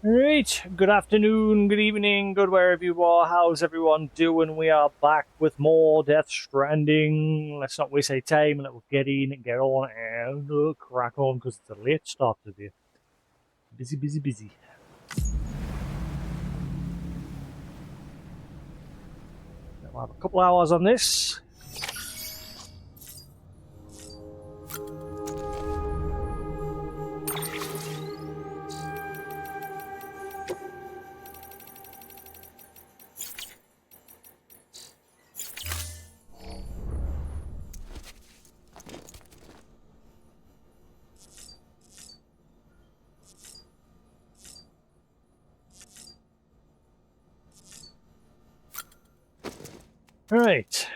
Right, good afternoon, good evening, good wherever you are. How's everyone doing? We are back with more Death Stranding. Let's not waste any time. Let's get in and get on and crack on because it's a late start today. Busy, busy, busy. We'll have a couple hours on this. Right.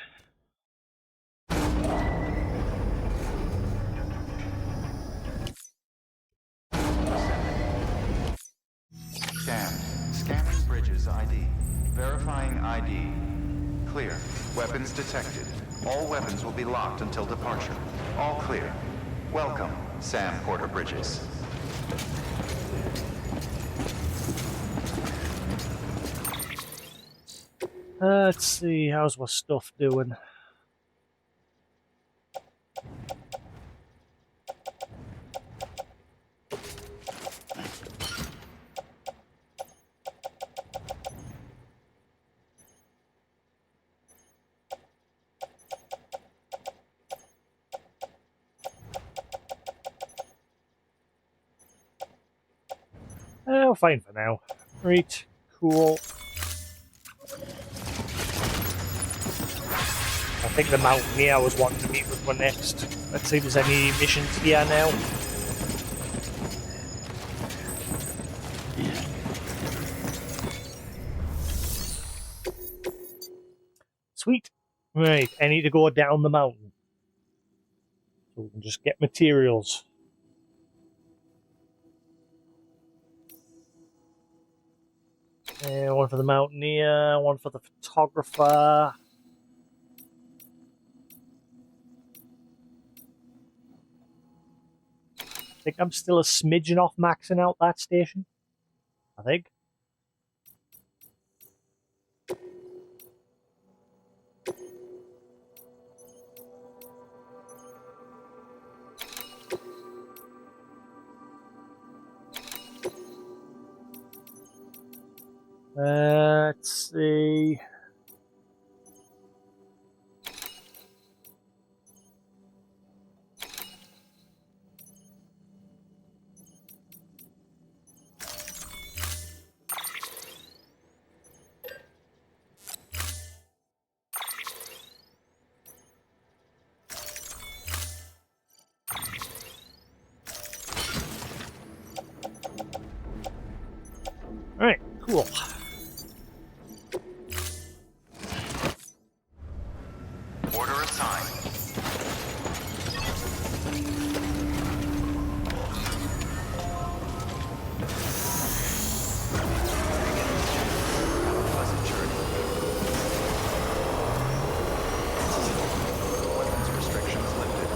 Scanning bridges ID. Verifying ID. Clear. Weapons detected. All weapons will be locked until departure. All clear. Welcome, Sam Porter Bridges. Let's see, how's my stuff doing? Fine for now. Right, cool. I think the mountaineer I was wanting to meet with one next. Let's see if there's any missions here now. Sweet. Right, I need to go down the mountain. So we can just get materials. One for the mountaineer, one for the photographer. I think I'm still a smidgen off maxing out that station. I think. Let's see. Alright, cool. Order assigned. Pleasant journey. Weapons restrictions lifted.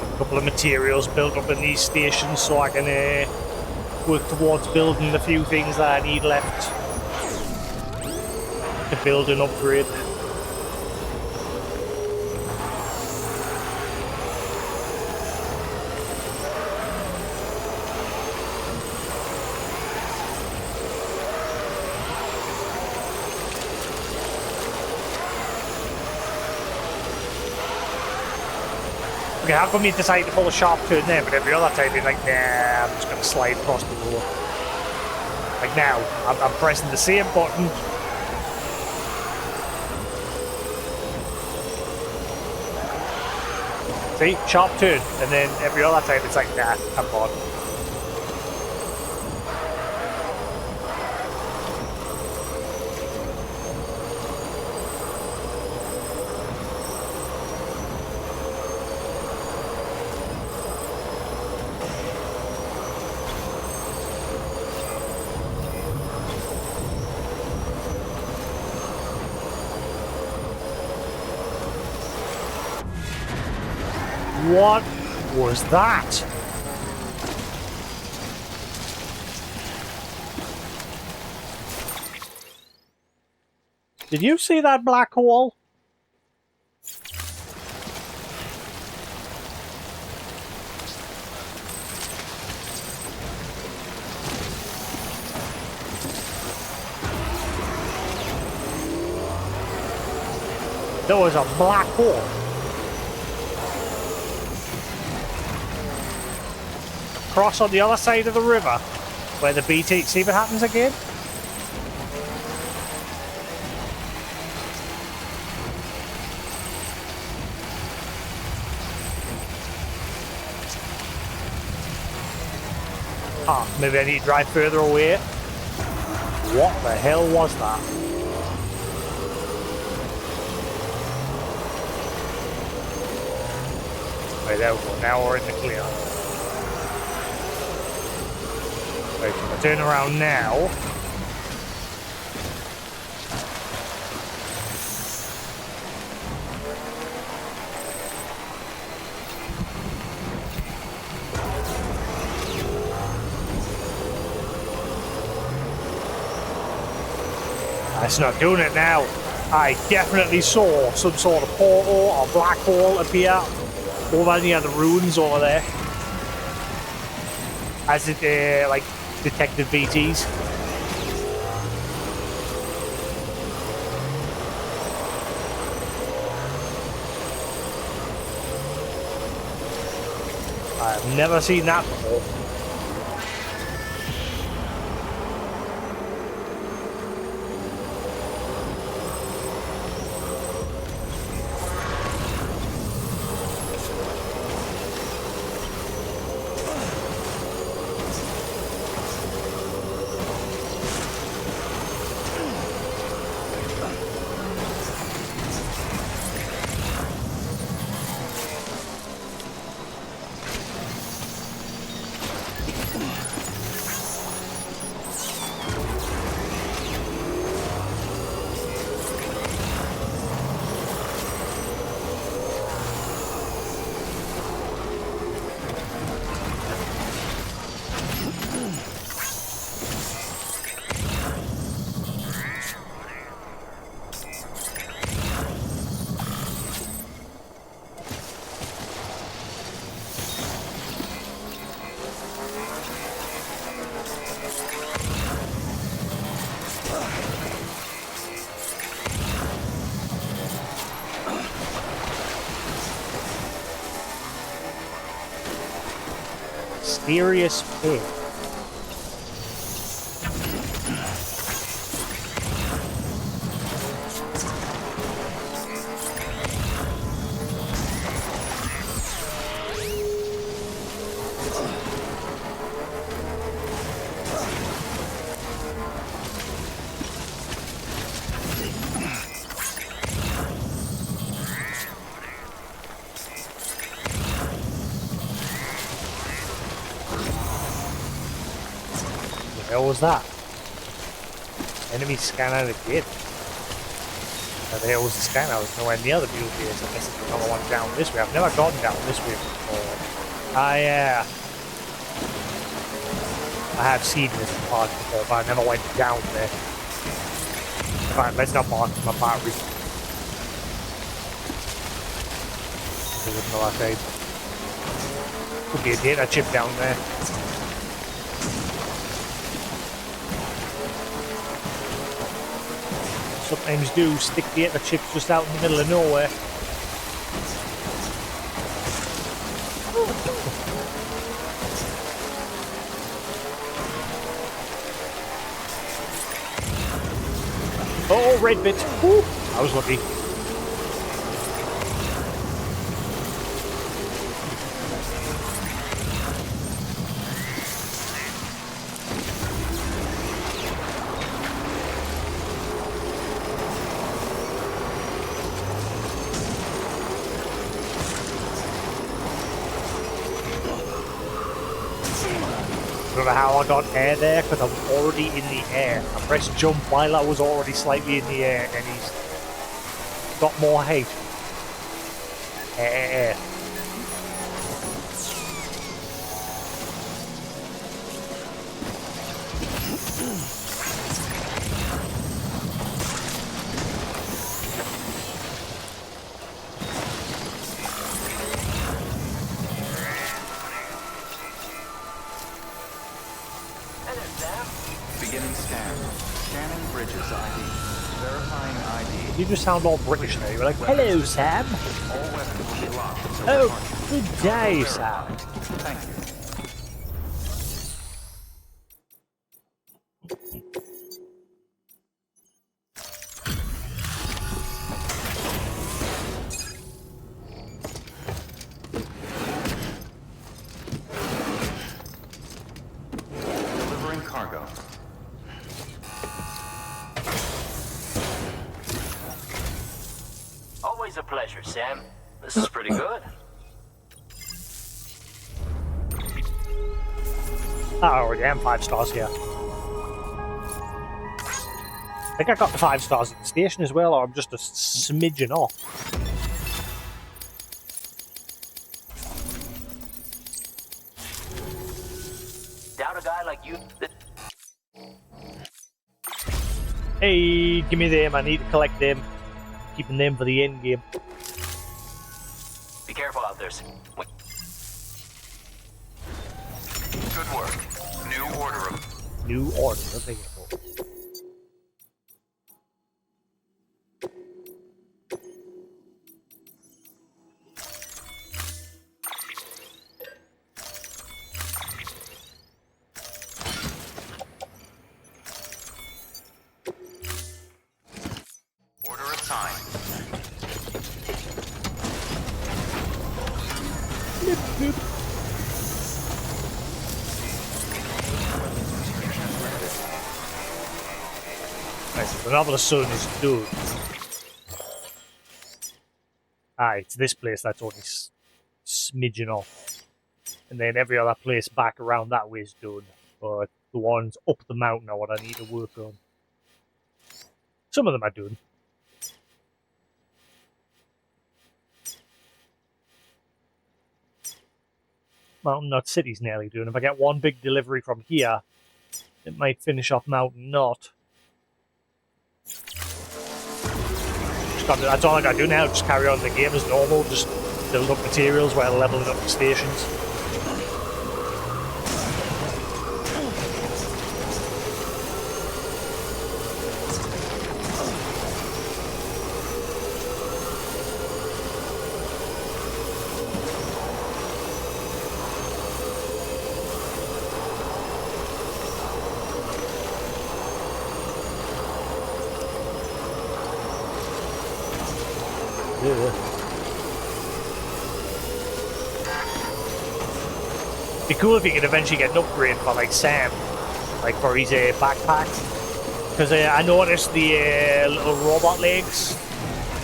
A couple of materials built up in these stations so I can work towards building the few things that I need left to build and upgrade. Okay, how come you decided to pull a sharp turn there, but every other time you're like, nah, I'm just going to slide across the road. Like now, I'm pressing the same button. See, sharp turn, and then every other time it's like, nah, I'm bored. What was that? Did you see that black hole? There was a black hole. Cross on the other side of the river where the BT. See if it happens again? Ah, maybe I need to drive further away. What the hell was that? Right, there we go. Now we're in the clear. Right, if I turn around now. That's not doing it now. I definitely saw some sort of portal or black hole appear over near the ruins over there. As it, like, detected BTs. I've never seen that before. Mysterious pig. What the hell was that? Enemy scanner again. Where the hell was the scanner? I was nowhere near the mule base. I guess it's another one down this way. I've never gone down this way before. Ah, yeah. I have seen this part before, but I never went down there. In fact, let's not mark my battery. There was no arcade. Could be a data chip down there. Sometimes do stick data chips just out in the middle of nowhere. Oh, red bit. Woo. I was lucky. I don't know how I got air there, because I'm already in the air. I pressed jump while I was already slightly in the air, and he's got more height. Air. Sam? Beginning scan. Scanning bridges ID. Verifying ID. You just sound all British now. You're like, hello, Sam. All weapons will be locked until Oh, departure. good Cargo day, verified. Sam. Thank you. Delivering cargo. Always a pleasure, Sam. This is pretty good. Oh, I already am 5 stars here. I think I got the 5 stars at the station as well, or I'm just a smidgen off. Doubt a guy like you. Hey, give me them. I need to collect them. Keeping them for the end game. Be careful out there. Wait. Good work. New order. New order available. Order assigned. Right, so the novelist son is done. Ah, it's this place that's only smidgen off. And then every other place back around that way is done. But the ones up the mountain are what I need to work on. Some of them are done. Mountain Knot City's nearly done. If I get one big delivery from here, it might finish off Mountain Knot. That's all I gotta do now, just carry on the game as normal, just build up materials while leveling up the stations. Be cool if you could eventually get an upgrade for like Sam, like for his backpack. Because I noticed the little robot legs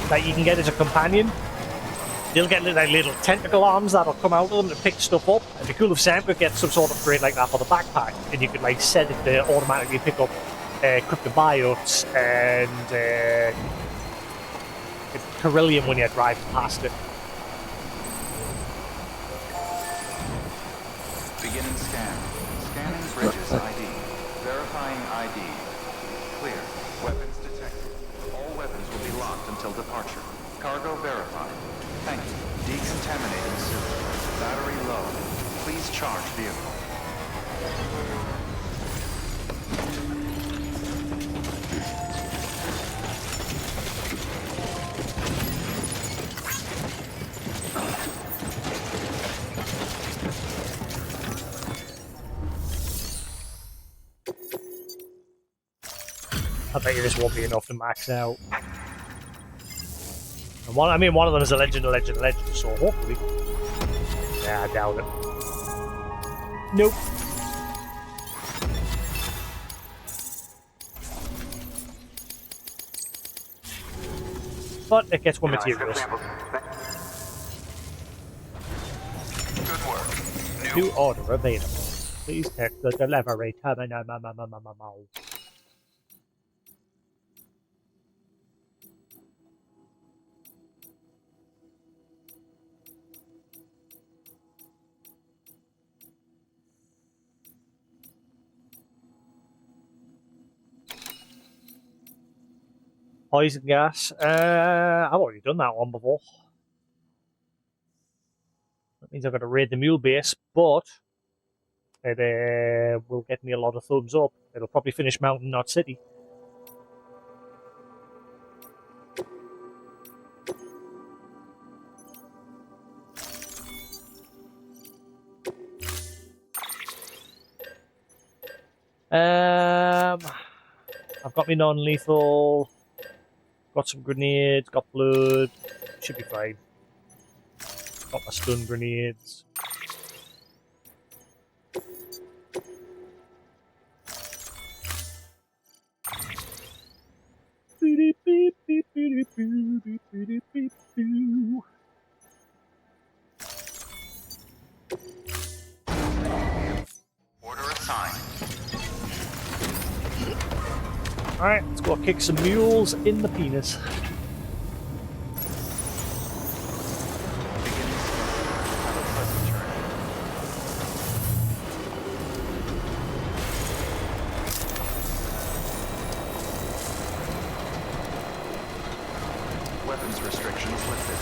that you can get as a companion. They'll get like little tentacle arms that'll come out of them to pick stuff up. It'd be cool if Sam could get some sort of upgrade like that for the backpack, and you could like set it to automatically pick up cryptobiotes and Carillium when you're driving past it. Beginning scan. Scanning bridges ID. Verifying ID. Clear. Weapons detected. All weapons will be locked until departure. Cargo verified. Thank you. Decontaminating suit. Battery low. Please charge vehicle. I bet you this won't be enough to max out. And one of them is a legend, so hopefully. Yeah, I doubt it. Nope. But it gets more materials. Good work. New order available. Please check the delivery terminal. Poison gas. I've already done that one before. That means I've got to raid the mule base, but It will get me a lot of thumbs up. It'll probably finish Mountain Knot City. I've got my non-lethal. Got some grenades. Got blood. Should be fine. Got my stun grenades. Order assigned. Alright, let's go kick some mules in the penis. Have a pleasant journey. Weapons restrictions lifted.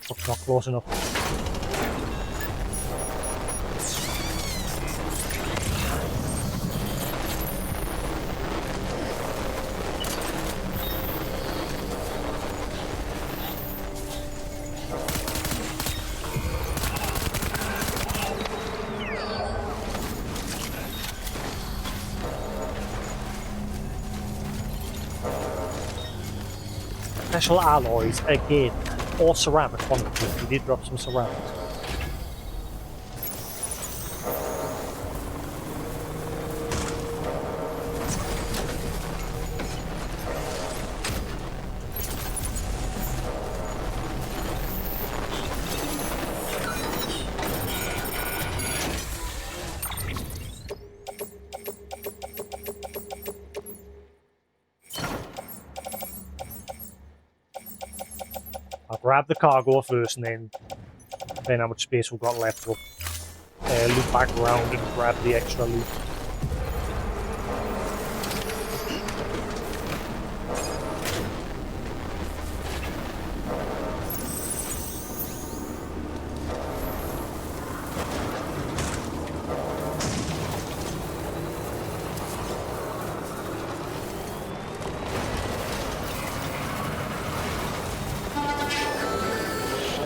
Fuck's not close enough. Special alloys again. Or ceramic, one of them. We did drop some ceramic. I'll grab the cargo first and then how much space we've got left, we'll loop back around and grab the extra loot.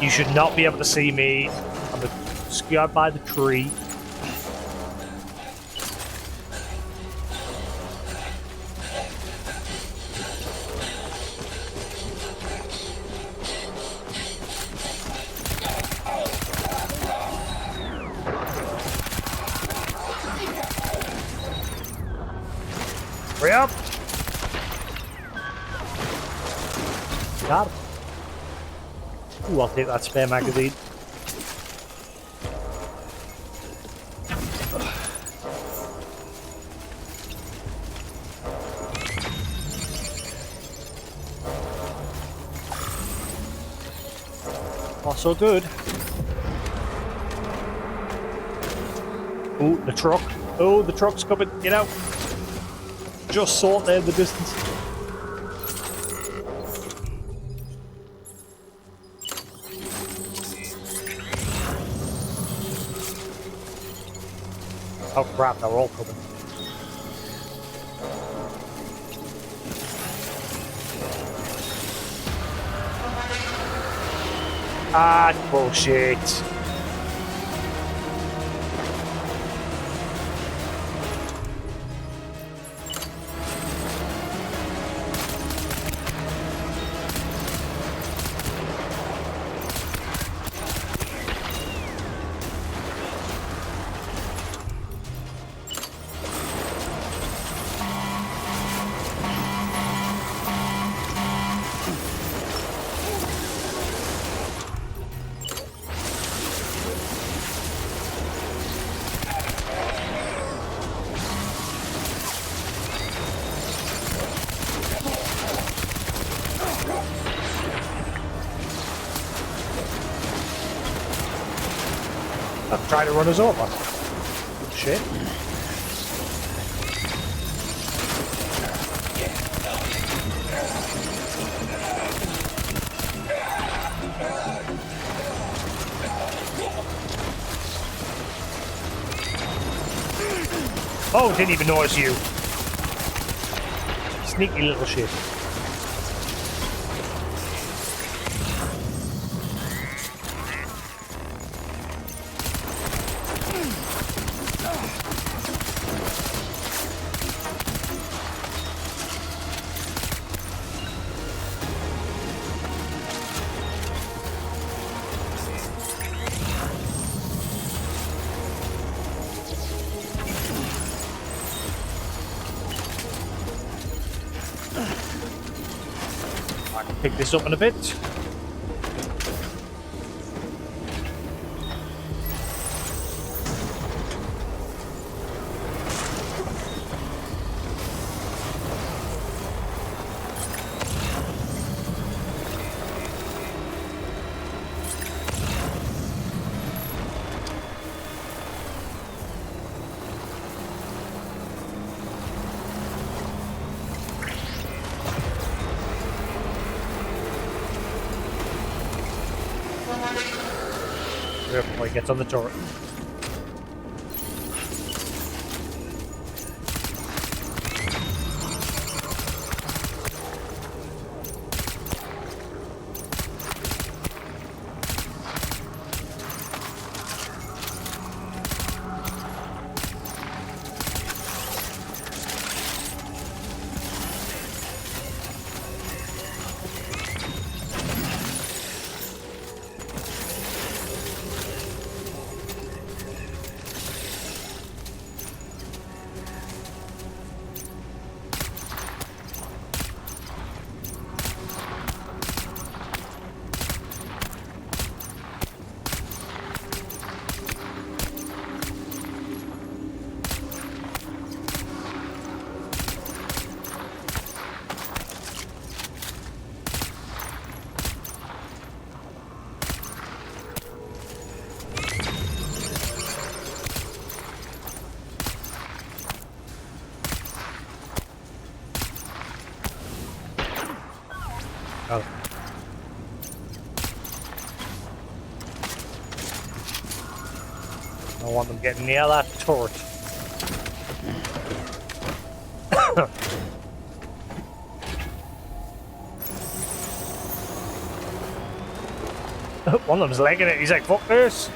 You should not be able to see me. I'm obscured by the tree. Hurry up! Got it. Ooh, I'll take that spare magazine. Oh, so good. Ooh, the truck. Oh, the truck's coming. Get out. just saw it there in the distance. Oh crap, they're all coming. Ah, bullshit. I'm trying to run us over. Shit. Oh, didn't even notice you. Sneaky little shit. I can pick this up in a bit. Before he gets on the turret. Oh. I don't want them getting near that turret. One of them's legging it. He's like, fuck this.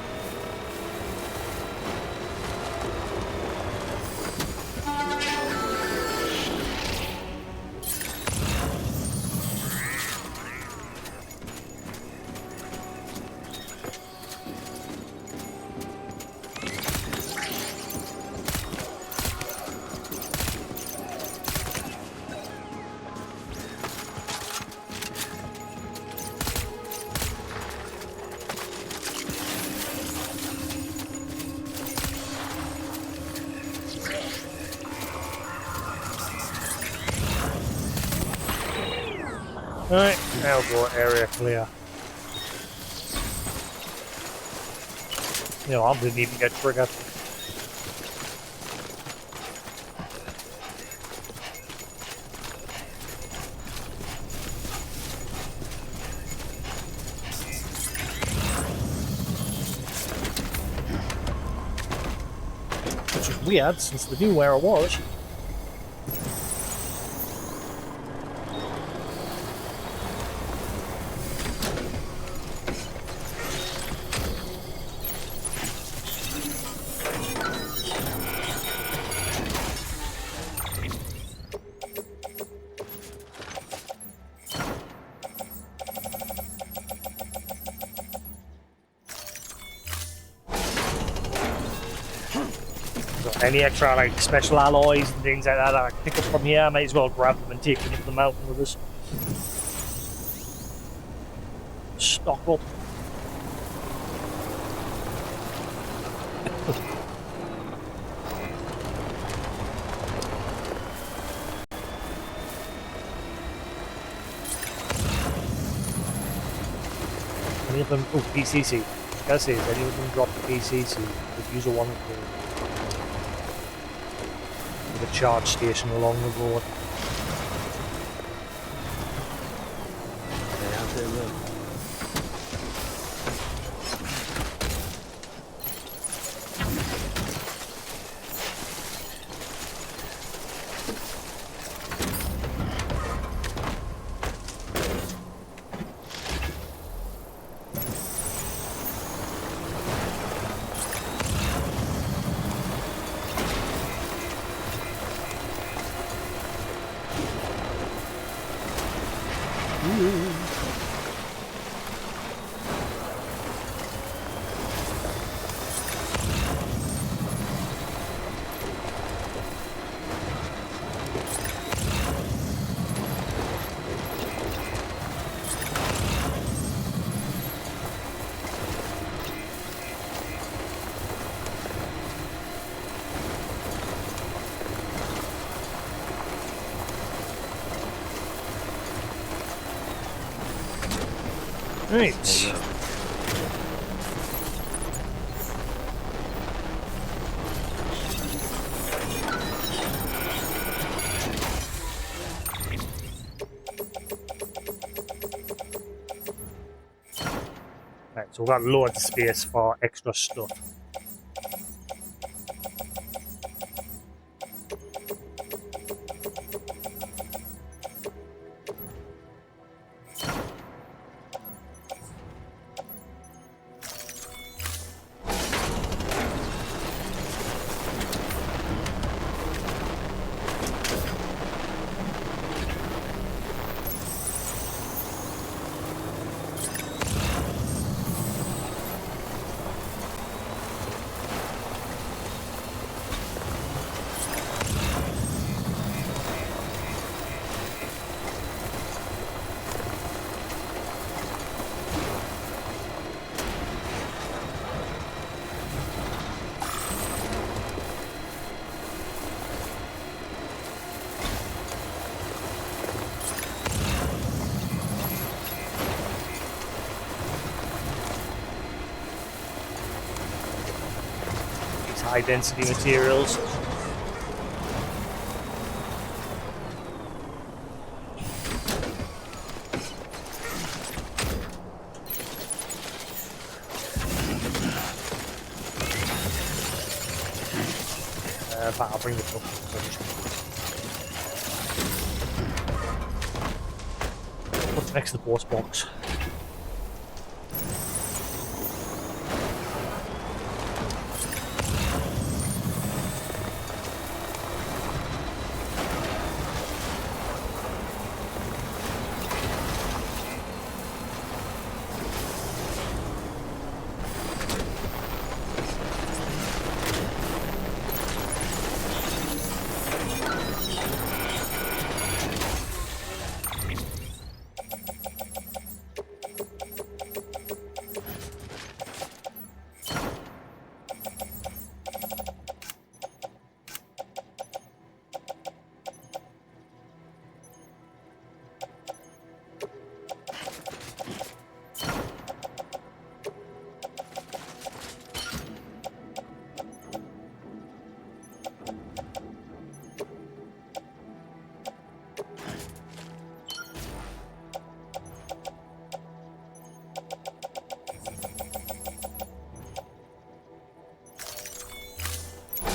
Alright, now go area clear. You know, I didn't even get triggered. weird since they knew where I was. Any extra like special alloys and things like that I can pick up from here, I might as well grab them and take them into the mountain with us. Stock up. Any of them? Oh, PCC. Gotta say, if any of them drop the PCC, could use a one with a charge station along the road. They out there, look. Right. Right, so we've got loads of space for extra stuff. High density materials. But I'll bring this up. What's next to the boss box?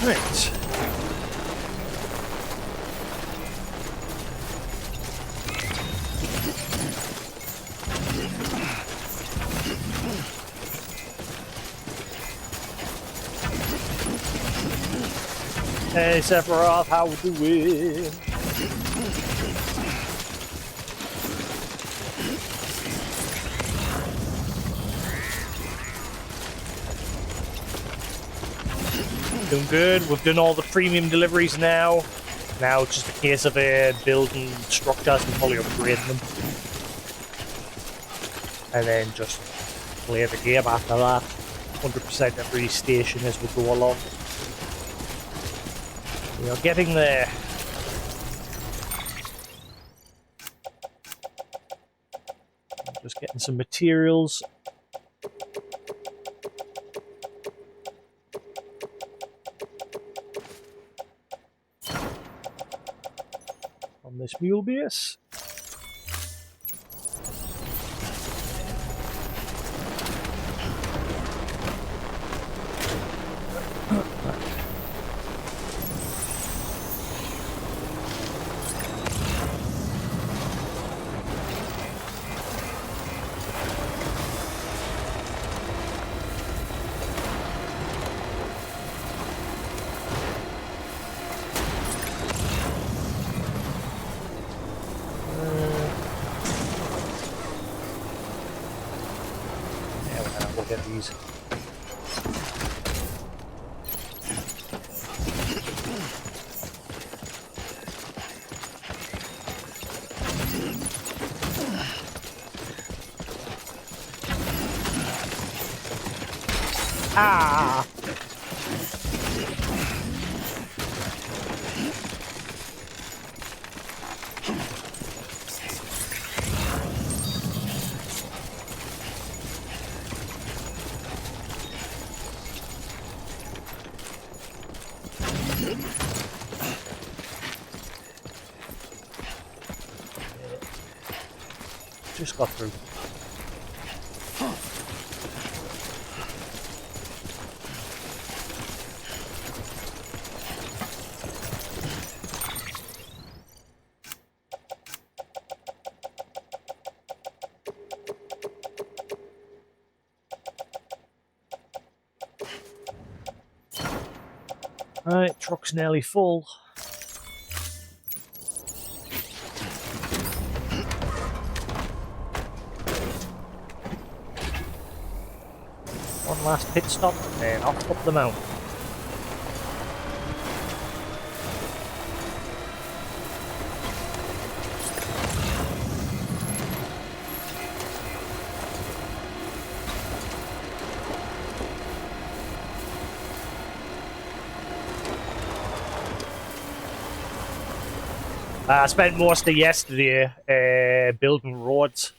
Right. Hey Sephiroth, how we doing? Doing good. We've done all the premium deliveries now. Now it's just a case of building structures and fully upgrading them. And then just play the game after that. 100% every station as we go along. We are getting there. Just getting some materials. On this mule base. We'll get these. Ah! Just got through. Right, truck's nearly full. One last pit stop and then off up the mountain. I spent most of yesterday building roads.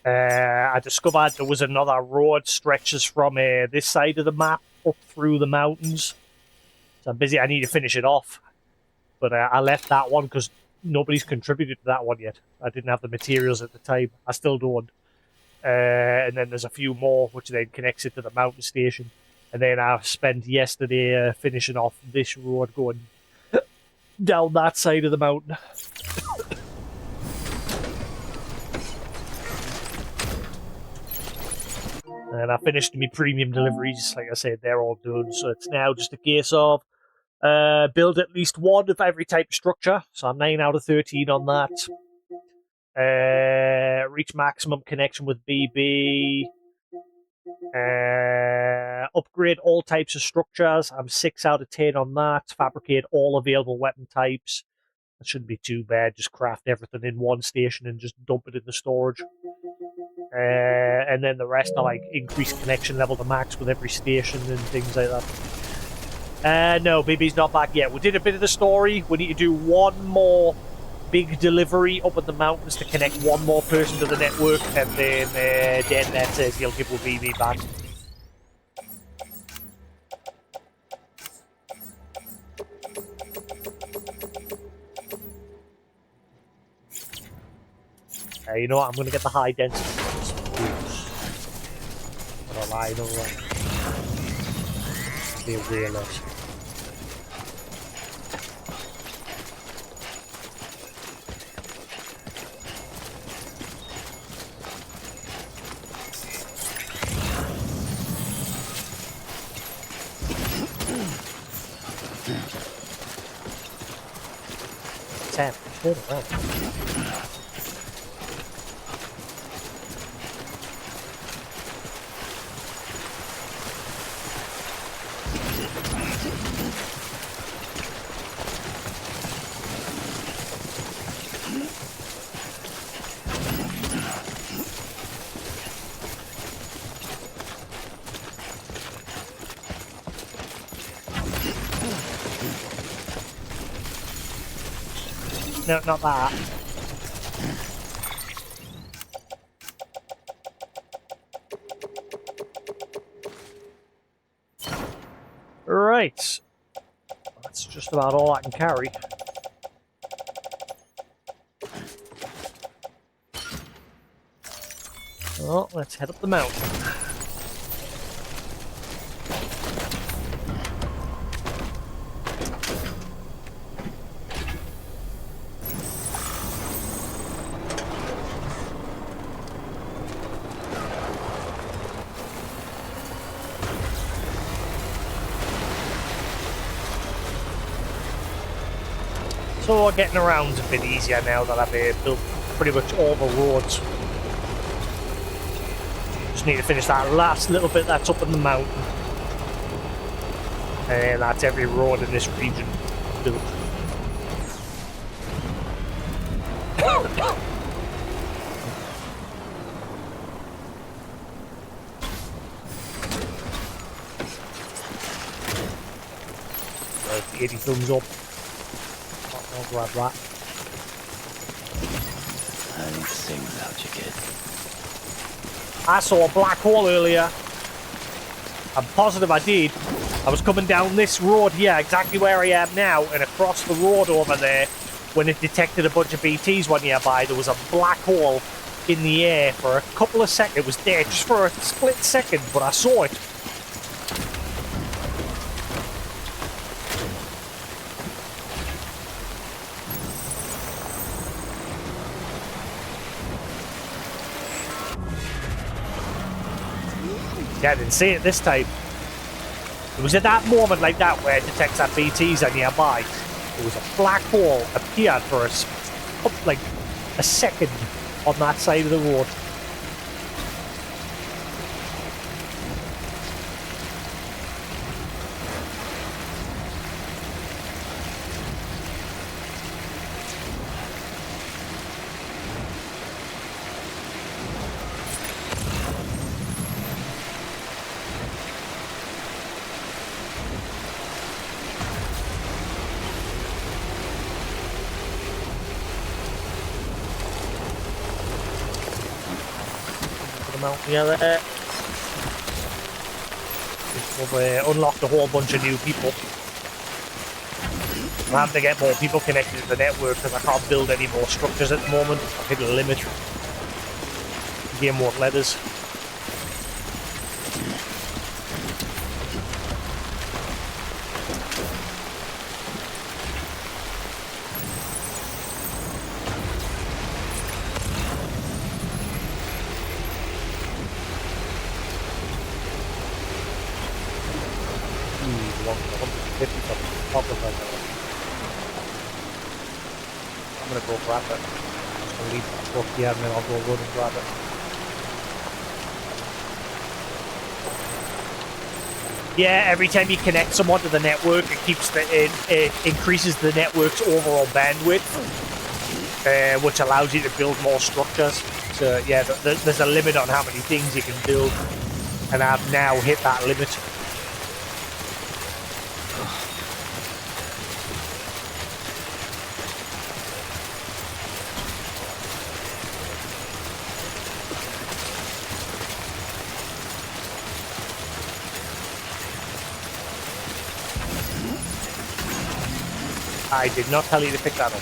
I discovered there was another road stretches from this side of the map up through the mountains. So I'm busy. I need to finish it off. But I left that one because nobody's contributed to that one yet. I didn't have the materials at the time. I still don't. And then there's a few more which then connects it to the mountain station. And then I spent yesterday finishing off this road going down that side of the mountain. And I finished my premium deliveries. Like I said, they're all done. So it's now just a case of build at least one of every type of structure. So I'm 9 out of 13 on that. Reach maximum connection with BB. Upgrade all types of structures. I'm 6 out of 10 on that. Fabricate all available weapon types. That shouldn't be too bad. Just craft everything in one station and just dump it in the storage. And then the rest are like increase connection level to max with every station and things like that. No, BB's not back yet. We did a bit of the story. We need to do one more big delivery up in the mountains to connect one more person to the network, and then that says he'll give BB back. You know what? I'm going to get the high density ones. But I'll lie, no way. Be a realist. 10. Turn around. No, not that. Right. That's just about all I can carry. Well, let's head up the mountain. So getting around's a bit easier now that I've built pretty much all the roads. Just need to finish that last little bit that's up in the mountain. And that's every road in this region built. Right, 80 thumbs up. I'll grab that. I need to sing without you, kid. I saw a black hole earlier. I'm positive I did. I was coming down this road here, exactly where I am now, and across the road over there, when it detected a bunch of BTs one nearby, there was a black hole in the air for a couple of seconds. It was there just for a split second, but I saw it. Yeah, I didn't see it this time. It was at that moment like that where it detects that BTs are nearby. There was a black hole appeared for like a second on that side of the road. Yeah, there. We've unlocked a whole bunch of new people. I have to get more people connected to the network because I can't build any more structures at the moment. I've hit a limit. The game won't let us. I'm gonna go grab it. I'll leave that book here and then I'll go run and grab it. Yeah, every time you connect someone to the network, it increases the network's overall bandwidth, which allows you to build more structures. So yeah, there's a limit on how many things you can build, and I've now hit that limit. I did not tell you to pick that up.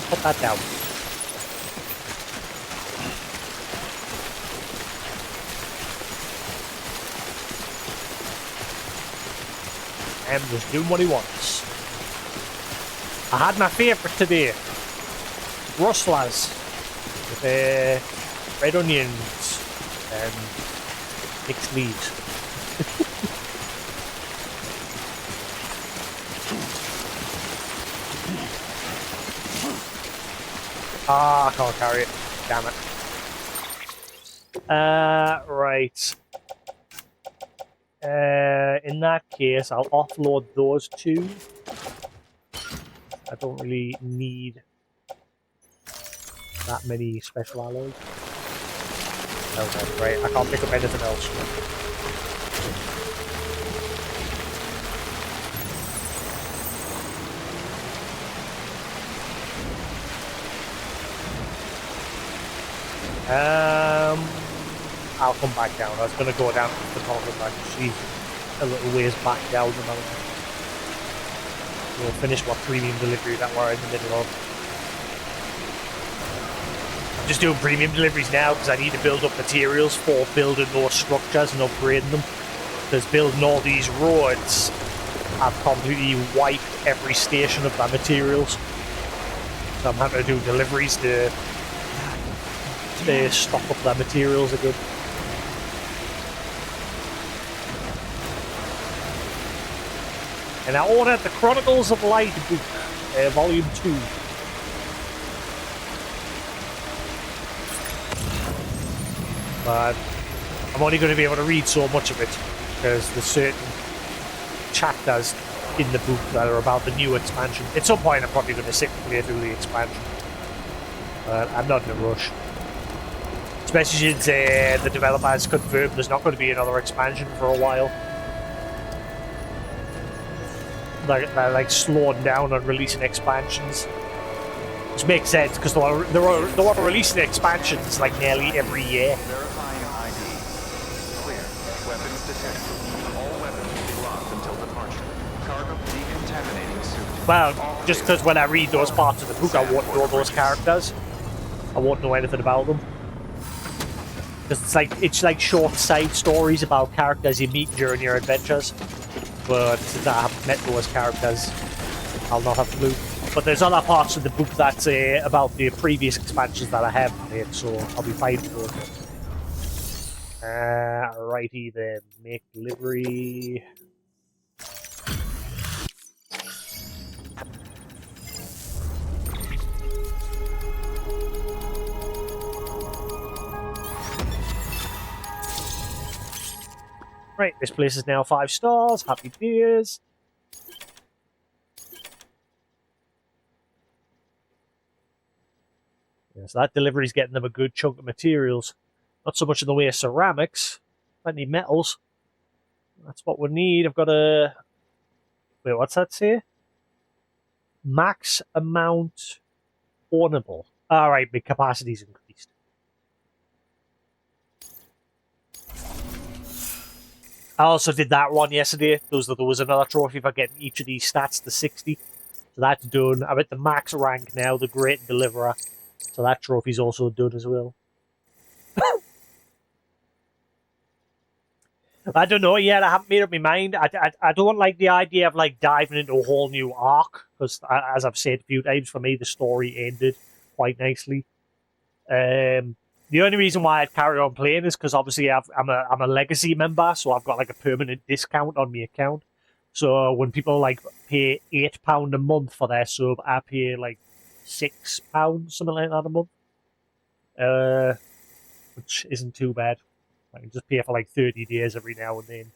Put that down. And just doing what he wants. I had my favourite today. Rustlers. With red onions and mixed leaves. Ah, I can't carry it. Damn it. Right. In that case, I'll offload those two. I don't really need that many special alloys. Okay, right. I can't pick up anything else. I'll come back down. I was going to go down to the top, but she's a little ways back down the mountain. We'll finish what premium delivery that we're in the middle of. I'm just doing premium deliveries now because I need to build up materials for building those structures and upgrading them. Because building all these roads, I've completely wiped every station of my materials. So I'm having to do deliveries to stock up their materials again. And I ordered the Chronicles of Light book, Volume 2. But I'm only going to be able to read so much of it, because there's certain chapters in the book that are about the new expansion. At some point I'm probably going to sit and play through the expansion. But I'm not in a rush. Especially since the developer has confirmed there's not going to be another expansion for a while. They're like slowing down on releasing expansions. Which makes sense, because they were releasing expansions like nearly every year. Verifying ID. Clear. Weapons detected. All weapons will be locked until departure. Cargo decontaminating suit. Well, just because when I read those parts of the book, I won't know those characters. I won't know anything about them. Because it's like short side stories about characters you meet during your adventures. But since I haven't met those characters, I'll not have a clue. But there's other parts of the book that's about the previous expansions that I have made, so I'll be fine with those. Righty then, make delivery. Right, this place is now 5 stars. Happy beers. Yeah, so that delivery is getting them a good chunk of materials. Not so much in the way of ceramics. Plenty of metals. That's what we need. I've got a... Wait, what's that say? Max amount ownable. Alright, my capacity's increased. I also did that one yesterday. There was another trophy for getting each of these stats to 60. So that's done. I'm at the max rank now, the Great Deliverer. So that trophy's also done as well. I don't know yet. I haven't made up my mind. I don't like the idea of like diving into a whole new arc. Because as I've said a few times, for me the story ended quite nicely. The only reason why I'd carry on playing is because obviously I'm a legacy member, so I've got like a permanent discount on my account. So when people like pay £8 a month for their sub, I pay like £6, something like that a month. Which isn't too bad. I can just pay for like 30 days every now and then.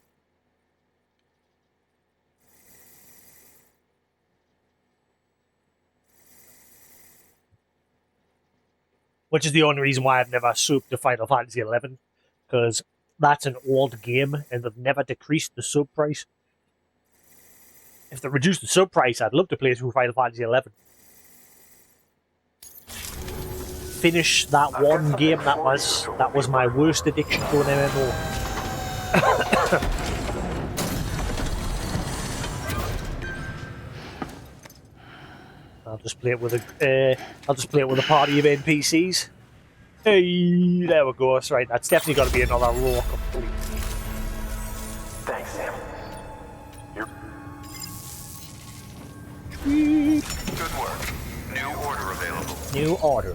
Which is the only reason why I've never subbed to Final Fantasy XI, because that's an old game and they've never decreased the sub price. If they reduced the sub price, I'd love to play through Final Fantasy XI. Finish that one game that was my worst addiction to an MMO. I'll just play it with a party of NPCs. Hey, there we go. That's right. That's definitely got to be another raw complete. Thanks, Sam. Good work. New order available. New order.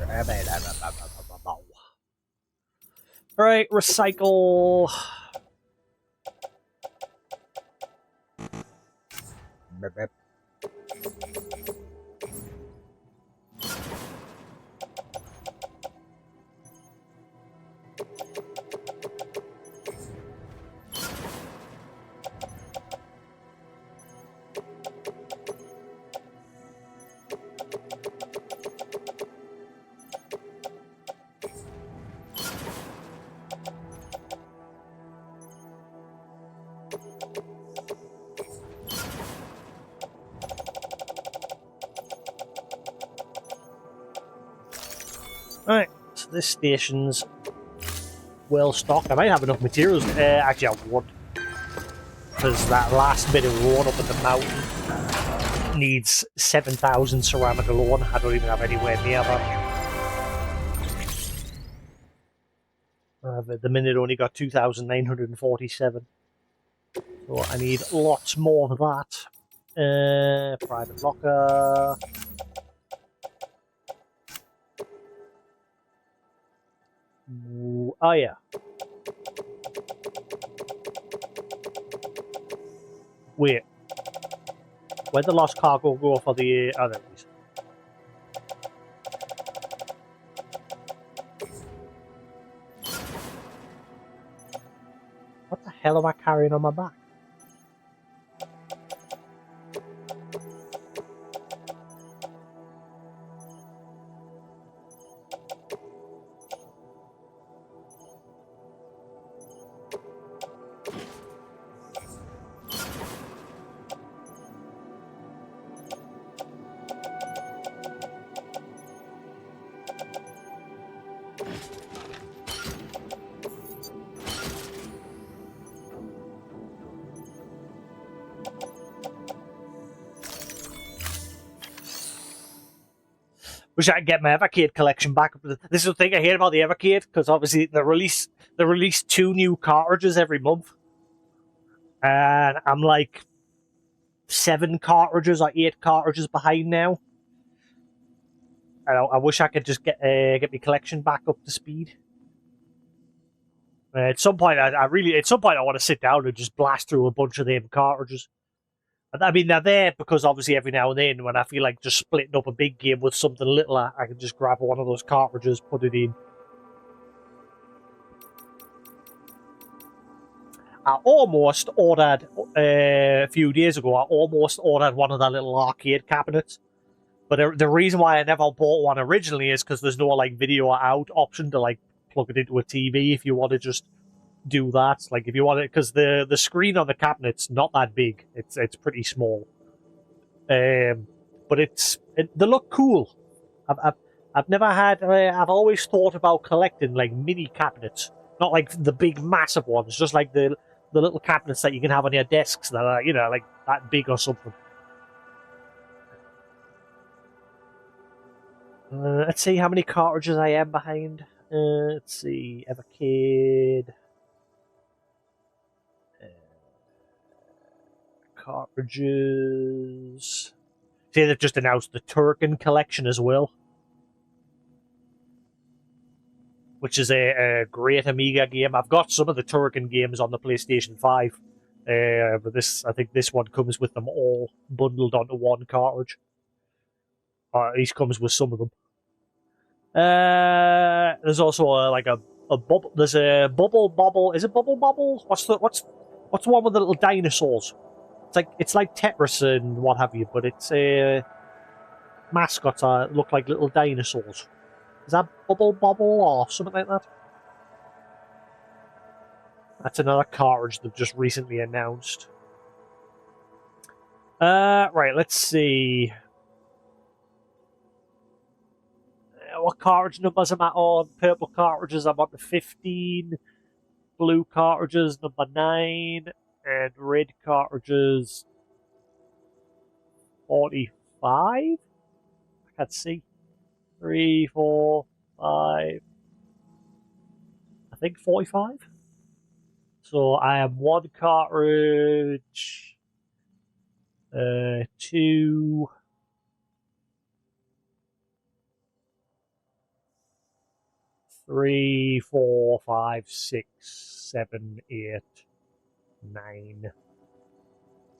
Right, recycle. Alright, so this station's well stocked. I might have enough materials. Actually, I won't. Because that last bit of road up at the mountain needs 7,000 ceramic alone. I don't even have anywhere near that. I've at the minute only got 2,947. So I need lots more of that. Private locker. Oh yeah. Wait. Where'd the lost cargo go for the other? What the hell am I carrying on my back? Wish I could get my Evercade collection back. This is the thing I hate about the Evercade, because obviously they release 2 new cartridges every month, and I'm like 7 cartridges or 8 cartridges behind now. I wish I could just get my collection back up to speed. At some point, I want to sit down and just blast through a bunch of them cartridges. I mean, they're there because obviously every now and then when I feel like just splitting up a big game with something littler, I can just grab one of those cartridges, put it in. I almost ordered, a few days ago, one of their little arcade cabinets. But the reason why I never bought one originally is because there's no like video out option to like plug it into a TV if you want to just do that. Like if you want it, because the screen on the cabinet's not that big. It's pretty small. But they look cool. I've never had. I've always thought about collecting like mini cabinets, not like the big massive ones, just like the little cabinets that you can have on your desks that are like that big or something. Let's see how many cartridges I am behind. Let's see, Evercade. Cartridges. See, they've just announced the Turken collection as well, which is a great Amiga game. I've got some of the Turken games on the PlayStation 5, but I think this one comes with them all bundled onto one cartridge. Or at least comes with some of them. There's also a bubble. There's a Bubble Bobble. Is it Bubble Bobble? What's the one with the little dinosaurs? It's like Tetris and what have you, but it's mascots look like little dinosaurs. Is that Bubble Bobble or something like that? That's another cartridge they've just recently announced. Right, let's see. What cartridge numbers am I on? Purple cartridges, I'm on the 15. Blue cartridges, number 9. And red cartridges, 45? I can't see. 3, 4, 5. I think 45. So I am 1 cartridge, 2, 3, 4, 5, 6, 7, 8, 9,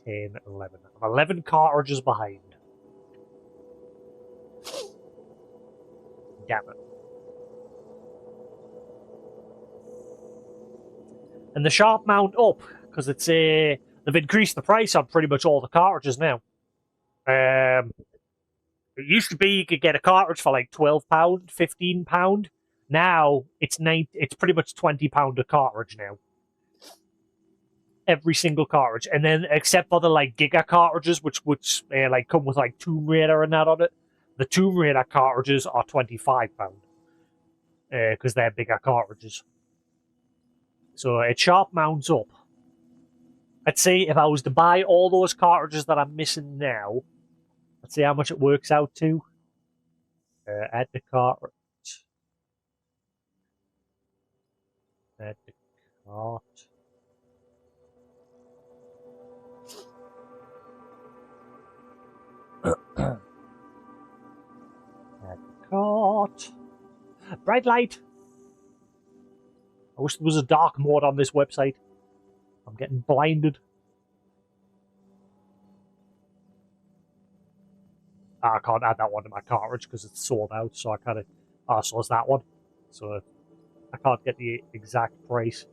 10, 11. I'm 11 cartridges behind. Damn it. And the sharp mount up, because they've increased the price on pretty much all the cartridges now. It used to be you could get a cartridge for like £12, £15. Now it's pretty much £20 a cartridge now. Every single cartridge, and then except for the like Giga cartridges, which like come with like Tomb Raider and that on it, the Tomb Raider cartridges are £25. because they're bigger cartridges. So it sharp mounts up. I'd say if I was to buy all those cartridges that I'm missing now, let's see how much it works out to. Add the cartridge. Add the cart. Add the cart. Bright light. I wish there was a dark mode on this website. I'm getting blinded. I can't add that one to my cartridge because it's sold out, so I kind of... Oh, so it's that one. So I can't get the exact price.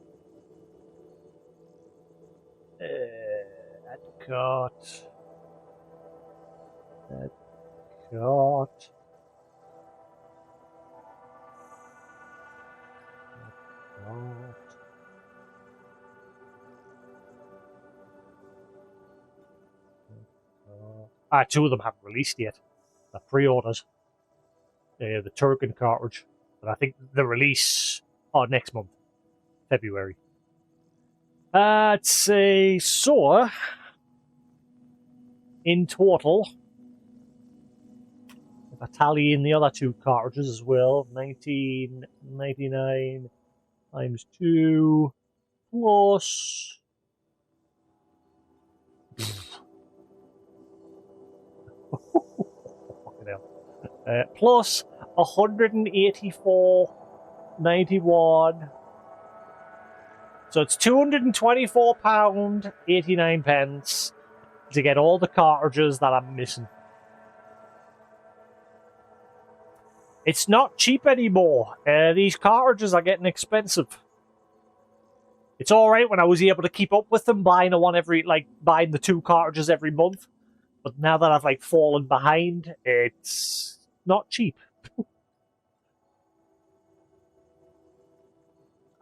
Add cart. Add cart. Two of them haven't released yet. They're pre-orders. The Turkin cartridge. But I think the release next month. February. Let's say so. In total, if I tally in the other two cartridges as well, 1999 times 2 plus plus 184.91. So it's £224, 89 pence to get all the cartridges that I'm missing. It's not cheap anymore. These cartridges are getting expensive. It's alright when I was able to keep up with them, buying buying the 2 cartridges every month. But now that I've fallen behind, it's not cheap.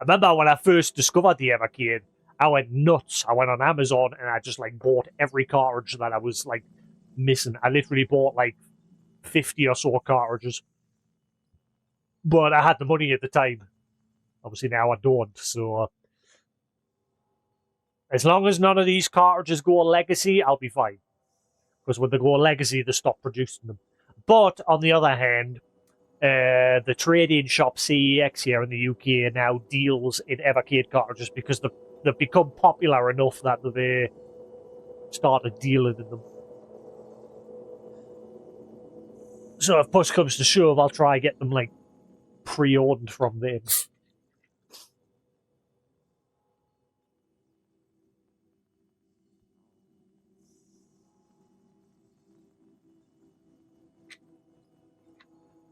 I remember when I first discovered the Evercade, I went nuts. I went on Amazon and I just bought every cartridge that I was missing. I literally bought 50 or so cartridges. But I had the money at the time. Obviously now I don't, so as long as none of these cartridges go legacy, I'll be fine. Because when they go legacy, they stop producing them. But on the other hand, the trade-in shop CEX here in the UK now deals in Evercade cartridges because they've become popular enough that they've started dealing in them. So if push comes to shove, I'll try and get them pre-ordered from them.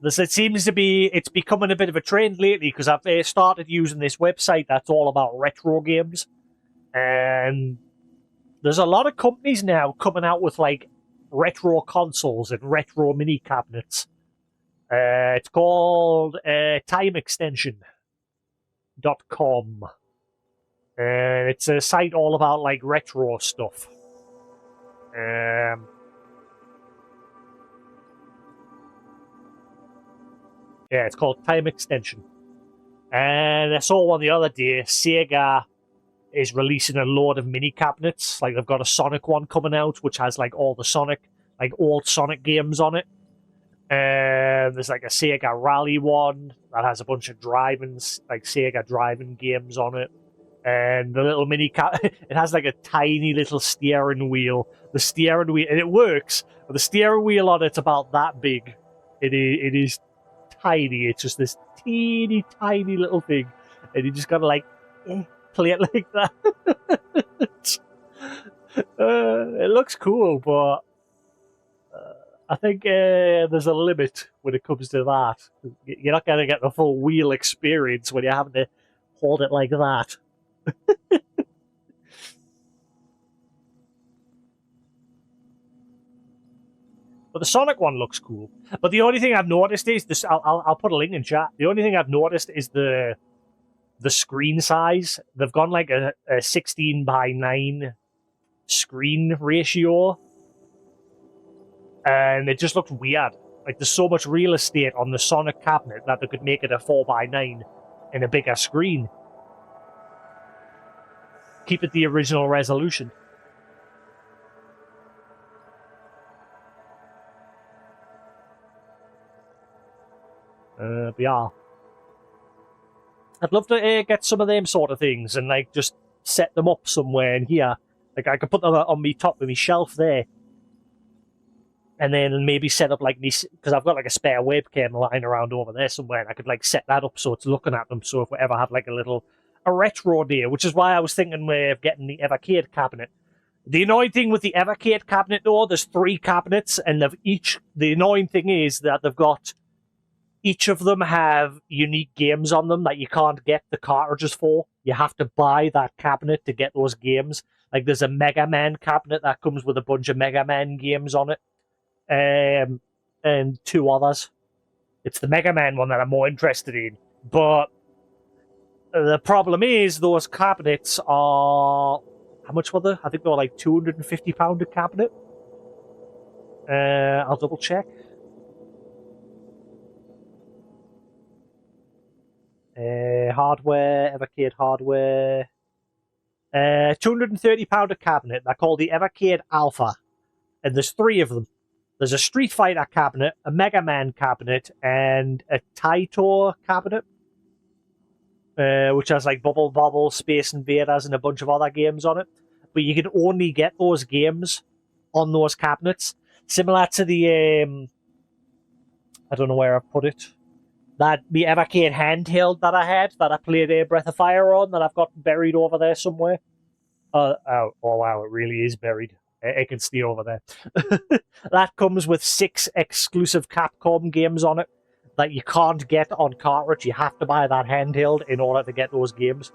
It seems to be, it's becoming a bit of a trend lately because I've started using this website that's all about retro games. And there's a lot of companies now coming out with retro consoles and retro mini cabinets. It's called timeextension.com. It's a site all about retro stuff. Yeah, it's called Time Extension. And I saw one the other day, Sega is releasing a load of mini cabinets. They've got a Sonic one coming out, which has all the Sonic, old Sonic games on it. There's a Sega Rally one that has a bunch of driving, Sega driving games on it. And the little mini it has a tiny little steering wheel. The steering wheel, and it works, but the steering wheel on it's about that big. It is tiny. It's just this teeny tiny little thing, and you just gotta play it like that. It looks cool, but I think there's a limit when it comes to that. You're not gonna get the full wheel experience when you're having to hold it like that. But the Sonic one looks cool. But the only thing I've noticed is this. I'll put a link in chat. The only thing I've noticed is the screen size. They've gone a 16:9 screen ratio, and it just looks weird. Like, there's so much real estate on the Sonic cabinet that they could make it a 4x9 and a bigger screen. Keep it the original resolution. But yeah. I'd love to get some of them sort of things and, like, just set them up somewhere in here. Like, I could put them on me top of my shelf there. And then maybe set up, like, me... Because I've got, like, a spare webcam lying around over there somewhere, and I could, like, set that up so it's looking at them, so if we ever have, like, a retro day, which is why I was thinking of getting the Evercade cabinet. The annoying thing with the Evercade cabinet, though, there's 3 cabinets, and they've each... The annoying thing is that they've got... Each of them have unique games on them that you can't get the cartridges for. You have to buy that cabinet to get those games. Like, there's a Mega Man cabinet that comes with a bunch of Mega Man games on it. And 2 others. It's the Mega Man one that I'm more interested in. But the problem is, those cabinets are... How much were they? I think they were like £250 a cabinet. I'll double check. Hardware, Evercade hardware. £230 a cabinet. They're called the Evercade Alpha. And there's 3 of them. There's a Street Fighter cabinet, a Mega Man cabinet, and a Taito cabinet. Which has like Bubble Bobble, Space Invaders, and a bunch of other games on it. But you can only get those games on those cabinets. Similar to the... I don't know where I've put it. The Evercade handheld that I had, that I played Breath of Fire on, that I've got buried over there somewhere. Oh wow, it really is buried. It can stay over there. That comes with 6 exclusive Capcom games on it that you can't get on cartridge. You have to buy that handheld in order to get those games.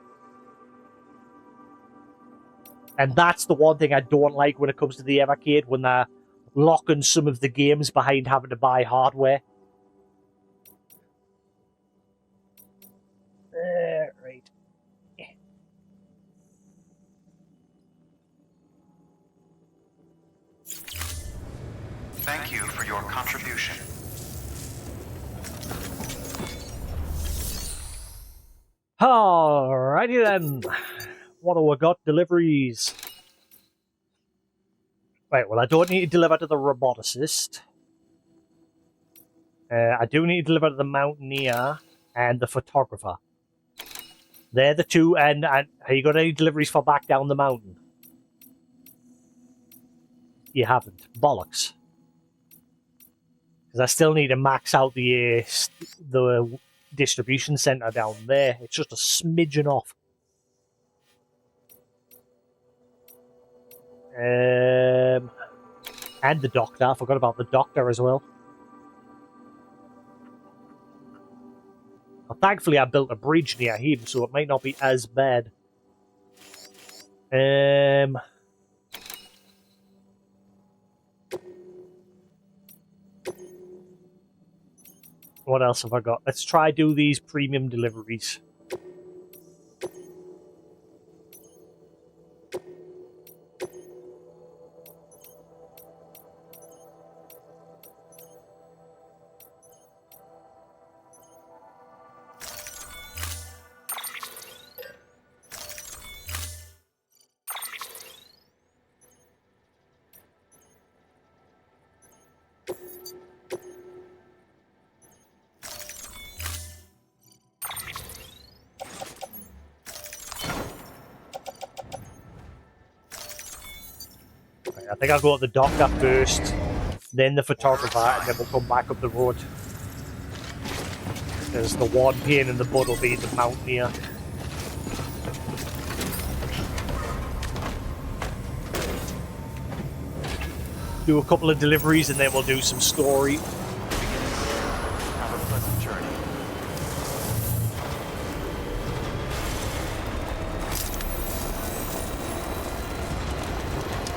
And that's the one thing I don't like when it comes to the Evercade, when they're locking some of the games behind having to buy hardware. Right. Thank you for your contribution. Alrighty then. What have we got? Deliveries. Right, well, I don't need to deliver to the roboticist. I do need to deliver to the mountaineer and the photographer. They're the 2, and have you got any deliveries for back down the mountain? You haven't. Bollocks. Because I still need to max out the distribution centre down there. It's just a smidgen off. And the doctor. I forgot about the doctor as well. Well, thankfully, I built a bridge near him, so it might not be as bad. What else have I got? Let's try do these premium deliveries. I think I'll go at the doctor first, then the photographer, and then we'll come back up the road. Because the one pain in the butt will be the mountaineer. Do a couple of deliveries and then we'll do some story. Have a pleasant journey.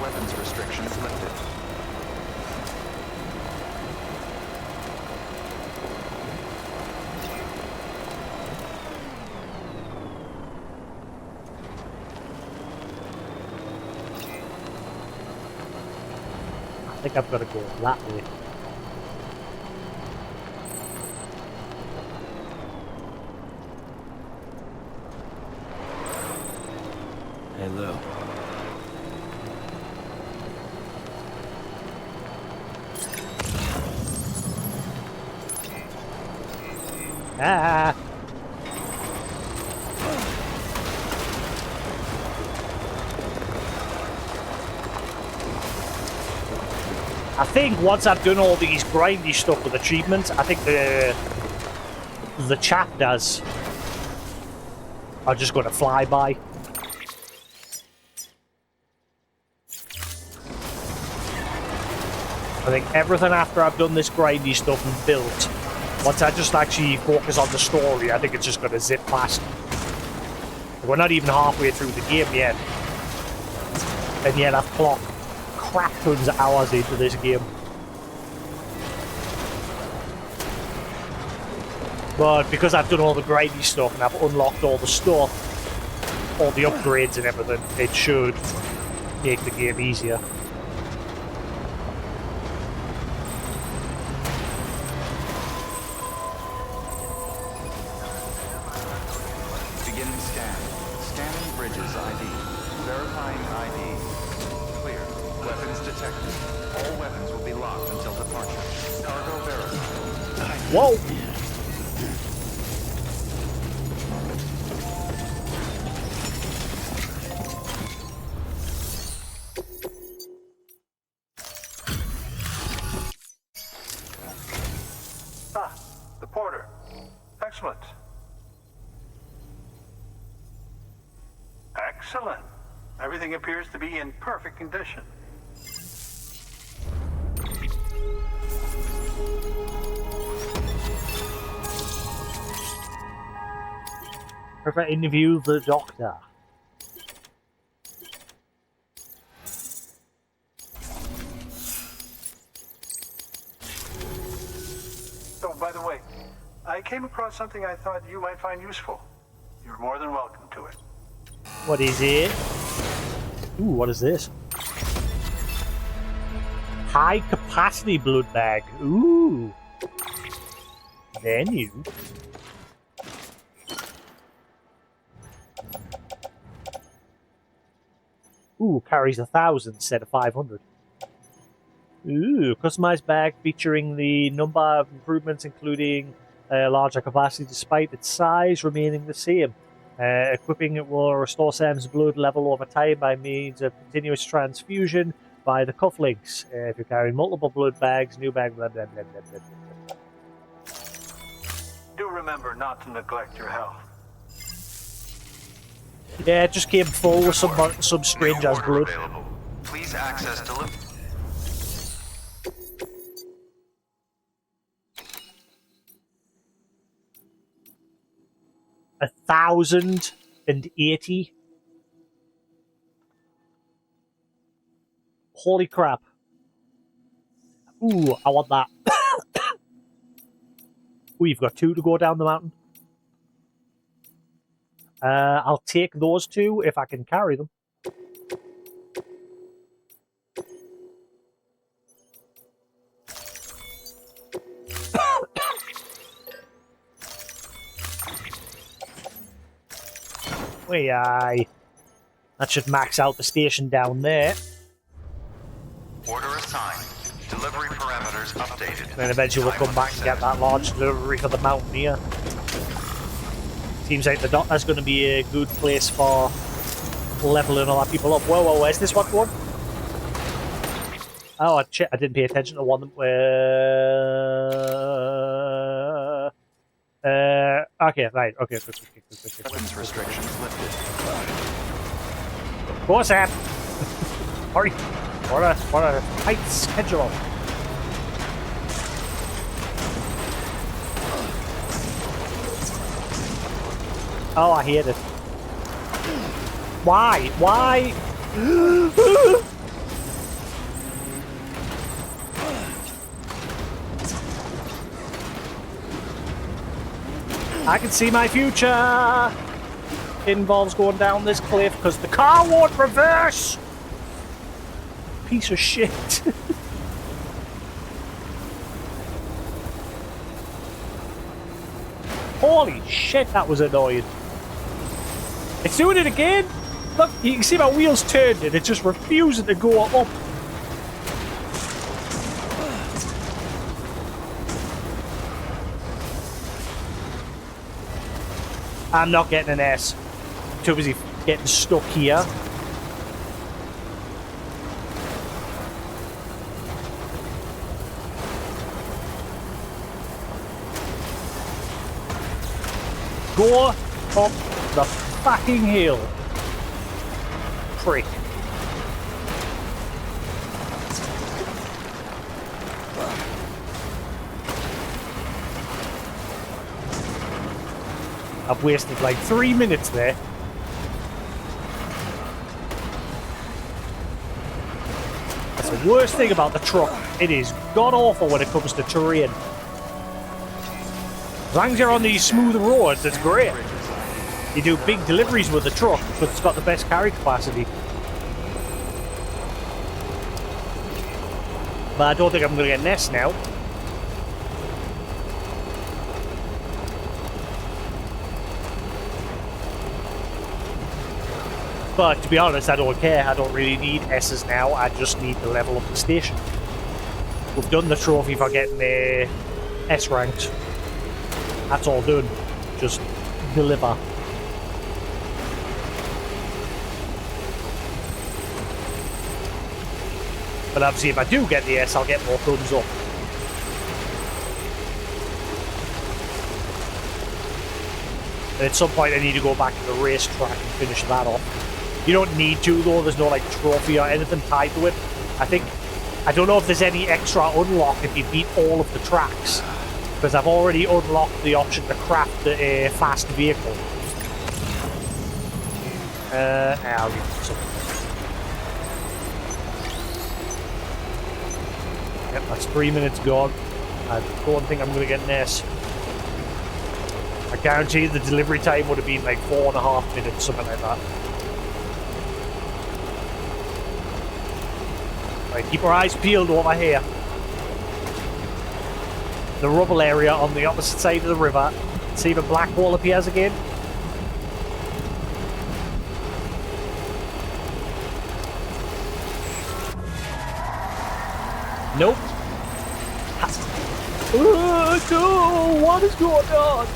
Weapons restrictions lifted. I think I've got to go that way. Hey, Lou. Ah. I think once I've done all these grindy stuff with achievements, I think the chapters are just going to fly by. I think everything after I've done this grindy stuff and built, once I just actually focus on the story, I think it's just going to zip past. We're not even halfway through the game yet. And yet I've clocked crap tons of hours into this game. But because I've done all the grindy stuff and I've unlocked all the stuff, all the upgrades and everything, it should make the game easier. Beginning scan. Scanning bridges ID. Verifying ID. Clear. Weapons detected. All weapons will be locked until departure. Cargo verified. Whoa! Ah, the porter. Excellent. Excellent. Everything appears to be in perfect condition. Perfect interview the doctor. Oh, by the way, I came across something I thought you might find useful. You're more than welcome to it. What is it? Ooh, what is this? High capacity blood bag. Ooh. Menu. Ooh, carries 1,000 instead of 500. Ooh, customized bag featuring the number of improvements, including larger capacity despite its size remaining the same. Equipping it will restore Sam's blood level over time by means of continuous transfusion by the cufflinks. If you're carrying multiple blood bags, new bag, blah, blah, blah, blah, blah, blah. Do remember not to neglect your health. Yeah, it just came full with some stranger's New order blood. available. Please access delivery. $1,080. Holy crap. Ooh, I want that. Ooh, you've got 2 to go down the mountain. I'll take those 2 if I can carry them. Wait, that should max out the station down there. Order assigned. Delivery parameters updated. Then eventually we'll come back and get that large delivery for the Mountaineer. Seems like the doctor's going to be a good place for leveling all our people up. Whoa, whoa, where's this one going? Oh, shit, I didn't pay attention to one. Okay, right, okay. Weapons restrictions lifted. Go, Sam! Hurry! What a tight schedule. Oh, I hate it. Why? Why? I can see my future. Involves going down this cliff because the car won't reverse. Piece of shit. Holy shit, that was annoying. It's doing it again. Look, you can see my wheels turned and it's just refusing to go up. I'm not getting an S. Too busy getting stuck here. Go up the fucking hill. Prick. I've wasted like 3 minutes there. That's the worst thing about the truck. It is god awful when it comes to terrain. As long as you're on these smooth roads, it's great. You do big deliveries with the truck, but it's got the best carry capacity. But I don't think I'm going to get Nest now. But to be honest, I don't care. I don't really need S's now. I just need to level up the station. We've done the trophy for getting S ranked. That's all done. Just deliver. But obviously if I do get the S, I'll get more guns up. And at some point I need to go back to the racetrack and finish that off. You don't need to though, there's no like trophy or anything tied to it. I don't know if there's any extra unlock if you beat all of the tracks. Because I've already unlocked the option to craft a fast vehicle. I'll give it some. Yep, that's 3 minutes gone. I don't think I'm going to get an S. I guarantee the delivery time would have been like 4.5 minutes, something like that. Right, keep our eyes peeled over here. The rubble area on the opposite side of the river. See if a black hole appears again. Nope. No! What is going on?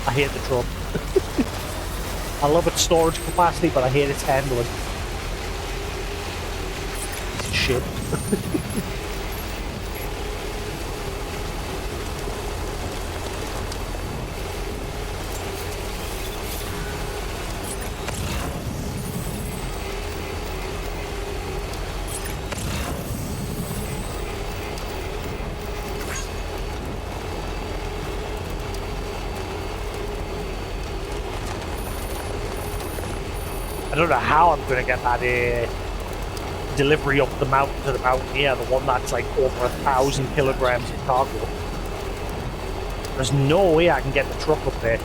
I hate the truck. I love its storage capacity, but I hate its handling. Piece of shit. I don't know how I'm going to get that delivery up the mountain to the mountaineer, the one that's like over 1,000 kilograms of cargo. There's no way I can get the truck up there.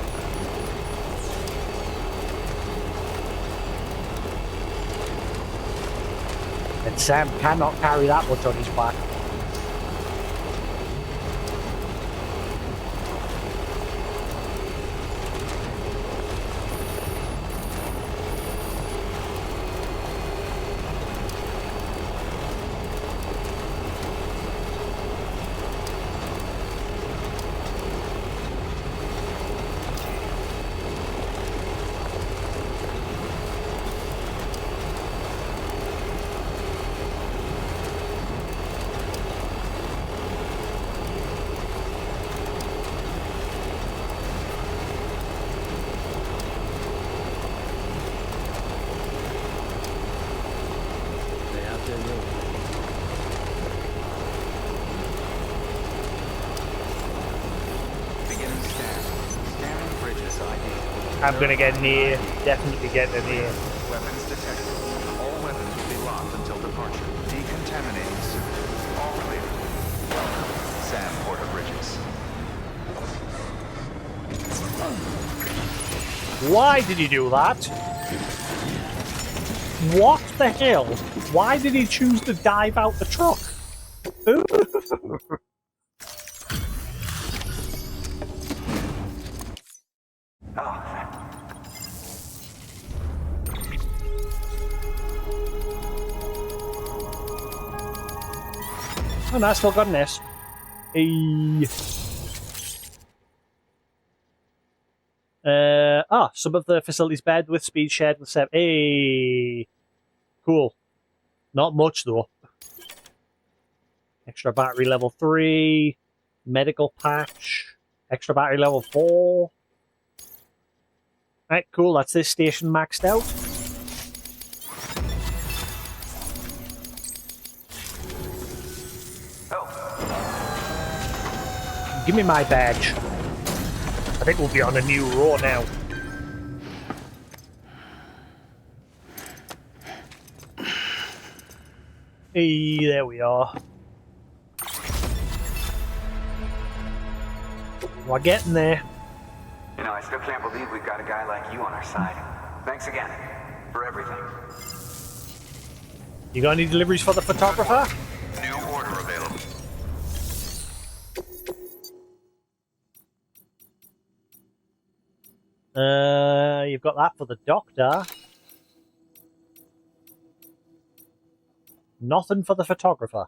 And Sam cannot carry that much on his back. I'm gonna get near, definitely get near. Weapons detected. All weapons will be locked until departure. Decontaminating soon. All clear. Welcome, Sam Porter Bridges. Why did you do that? What the hell? Why did he choose to dive out the truck? Oh, no, I still got an S. Hey. Some of the facilities bed with speed shared with 7. Hey. Cool. Not much, though. Extra battery level 3. Medical patch. Extra battery level 4. Right, cool. That's this station maxed out. Give me my badge. I think we'll be on a new row now. Hey, there we are. We're getting there. You know, I still can't believe we've got a guy like you on our side. Thanks again for everything. You got any deliveries for the photographer? New order available. You've got that for the doctor. Nothing for the photographer.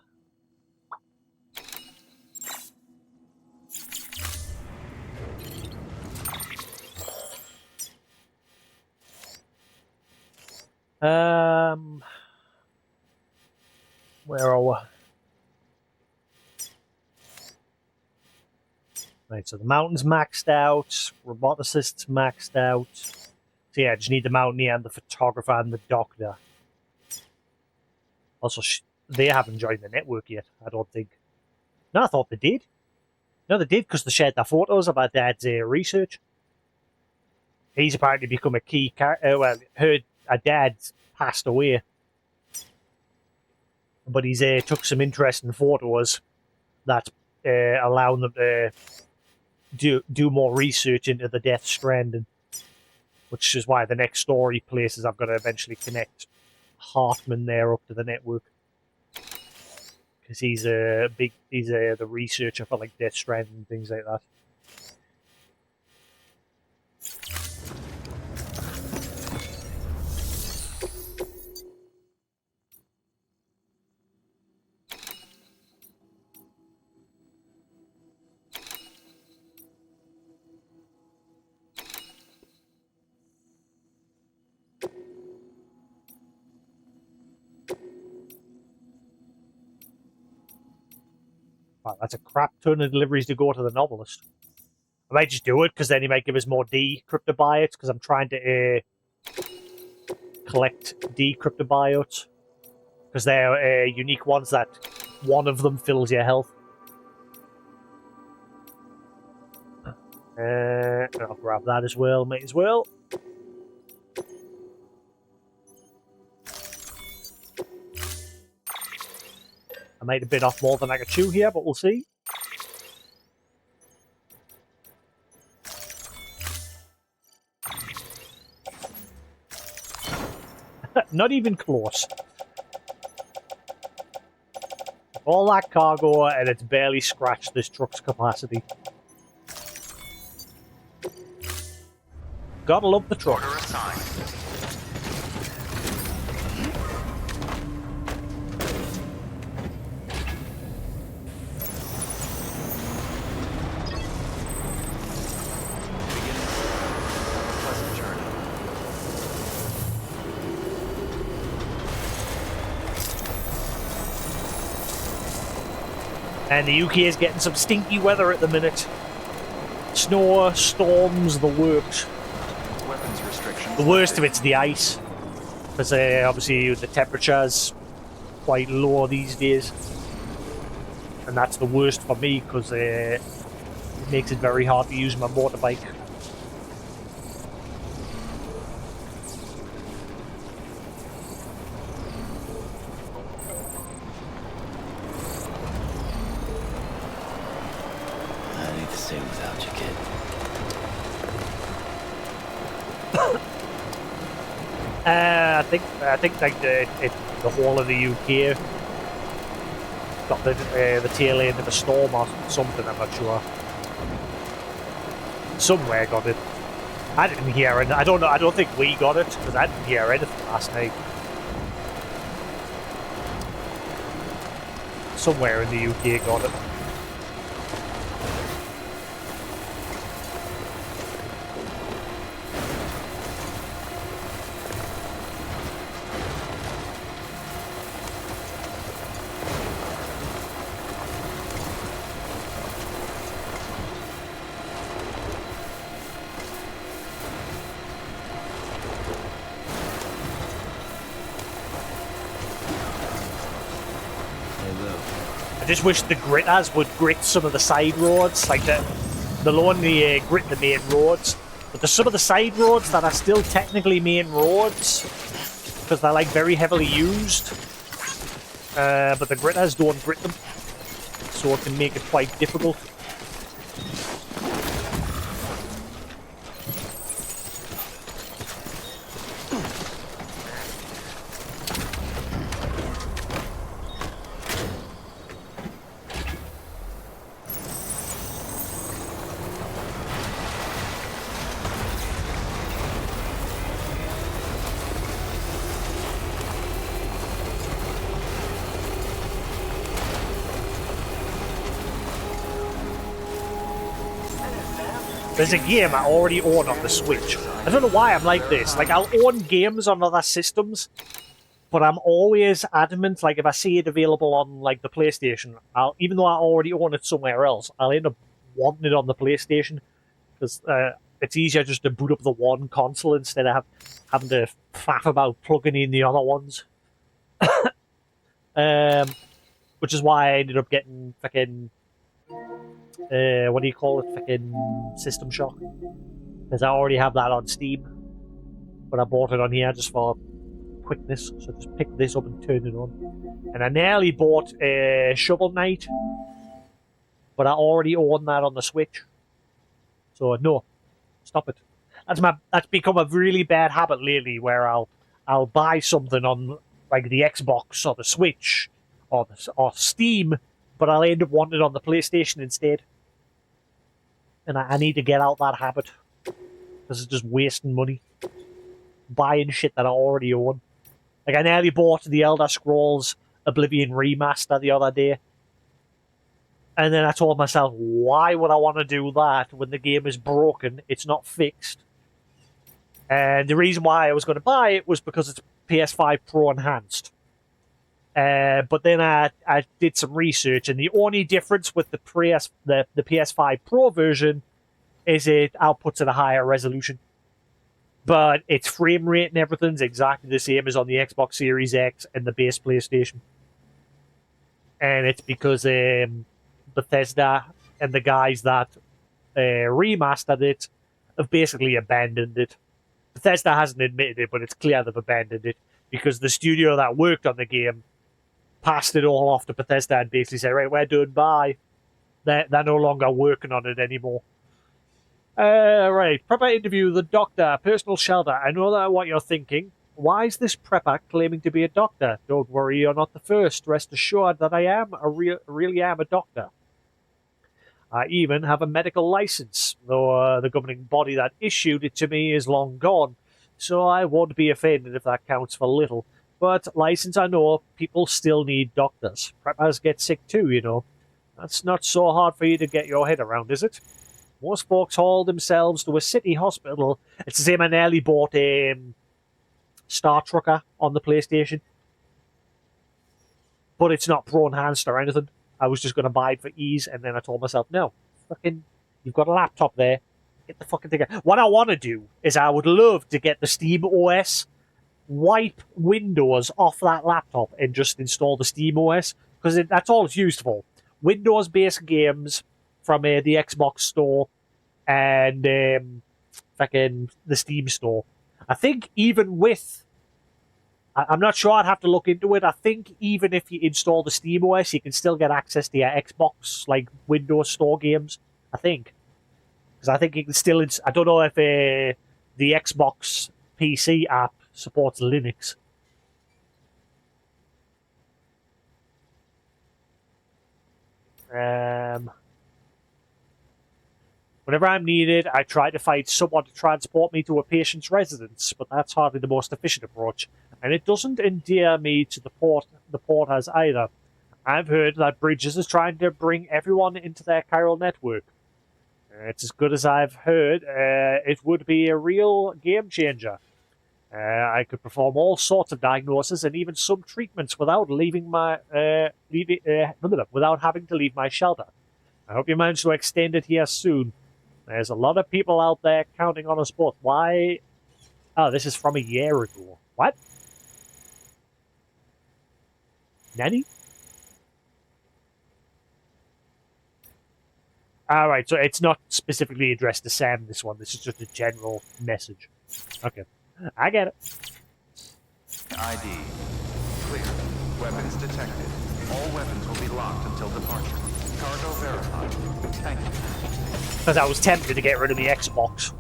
Where are we? Right, so the mountain's maxed out, roboticist's maxed out. So yeah, I just need the mountaineer and the photographer and the doctor. Also, they haven't joined the network yet, I don't think. No, I thought they did. No, they did because they shared their photos about Dad's research. He's apparently become a key character. Well, her dad passed away. But he's took some interesting photos that allowing them to do more research into the Death Stranding. Which is why the next story places I've got to eventually connect Hartman there up to the network. Because he's the researcher for like Death Stranding and things like that. Wow, that's a crap ton of deliveries to go to the novelist. I might just do it because then he might give us more decryptobiotes because I'm trying to collect decryptobiotes because they're unique ones that one of them fills your health. I'll grab that as well, might as well. I might have bit off more than I could chew here, but we'll see. Not even close. All that cargo and it's barely scratched this truck's capacity. Gotta love the truck. Order assigned. Pleasant journey. And the UK is getting some stinky weather at the minute. Snow, storms, the works. Weapons restrictions. The worst of it's the ice. Because obviously the temperature's quite low these days. And that's the worst for me because it makes it very hard to use my motorbike. I need to sing without you, kid. I think like the whole of the UK got the tail end of a storm or something. I'm not sure. Somewhere got it. I didn't hear it. I don't know. I don't think we got it because I didn't hear anything last night. Somewhere in the UK got it. I just wish the gritters would grit some of the side roads, like they'll only grit the main roads, but there's some of the side roads that are still technically main roads because they're like very heavily used, but the gritters don't grit them, so it can make it quite difficult. There's a game I already own on the Switch. I don't know why I'm like this. Like, I'll own games on other systems, but I'm always adamant, like, if I see it available on, like, the PlayStation, even though I already own it somewhere else, I'll end up wanting it on the PlayStation, because it's easier just to boot up the one console instead of having to faff about plugging in the other ones. Which is why I ended up getting fucking... what do you call it? Fucking System Shock. Because I already have that on Steam. But I bought it on here just for quickness. So I just picked this up and turned it on. And I nearly bought Shovel Knight. But I already own that on the Switch. So no. Stop it. That's become a really bad habit lately where I'll buy something on like the Xbox or the Switch or Steam, but I'll end up wanting it on the PlayStation instead. And I need to get out that habit. This is just wasting money. Buying shit that I already own. Like, I nearly bought the Elder Scrolls Oblivion Remaster the other day. And then I told myself, why would I want to do that when the game is broken? It's not fixed. And the reason why I was going to buy it was because it's PS5 Pro Enhanced. But then I did some research, and the only difference with the PS5 Pro version is it outputs at a higher resolution. But its frame rate and everything's exactly the same as on the Xbox Series X and the base PlayStation. And it's because Bethesda and the guys that remastered it have basically abandoned it. Bethesda hasn't admitted it, but it's clear they've abandoned it because the studio that worked on the game passed it all off to Bethesda and basically said, right, we're done, bye. They're no longer working on it anymore. Right, prepper interview, the doctor, personal shelter. I know that what you're thinking. Why is this prepper claiming to be a doctor? Don't worry, you're not the first. Rest assured that I am really am a doctor. I even have a medical license, though the governing body that issued it to me is long gone, so I won't be offended if that counts for little. But license I know, people still need doctors. Preppers get sick too, you know. That's not so hard for you to get your head around, is it? Most folks haul themselves to a city hospital. It's the same I nearly bought Star Trucker on the PlayStation. But it's not Pro Enhanced or anything. I was just going to buy it for ease, and then I told myself, no, fucking, you've got a laptop there. Get the fucking thing out. What I want to do is I would love to get the Steam OS, wipe Windows off that laptop, and just install the Steam OS, because that's all it's used for. Windows-based games from the Xbox store and fucking the Steam store. I think even with... I'm not sure, I'd have to look into it. I think even if you install the Steam OS, you can still get access to your Xbox, like, Windows Store games. I think. Because I think you can still... I don't know if the Xbox PC app supports Linux. Whenever I'm needed, I try to find someone to transport me to a patient's residence, but that's hardly the most efficient approach, and it doesn't endear me to the porters either. I've heard that Bridges is trying to bring everyone into their chiral network. It's as good as I've heard. It would be a real game changer. I could perform all sorts of diagnoses and even some treatments without without having to leave my shelter. I hope you manage to extend it here soon. There's a lot of people out there counting on us both. Why? Oh, this is from a year ago. What? Nanny? Alright, so it's not specifically addressed to Sam, this one. This is just a general message. Okay. I get it. ID. Clear. Weapons detected. All weapons will be locked until departure. Cargo verified. Thank you. Because I was tempted to get rid of the Xbox.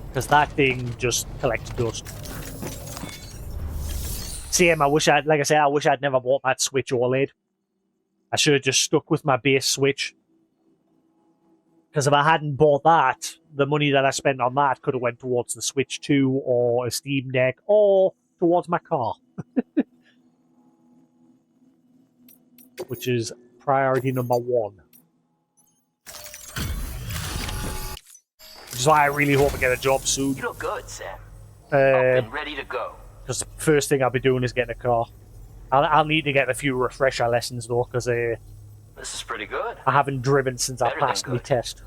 Because that thing just collects dust. Same, I wish I'd never bought that Switch OLED. I should have just stuck with my base Switch. Because if I hadn't bought that, the money that I spent on that could have went towards the Switch 2 or a Steam Deck or towards my car. Which is priority number 1. Which is why I really hope I get a job soon. You look good, Sam. Up and ready to go. Because the first thing I'll be doing is getting a car. I'll need to get a few refresher lessons though, because This is pretty good. I haven't driven since I passed my test.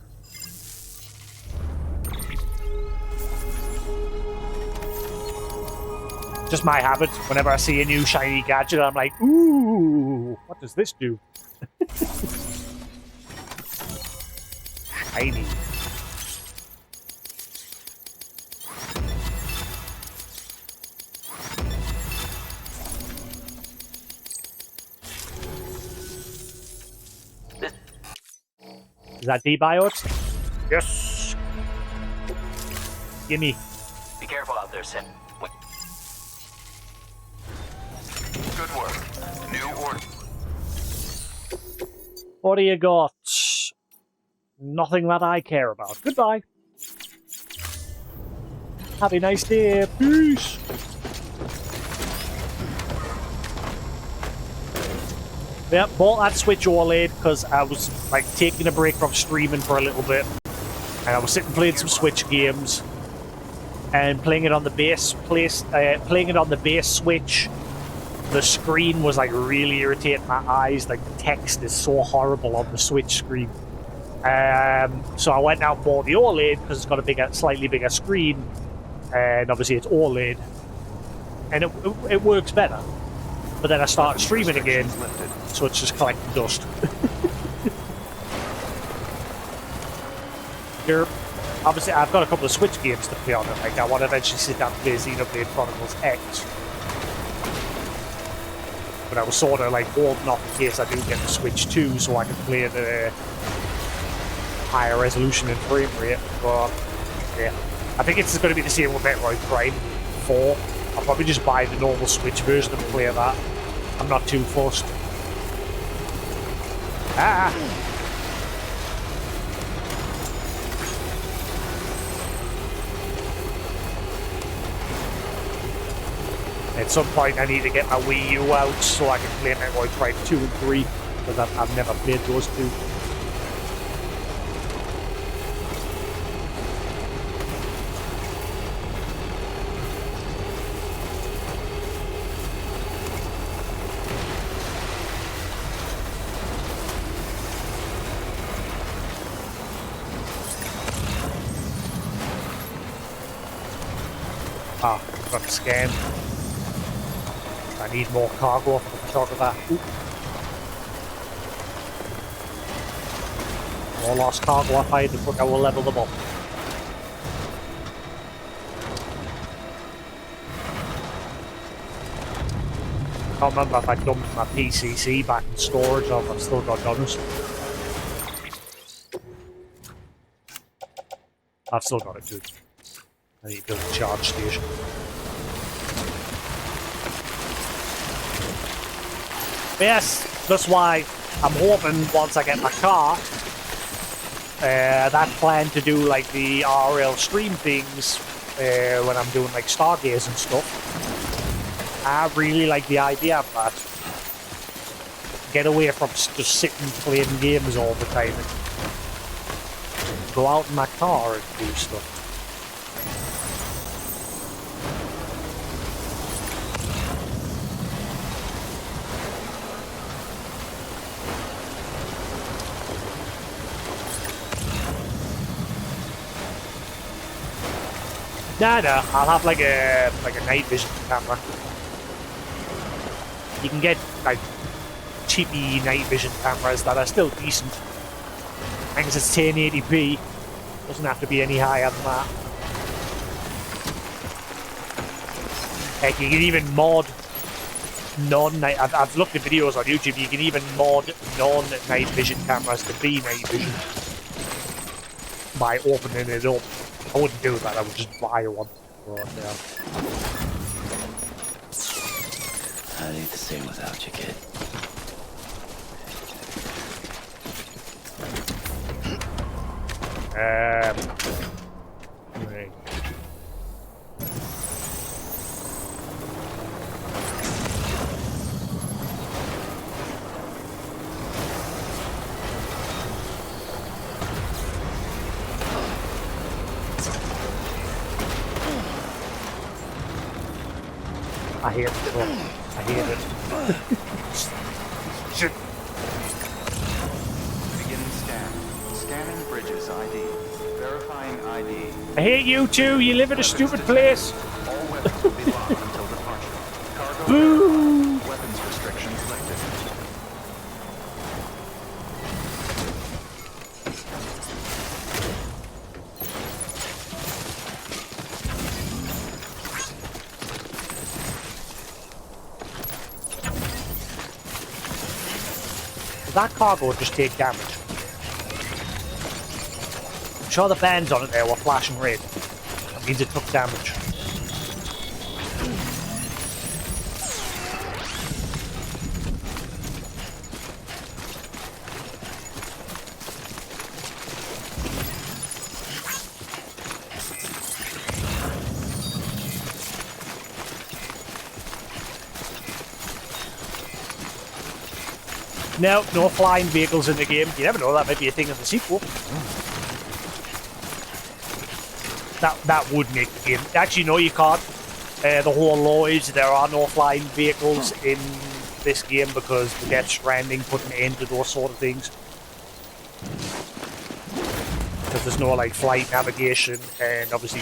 Just my habit. Whenever I see a new shiny gadget, I'm like, ooh, what does this do? Shiny. Is that debiotes? Yes! Gimme. Be careful out there, Sam. Good work. New order. What do you got? Nothing that I care about. Goodbye. Have a nice day. Peace. Yep, bought that Switch OLED because I was like taking a break from streaming for a little bit, and I was sitting playing some Switch games, and playing it on the base Switch. The screen was like really irritating my eyes. Like the text is so horrible on the Switch screen. So I went out and bought the OLED because it's got a slightly bigger screen, and obviously it's OLED, and it works better. But then I started streaming again, so it's just collecting dust. Obviously, I've got a couple of Switch games to play on it. Like I want to eventually sit down and play Xenoblade Chronicles X. But I was sort of like holding off in case I do get the Switch 2 so I can play at a higher resolution and frame rate. But yeah, I think it's going to be the same with Metroid Prime 4. I'll probably just buy the normal Switch version and play that. I'm not too fussed. Ah! At some point I need to get my Wii U out so I can play Metroid Prime 2 and 3, because I've never played those two. Ah, got the scan. I need more cargo for the photographer. Ooh. More lost cargo I find, the quicker we'll level them up. I can't remember if I dumped my PCC back in storage or if I've still got gunners. I've still got it good. I need to build a charge station. Yes, that's why I'm hoping once I get my car, that plan to do like the RL stream things when I'm doing like Stargaze and stuff. I really like the idea of that. Get away from just sitting playing games all the time and go out in my car and do stuff. Nah, I'll have like a night vision camera. You can get like cheapy night vision cameras that are still decent. As long as it's 1080p, doesn't have to be any higher than that. Heck, you can even mod non-night. I've looked at videos on YouTube. You can even mod non-night vision cameras to be night vision by opening it up. I wouldn't do that, I would just buy one. But, yeah. I need to stay without you, kid. Right. I hear it. I hear it. Shit. Beginning scan. Scanning bridges ID. Verifying ID. I hate you too. You live in a stupid place. All weapons will be locked until departure. Cargo Boo! verified. Weapons restrictions lifted. Does that cargo just take damage? I'm sure the bands on it there were flashing red. That means it took damage. No, no flying vehicles in the game. You never know, that might be a thing in the sequel. That would make the game. Actually, no, you can't. The whole law is there are no flying vehicles in this game because the Death Stranding put an end to those sort of things. Because there's no like flight navigation, and obviously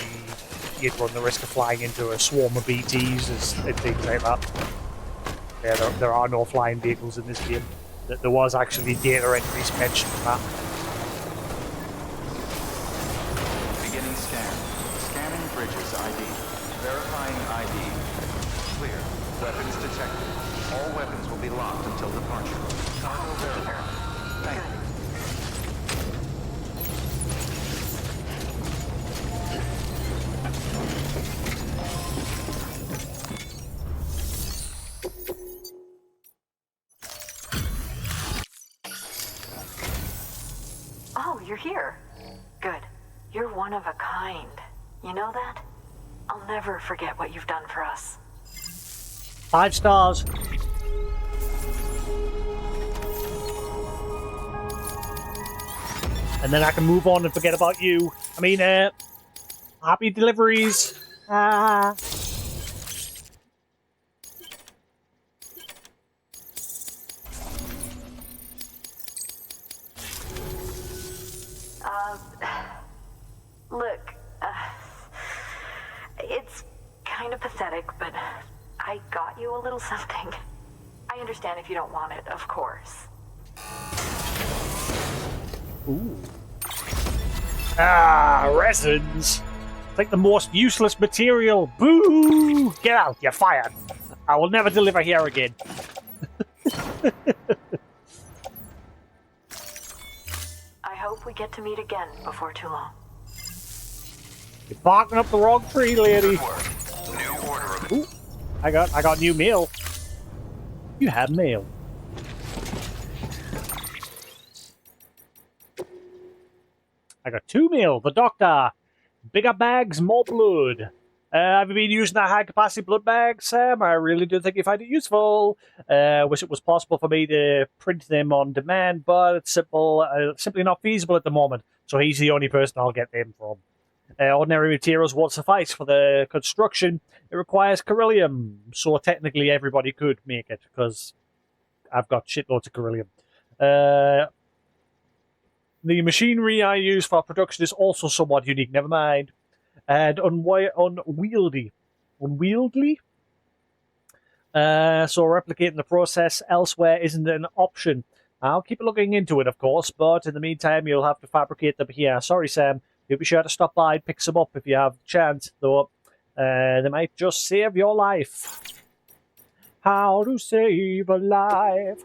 you'd run the risk of flying into a swarm of BTs and things like that. Yeah, there are no flying vehicles in this game. There was actually data entries mentioned in that. Beginning scan. Scanning bridges ID. Verifying ID. Clear. Weapons detected. All weapons will be locked until departure. Cargo verified. Thank you. Oh, you're here. Good. You're one of a kind. You know that? I'll never forget what you've done for us. 5 stars. And then I can move on and forget about you. I mean, happy deliveries. Ah. Look, it's kind of pathetic, but I got you a little something. I understand if you don't want it, of course. Ooh. Ah, resins. It's like the most useless material. Boo! Get out, you're fired. I will never deliver here again. I hope we get to meet again before too long. You're barking up the wrong tree, lady. Good work. New order of Ooh, I got new mail. You have mail. I got 2 mail. The doctor. Bigger bags, more blood. Have you been using that high-capacity blood bag, Sam? I really do think you find it useful. Wish it was possible for me to print them on demand, but it's simply not feasible at the moment. So he's the only person I'll get them from. Ordinary materials won't suffice for the construction. It requires beryllium, so technically everybody could make it, because I've got shitloads of beryllium. The machinery I use for production is also somewhat unique, never mind. And unwieldy. Unwieldy? So replicating the process elsewhere isn't an option. I'll keep looking into it, of course, but in the meantime, you'll have to fabricate them here. Sorry, Sam. You'll be sure to stop by and pick some up if you have the chance, though. They might just save your life. How to save a life.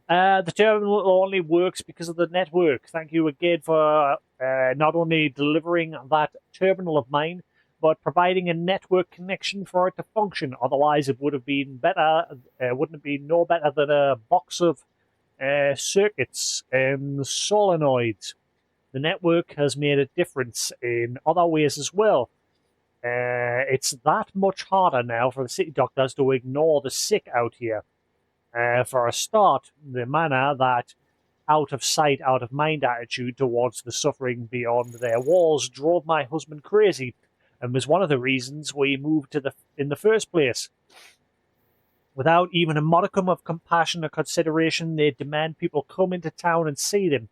The terminal only works because of the network. Thank you again for not only delivering that terminal of mine, but providing a network connection for it to function. Otherwise, it would have been better. Wouldn't have been no better than a box of circuits and solenoids. The network has made a difference in other ways as well. It's that much harder now for the city doctors to ignore the sick out here. For a start, the manner that out of sight, out of mind attitude towards the suffering beyond their walls drove my husband crazy, and was one of the reasons we moved in the first place. Without even a modicum of compassion or consideration, they demand people come into town and see them.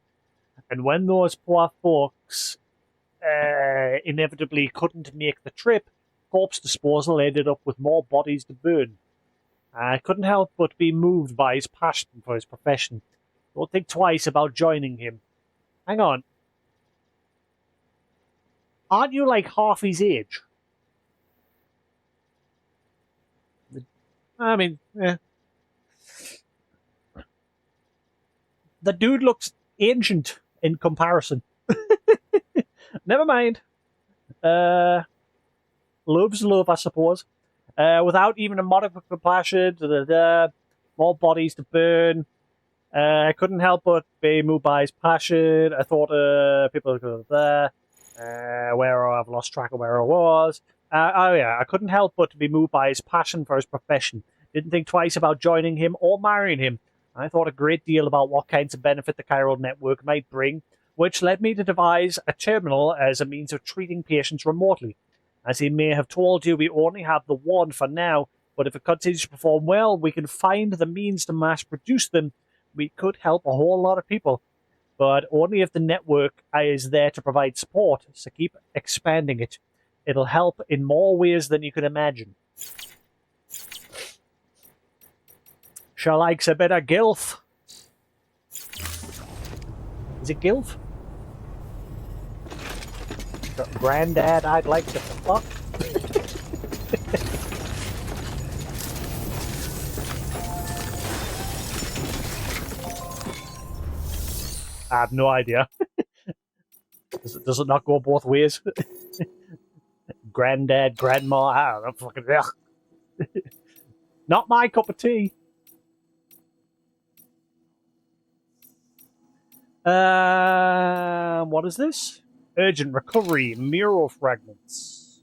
And when those poor folks inevitably couldn't make the trip, corpse disposal ended up with more bodies to burn. I couldn't help but be moved by his passion for his profession. Don't think twice about joining him. Hang on. Aren't you like half his age? I mean, yeah. The dude looks ancient in comparison. Never mind. Love's love, I suppose. Without even a modicum of compassion, more bodies to burn. I couldn't help but be moved by his passion. I thought people were there. Where I've lost track of where I was. I couldn't help but to be moved by his passion for his profession. Didn't think twice about joining him or marrying him. I thought a great deal about what kinds of benefit the chiral network might bring, which led me to devise a terminal as a means of treating patients remotely. As he may have told you, we only have the one for now, but if it continues to perform well, we can find the means to mass produce them. We could help a whole lot of people, but only if the network is there to provide support, so keep expanding it. It'll help in more ways than you can imagine. She likes a bit of gilf. Is it gilf? Granddad, I'd like to fuck. I have no idea. Does it not go both ways? Granddad, grandma, I don't know, fucking hell. Not my cup of tea. What is this? Urgent recovery, mural fragments.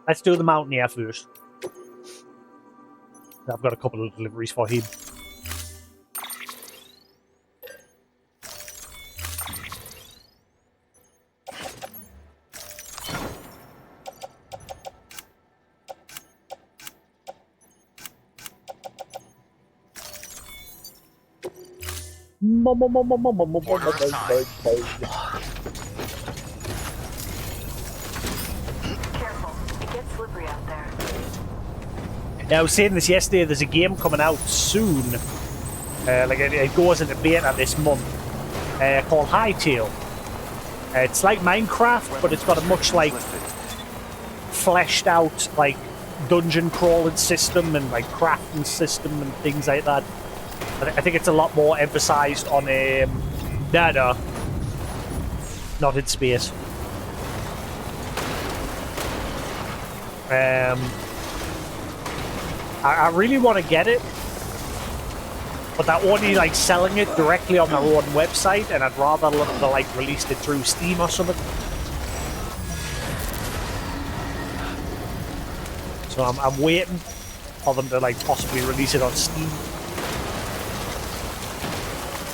Let's do the mountaineer first. I've got a couple of deliveries for him. Careful. It gets slippery out there. Yeah, I was saying this yesterday, there's a game coming out soon. It goes into beta this month. Called Hightail. It's like Minecraft, but it's got a much like fleshed out like dungeon crawling system and like crafting system and things like that. I think it's a lot more emphasized on data, not in space. I really want to get it, but they're only like selling it directly on their own website, and I'd rather look to like released it through Steam or something. So I'm waiting for them to like possibly release it on Steam,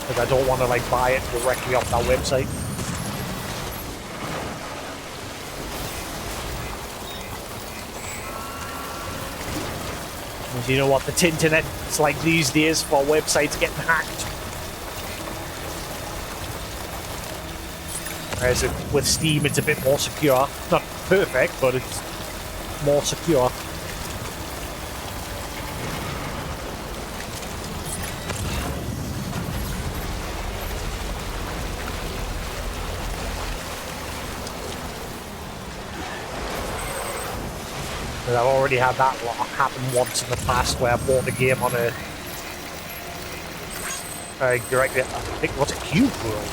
because I don't want to like buy it directly off their website. Because you know what the internet is like these days for websites getting hacked. Whereas with Steam, it's a bit more secure. Not perfect, but it's more secure. I've already had that happen once in the past where I bought a game on a directly, I think, what's it, Cube World?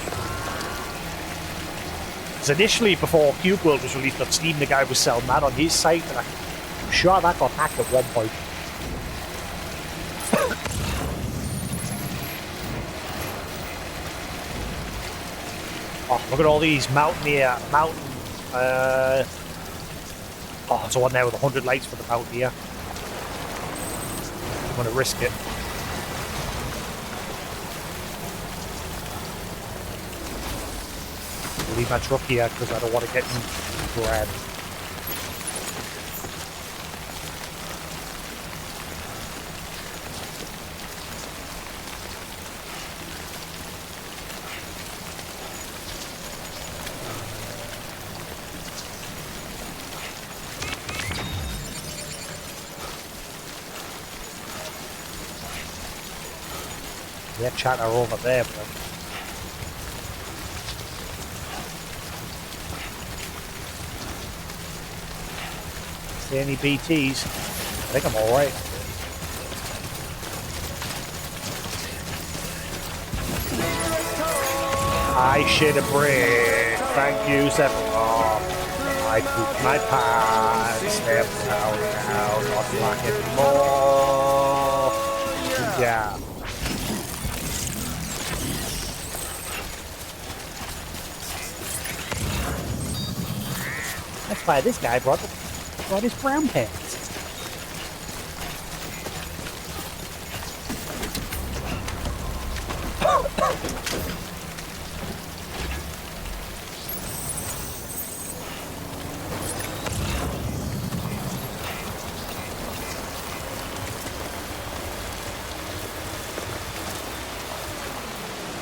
Because initially, before Cube World was released on Steam, the guy was selling that on his site, and I'm sure that got hacked at one point. Oh, look at all these Mountaineer, oh, it's one there with 100 likes for the Mountaineer. I'm going to risk it. I'll leave my truck here because I don't want to get grabbed. Yeah, chatter over there, but see any BTs? I think I'm alright. I shit a brick. Thank you, Sephiroth. I pooped my pants. Step down now, not black anymore. Yeah. That's why this guy brought his brown pants.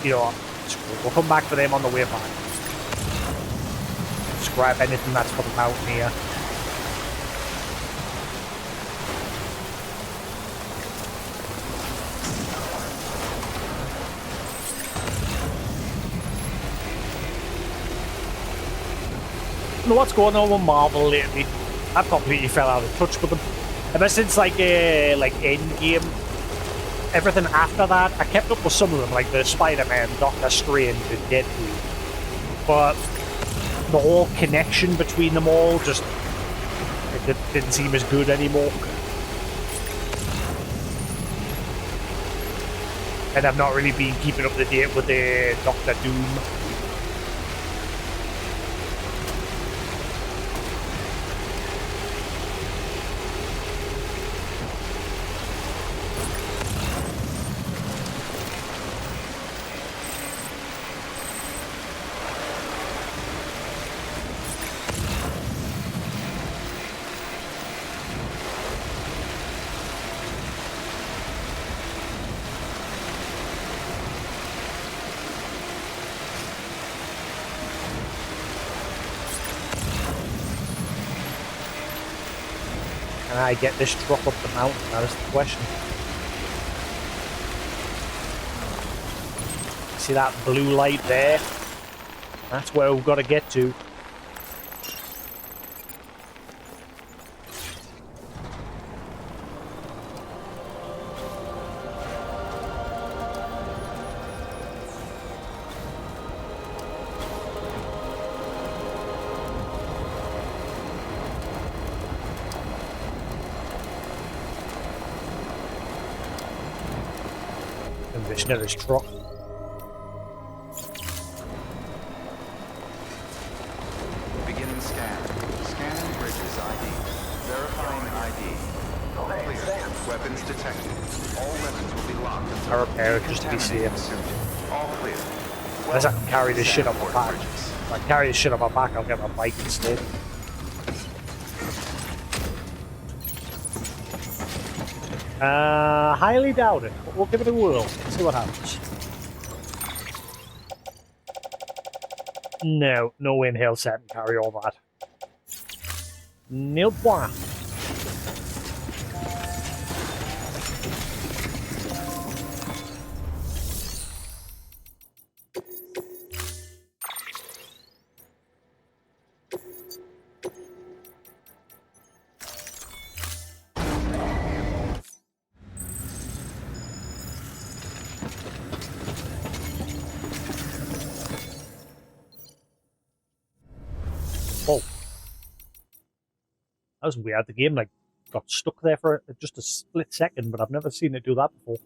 You know what? We'll come back for them on the way back. Just grab anything that's for the Mountaineer. I don't know what's going on with Marvel lately. I've completely fell out of touch with them. Ever since like Endgame, everything after that, I kept up with some of them, like the Spider-Man, Doctor Strange, and Deadpool. But the whole connection between them all just it didn't seem as good anymore. And I've not really been keeping up to date with the Doctor Doom. Can I get this truck up the mountain? That is the question. See that blue light there? That's where we've got to get to. condition of this truck. Beginning scan. Scanning bridges ID. Verifying ID. Clear. Weapons detected. All weapons will be locked until I repair it just to be safe. contaminated. All clear. Unless I can carry this shit on my Porter back. Bridges. If I carry this shit on my back, I'll get my bike instead. Highly doubt it, but we'll give it a whirl. See what happens. No, no inhale set and carry all that. Nil point. Oh. That was weird. The game like got stuck there for just a split second, but I've never seen it do that before.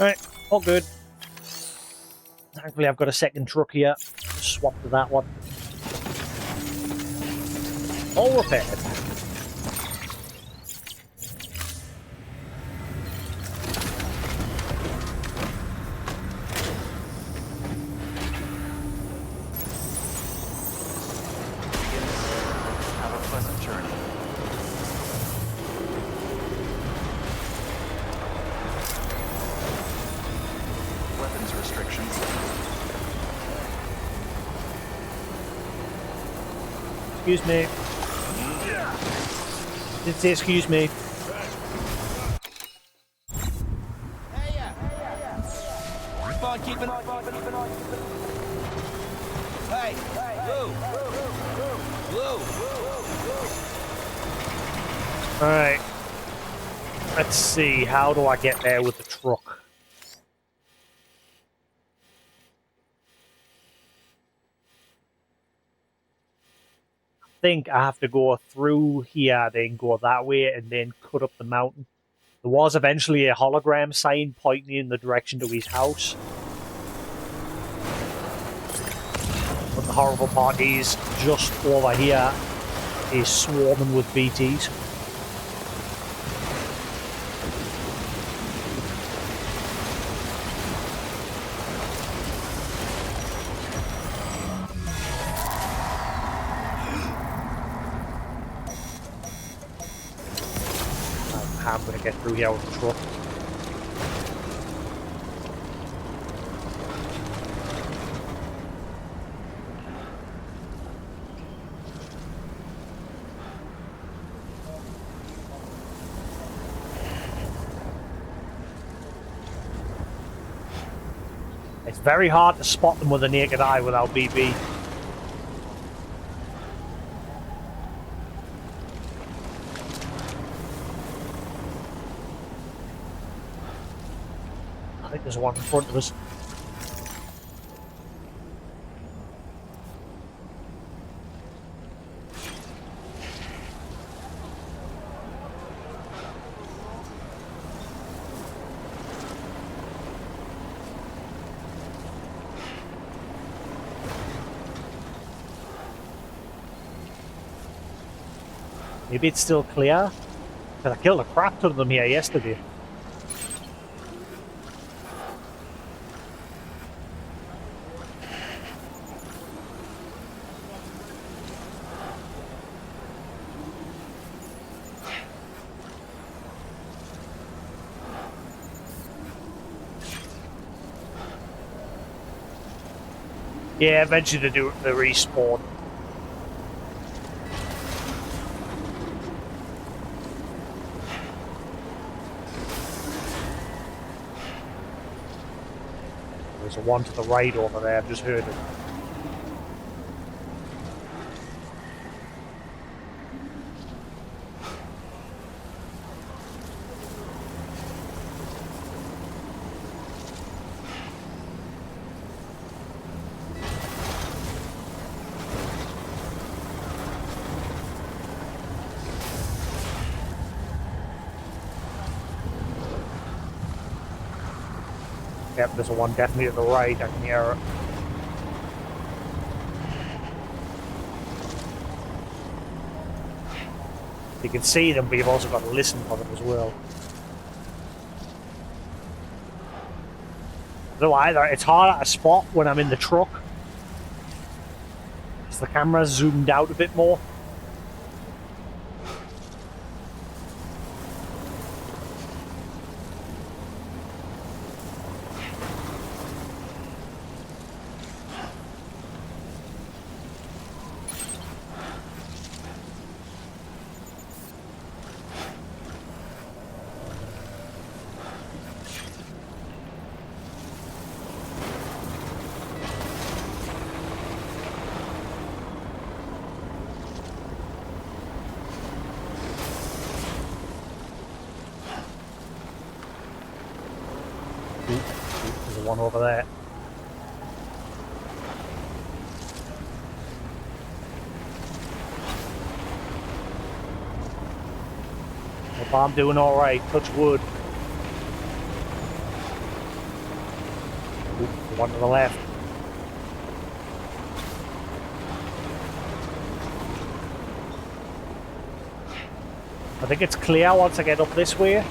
Alright, all good. Thankfully I've got a second truck here. Just swap to that one. All repaired. Have a pleasant journey. Weapons restrictions. Excuse me. Did say excuse me. Keep on keeping on. Hey, Blue. Alright. Let's see, how do I get there with the truck? I think I have to go through here, then go that way, and then cut up the mountain. There was eventually a hologram sign pointing in the direction to his house. But the horrible part is, just over here is swarming with BTs. I'm going to get through here with the truck. It's very hard to spot them with a naked eye without BB. I think there's one in front of us. Maybe it's still clear? Because I killed a crap ton of them here yesterday. Yeah, eventually they do the respawn. there's a one to the right over there. I've just heard it. Yep, there's a one definitely to the right. I can hear it. You can see them, but you've also got to listen for them as well. No, either. It's harder to spot when I'm in the truck. Because the camera's zoomed out a bit more. There's one over there. Hope I'm doing alright. Touch wood. Ooh, one to the left. I think it's clear once I get up this way.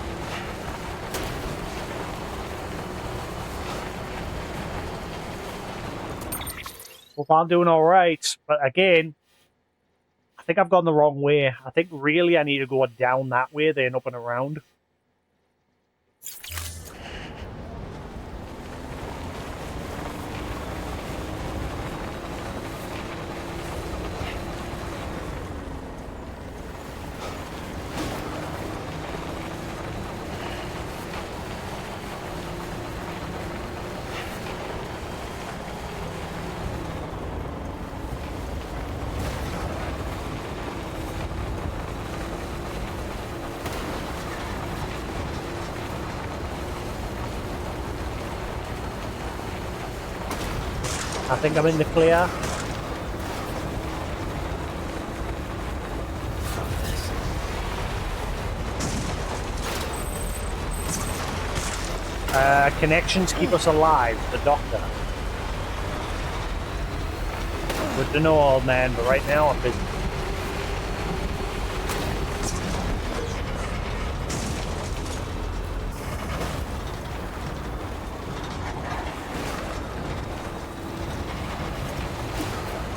Hope I'm doing alright, but again, I think I've gone the wrong way. I think really I need to go down that way, then up and around. I think I'm in the clear. Connections keep us alive, the doctor. Good to know, old man, but right now I'm busy.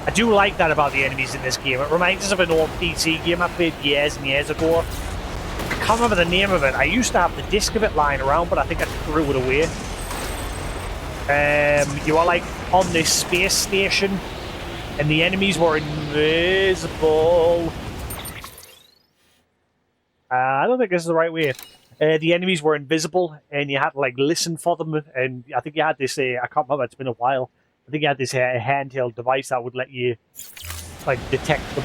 I do like that about the enemies in this game. It reminds us of an old PC game I played years and years ago. I can't remember the name of it. I used to have the disc of it lying around, but I think I threw it away. You are like on this space station, and the enemies were invisible. I don't think this is the right way. The enemies were invisible, and you had to like listen for them. And I think you had this. I can't remember. It's been a while. I think you had this handheld device that would let you like detect them.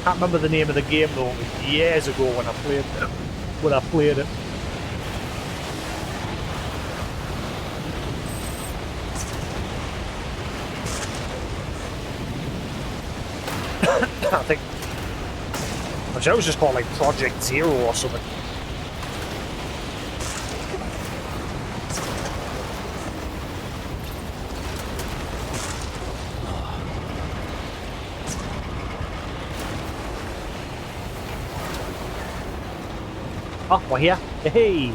Can't remember the name of the game though. It was years ago when I played it. I think I'm sure it was just called like Project Zero or something. Oh, we're here. Hey!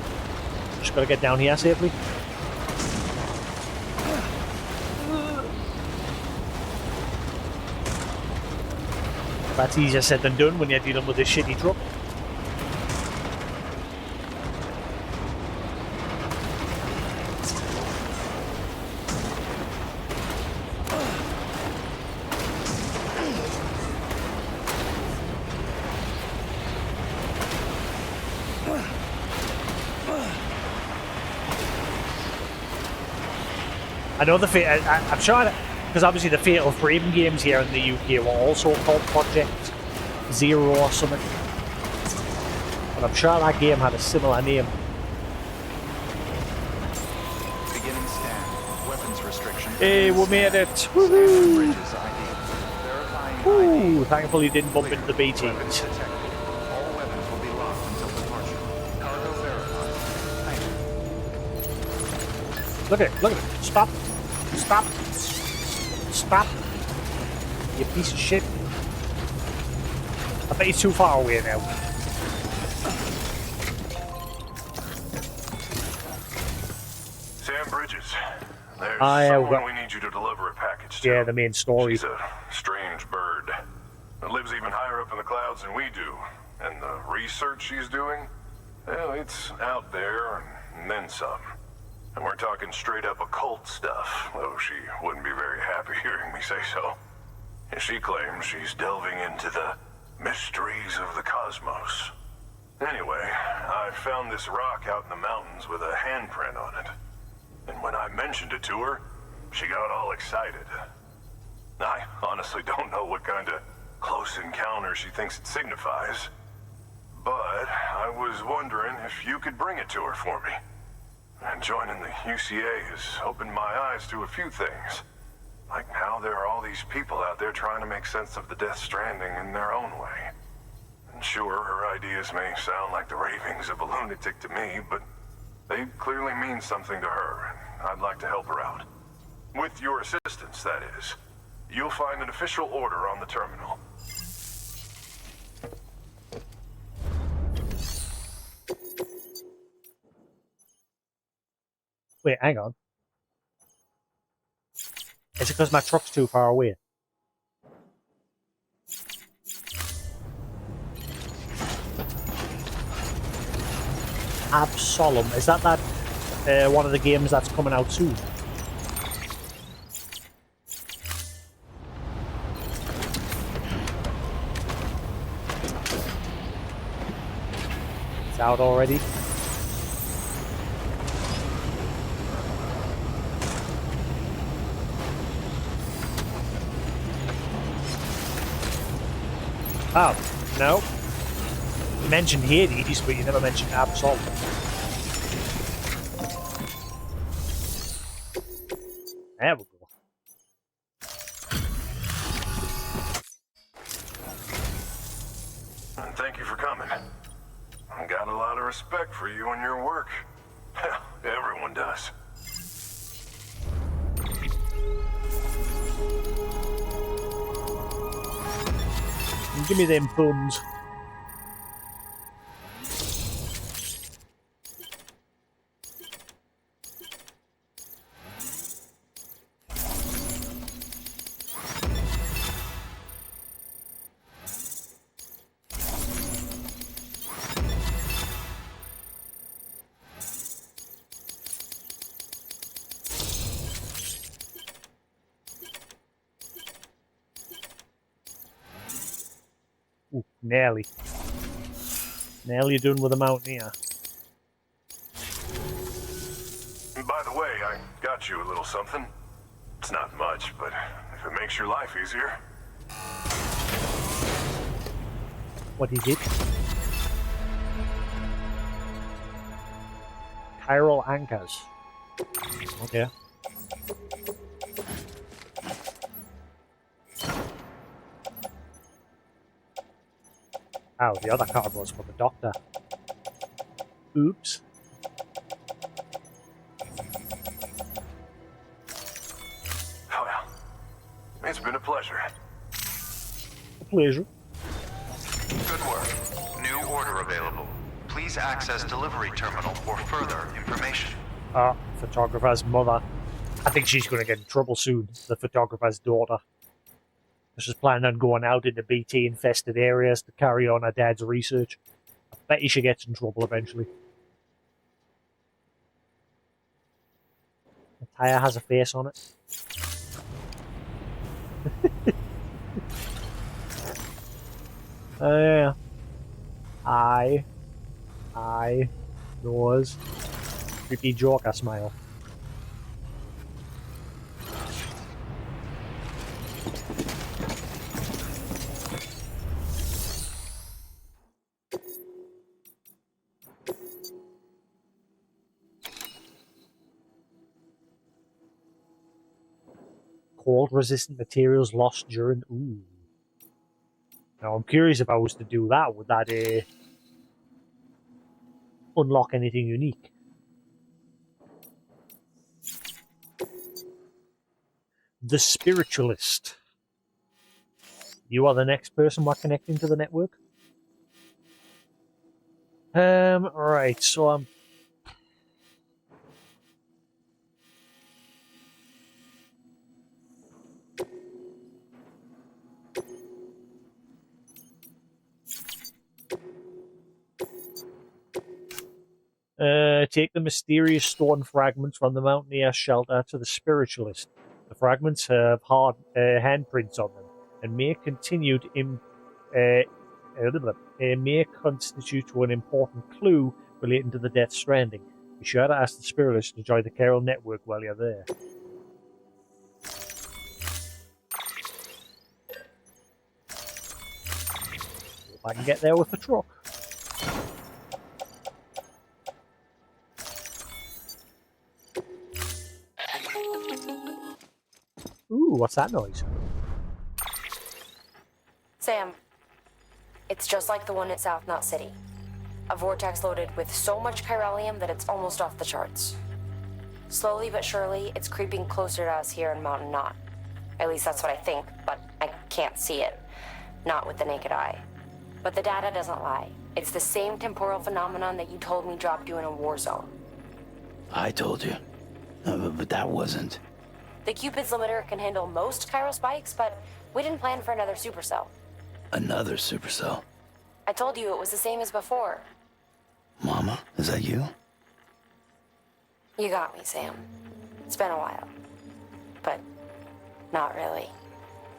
Just gotta get down here safely. That's easier said than done when you're dealing with this shitty truck. I know I'm sure because obviously the Fatal Frame games here in the UK were also called Project Zero or something. But I'm sure that game had a similar name. Beginning scan. Weapons restriction. Hey, we made it! Woohoo! Woohoo! Verifying Ooh, thankfully didn't bump into the Weapons BTs. detected. All weapons will be locked until departure. Cargo verified. Thank you. Look at it, look at it. Stop. Stop. Stop. You piece of shit. I bet he's too far away now. Sam Bridges, there's I've someone we need you to deliver a package to. Yeah, the main story. She's a strange bird that lives even higher up in the clouds than we do. And the research she's doing, well, it's out there and then some. And we're talking straight up occult stuff, though she wouldn't be very happy hearing me say so. And she claims she's delving into the mysteries of the cosmos. Anyway, I found this rock out in the mountains with a handprint on it. And when I mentioned it to her, she got all excited. I honestly don't know what kind of close encounter she thinks it signifies. But I was wondering if you could bring it to her for me. And joining the UCA has opened my eyes to a few things. Like how there are all these people out there trying to make sense of the Death Stranding in their own way. And sure, her ideas may sound like the ravings of a lunatic to me, but they clearly mean something to her, and I'd like to help her out. With your assistance, that is. You'll find an official order on the terminal. Wait, hang on. Is it because my truck's too far away? Absolum. Is that one of the games that's coming out soon? It's out already. Oh, no. You mentioned Hades, but you never mentioned Absol. There we go. And thank you for coming. I got a lot of respect for you and your work. Everyone does. Give me them buns. Ooh, nearly. Nearly done with the mountaineer. By the way, I got you a little something. It's not much, but if it makes your life easier. What is it? Chiral anchors. Okay. Oh, the other card was for the doctor. Oops. Well, it's been a pleasure. A pleasure. Good work. New order available. Please access delivery terminal for further information. Photographer's mother. I think she's going to get in trouble soon. The photographer's daughter. She's planning on going out into BT-infested areas to carry on her dad's research. I bet she gets in trouble eventually. The tire has a face on it. Yeah. I knows. Creepy Joker smile. cold-resistant materials lost during... Ooh. Now, I'm curious if I was to do that, would that unlock anything unique? The Spiritualist. You are the next person we're connecting to the network? Right, so I'm... take the mysterious stone fragments from the Mountaineer shelter to the Spiritualist. The fragments have hard handprints on them and may may constitute an important clue relating to the Death Stranding. Be sure to ask the Spiritualist to join the Carol network while you're there. If I can get there with the truck. Ooh, what's that noise? Sam, it's just like the one at South Knot City. A vortex loaded with so much chiralium that it's almost off the charts. Slowly but surely, it's creeping closer to us here in Mountain Knot. At least that's what I think, but I can't see it. Not with the naked eye. But the data doesn't lie. It's the same temporal phenomenon that you told me dropped you in a war zone. I told you. But that wasn't. The Cupid's limiter can handle most chiral spikes, but we didn't plan for another supercell. Another supercell. I told you it was the same as before. Mama, is that you? You got me, Sam. It's been a while. But not really.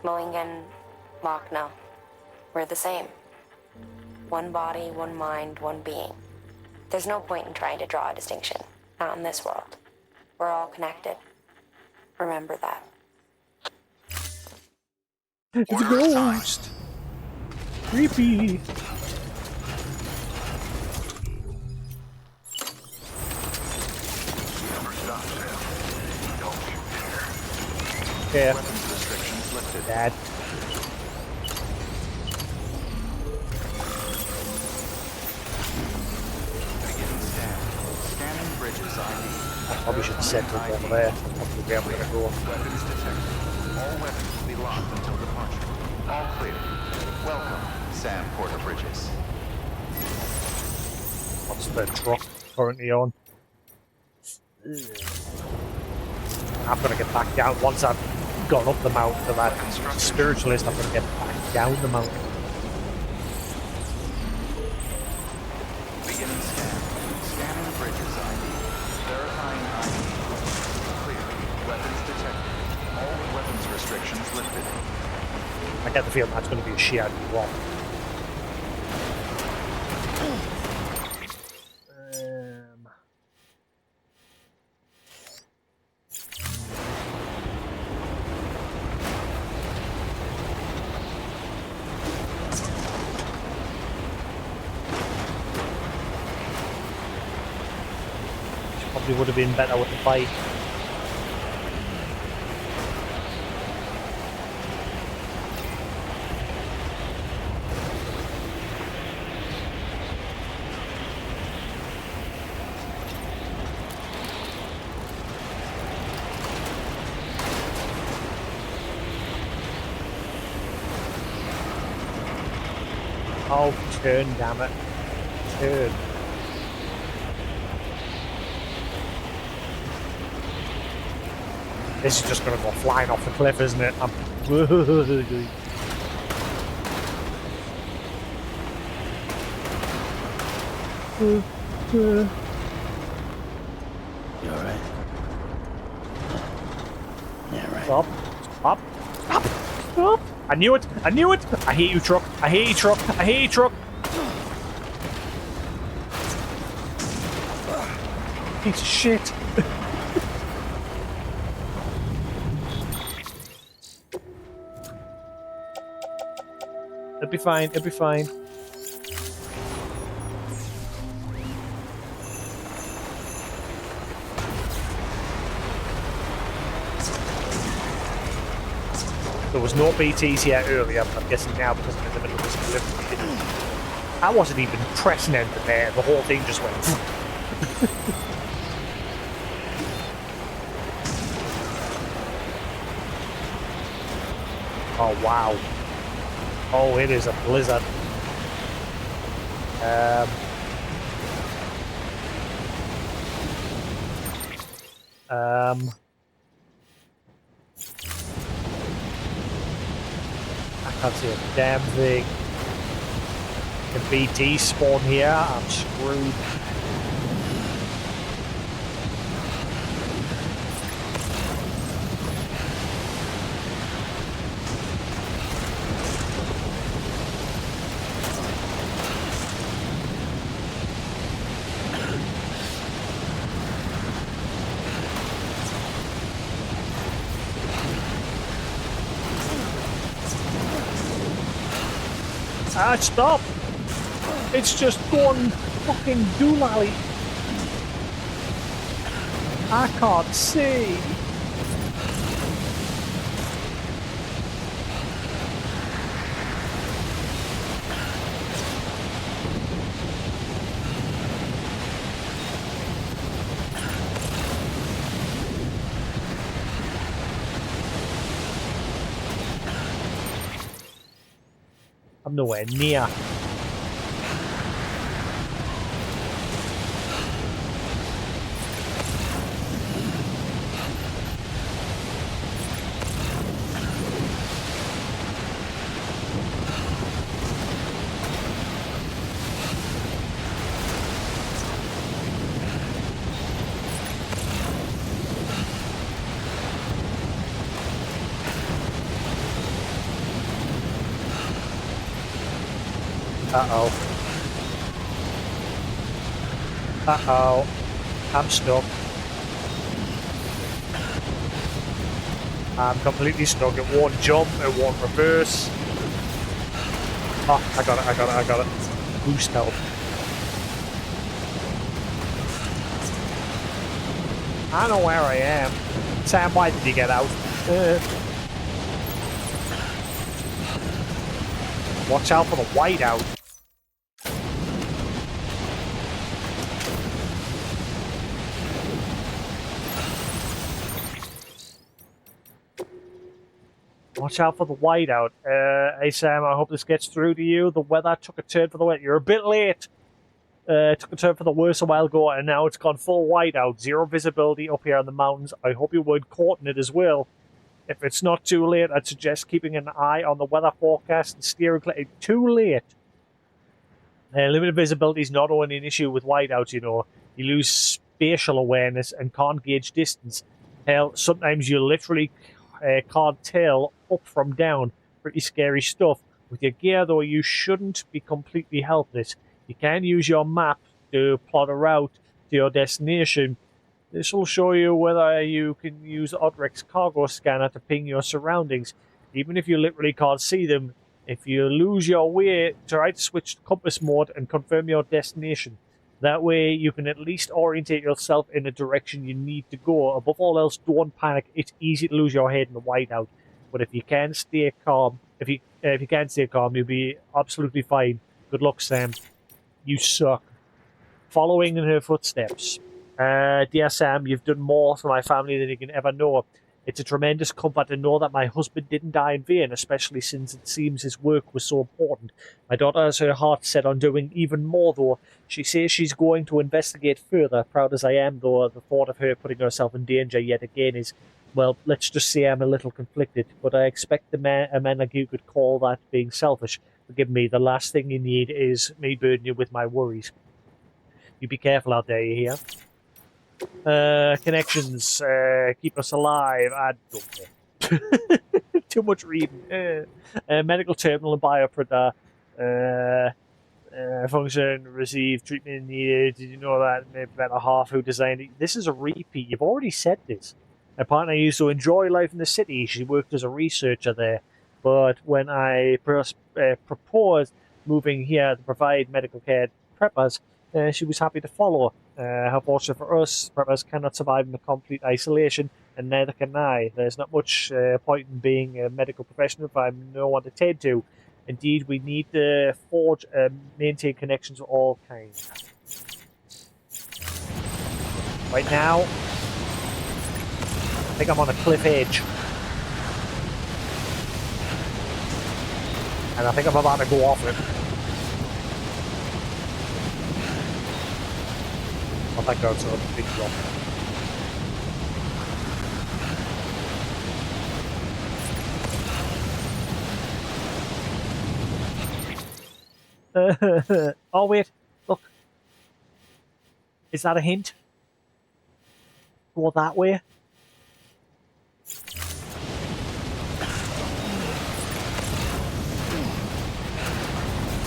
Mulligan, Lochna, we're the same. One body, one mind, one being. There's no point in trying to draw a distinction. Not in this world. We're all connected. Remember that. It's a ghost! Creepy! Yeah. Restrictions lifted. Dad. Begin scan. Scanning bridges ID. I probably should have said to them over there. Probably where I'm gonna go. Weapons detected. All weapons will be locked until departure. All clear. Welcome, Sam Porter Bridges. What's the truck currently on? I'm gonna get back down once I've gone up the mountain to that Spiritualist. I'm gonna get back down the mountain. Beginning scan. Scanning bridges ID. Verifying ID. Clear. Weapons detected. All weapons restrictions lifted. I get the feeling that's going to be a shared rock. Probably would have been better with the bike. Oh, turn, damn it. Turn. This is just going to go flying off the cliff, isn't it? You alright? Yeah, right. Stop. Stop. Stop. Stop. I knew it. I knew it. I hate you, truck. I hate you, truck. I hate you, truck. Piece of shit. It'll be fine. It'll be fine. there was no BTs here earlier, but I'm guessing now because I'm in the middle of this delivery. I wasn't even pressing enter there. The whole thing just went. Oh wow! Oh, it is a blizzard. I can't see a damn thing. The BT spawn here. I'm screwed. Ah, stop! It's just going fucking doolally. I can't see. I'm nowhere near. Uh-oh. Uh-oh. I'm stuck. I'm completely stuck. It won't jump, it won't reverse. Oh, I got it. Boost health. I know where I am. Sam, why did you get out? Watch out for the whiteout. Watch out for the whiteout. Hey Sam, I hope this gets through to you. The weather took a turn for the wet. You're a bit late. Took a turn for the worse a while ago, and now it's gone full whiteout. Zero visibility up here in the mountains. I hope you weren't caught in it as well. If it's not too late, I'd suggest keeping an eye on the weather forecast and steering clear. Too late. Limited visibility is not only an issue with whiteouts, you know. You lose spatial awareness and can't gauge distance. Hell, sometimes you literally can't tell up from down. Pretty scary stuff. With your gear, though, you shouldn't be completely helpless. You can use your map to plot a route to your destination. This will show you whether you can use Odrek's cargo scanner to ping your surroundings. Even if you literally can't see them, if you lose your way, try to switch to compass mode and confirm your destination. That way you can at least orientate yourself in the direction you need to go. Above all else, don't panic. It's easy to lose your head in the whiteout. But if you can stay calm, if you can stay calm, you'll be absolutely fine. Good luck, Sam. You suck. Following in her footsteps. Dear Sam, you've done more for my family than you can ever know. It's a tremendous comfort to know that my husband didn't die in vain, especially since it seems his work was so important. My daughter has her heart set on doing even more, though. She says she's going to investigate further. Proud as I am, though, the thought of her putting herself in danger yet again is, well, let's just say I'm a little conflicted. But I expect a man like you could call that being selfish. Forgive me, the last thing you need is me burden you with my worries. You be careful out there, you hear? Connections, keep us alive. I don't care. Too much reading. Medical terminal and bioprinter. Function, receive, treatment needed. Did you know that? Maybe about half who designed it. This is a repeat. You've already said this. My partner used to enjoy life in the city. She worked as a researcher there. But when I proposed moving here to provide medical care to preppers, she was happy to follow. Unfortunately for us, preppers cannot survive in complete isolation, and neither can I. There's not much point in being a medical professional if I'm no one to tend to. Indeed, we need to forge maintain connections with all kinds. Right now, I think I'm on a cliff edge. And I think I'm about to go off it. Oh, thank God, so a big drop. Oh, wait. Look. Is that a hint? Go that way?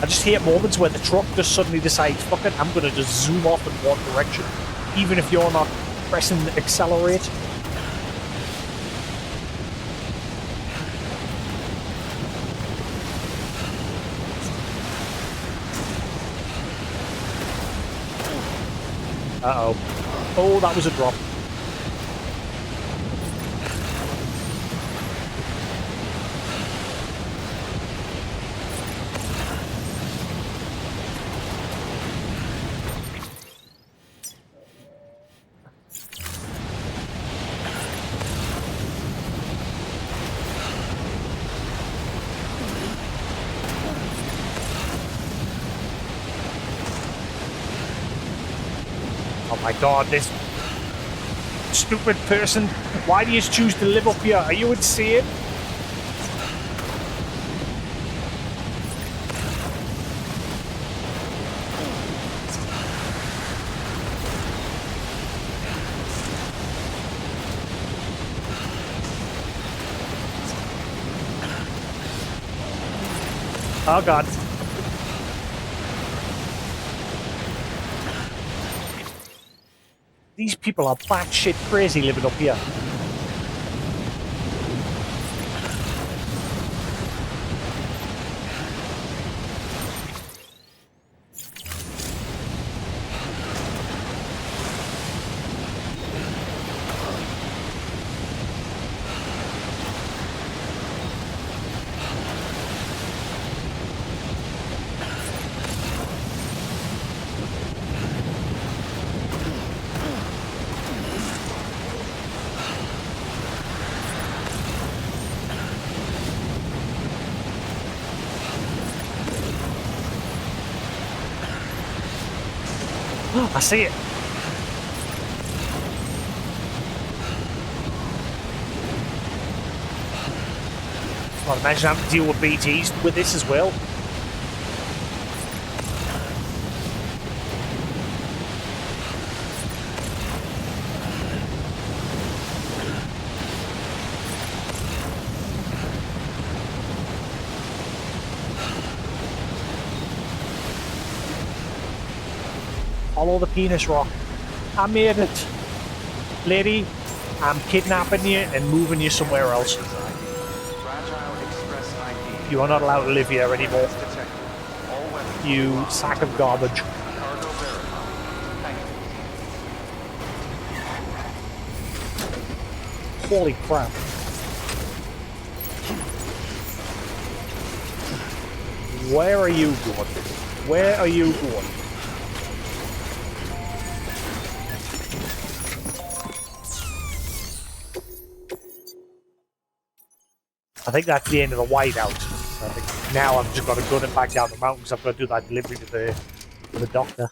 I just hate moments where the truck just suddenly decides, fuck it, I'm going to just zoom off in one direction, even if you're not pressing accelerate. Uh-oh. Oh, that was a drop. Oh my God, this stupid person. Why do you choose to live up here? Are you insane? Oh God. These people are batshit crazy living up here. I see it. I'd imagine I have to deal with BTs with this as well. Follow the penis rock. I made it. Lady, I'm kidnapping you and moving you somewhere else. You are not allowed to live here anymore. You sack of garbage. Holy crap. Where are you going? Where are you going? I think that's the end of the whiteout. I think now I've just got to gun it back down the mountain because I've got to do that delivery to the doctor.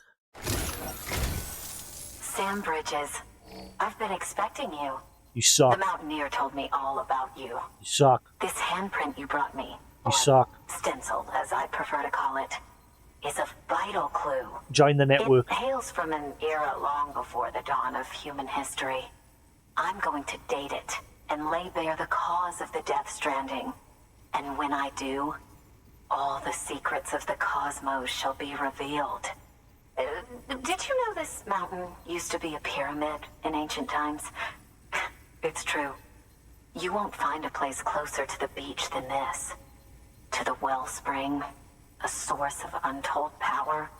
Sam Bridges, I've been expecting you. You suck. The Mountaineer told me all about you. You suck. This handprint you brought me, You suck. stenciled as I prefer to call it, is a vital clue. Join the network. It hails from an era long before the dawn of human history. I'm going to date it and lay bare the cause of the Death Stranding. And when I do, all the secrets of the cosmos shall be revealed. Did you know this mountain used to be a pyramid in ancient times? It's true. You won't find a place closer to the beach than this. To the wellspring, a source of untold power.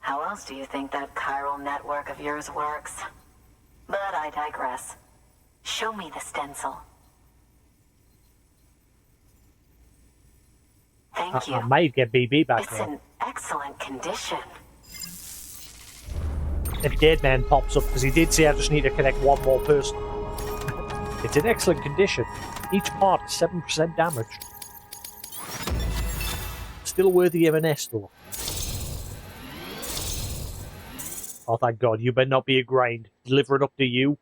How else do you think that chiral network of yours works? But I digress. Show me the stencil. Thank you. I might get BB back It's now. in excellent condition. A dead man pops up because he did say I just need to connect one more person. It's in excellent condition. Each part is 7% damaged. Still worthy of an S though. Oh, thank God. You better not be a grind. Deliver it up to you.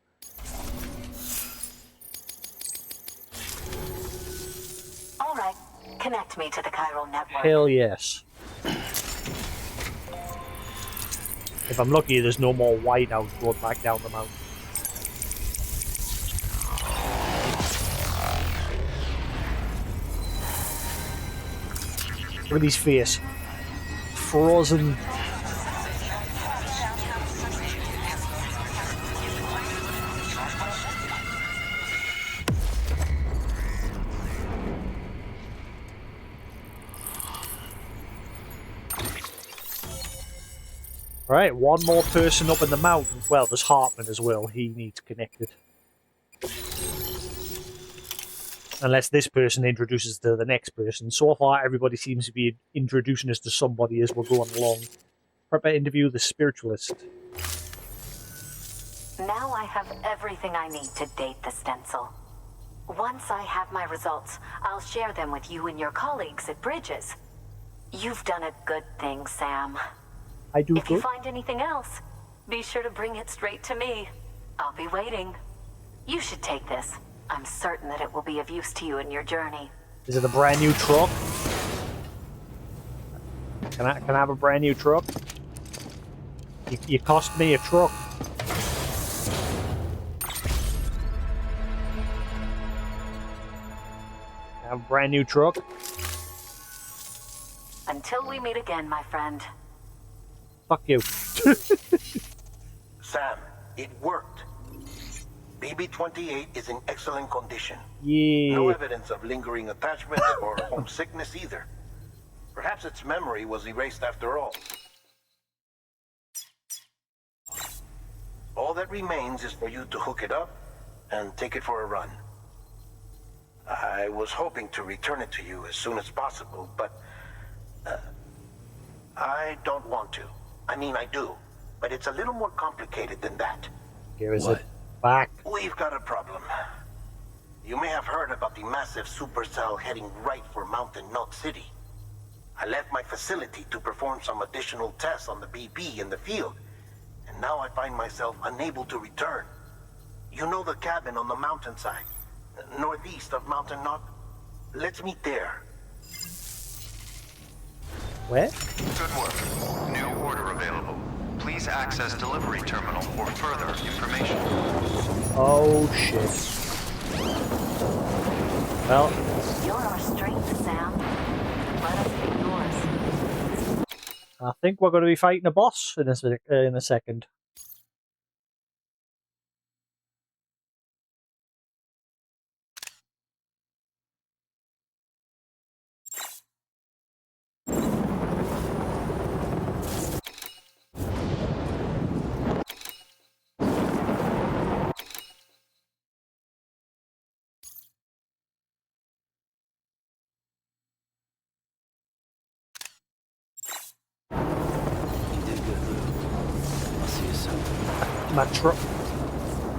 All right, connect me to the chiral network. Hell yes. If I'm lucky, there's no more whiteout going back down the mountain. Look at his face. Frozen. Right, one more person up in the mountain. Well, there's Hartman as well. He needs connected. Unless this person introduces to the next person. So far, everybody seems to be introducing us to somebody as we're going along. Prepare to interview the spiritualist. Now I have everything I need to date the stencil. Once I have my results, I'll share them with you and your colleagues at Bridges. You've done a good thing, Sam. I do If you good. find anything else, be sure to bring it straight to me. I'll be waiting. You should take this. I'm certain that it will be of use to you in your journey. Is it a brand new truck? Can I have a brand new truck? You cost me a truck. I have a brand new truck. Until we meet again, my friend. Fuck you. Sam, it worked. BB-28 is in excellent condition. Yeah. No evidence of lingering attachments or homesickness either. Perhaps its memory was erased after all. All that remains is for you to hook it up and take it for a run. I was hoping to return it to you as soon as possible, but I don't want to. I mean, I do, but it's a little more complicated than that. Here is it. Back. We've got a problem. You may have heard about the massive supercell heading right for Mountain Milk City. I left my facility to perform some additional tests on the BB in the field, and now I find myself unable to return. You know the cabin on the mountainside, northeast of Mountain Knock? Let's meet there. Where? Good work. New order available. Please access delivery terminal for further information. Oh shit. Well, You're our strength, Sam. Let us be yours. I think we're going to be fighting a boss in a second.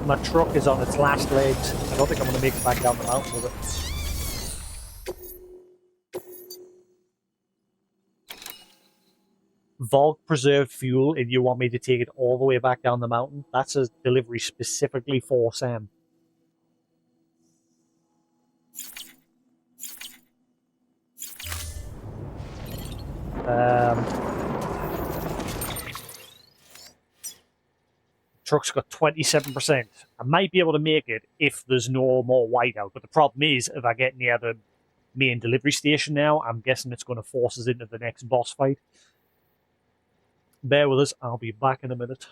My truck is on its last legs. I don't think I'm going to make it back down the mountain with it. Vogue preserved fuel if you want me to take it all the way back down the mountain. That's a delivery specifically for Sam. Truck's got 27%. I might be able to make it if there's no more whiteout, but the problem is if I get near the main delivery station now, I'm guessing it's going to force us into the next boss fight. Bear with us, I'll be back in a minute.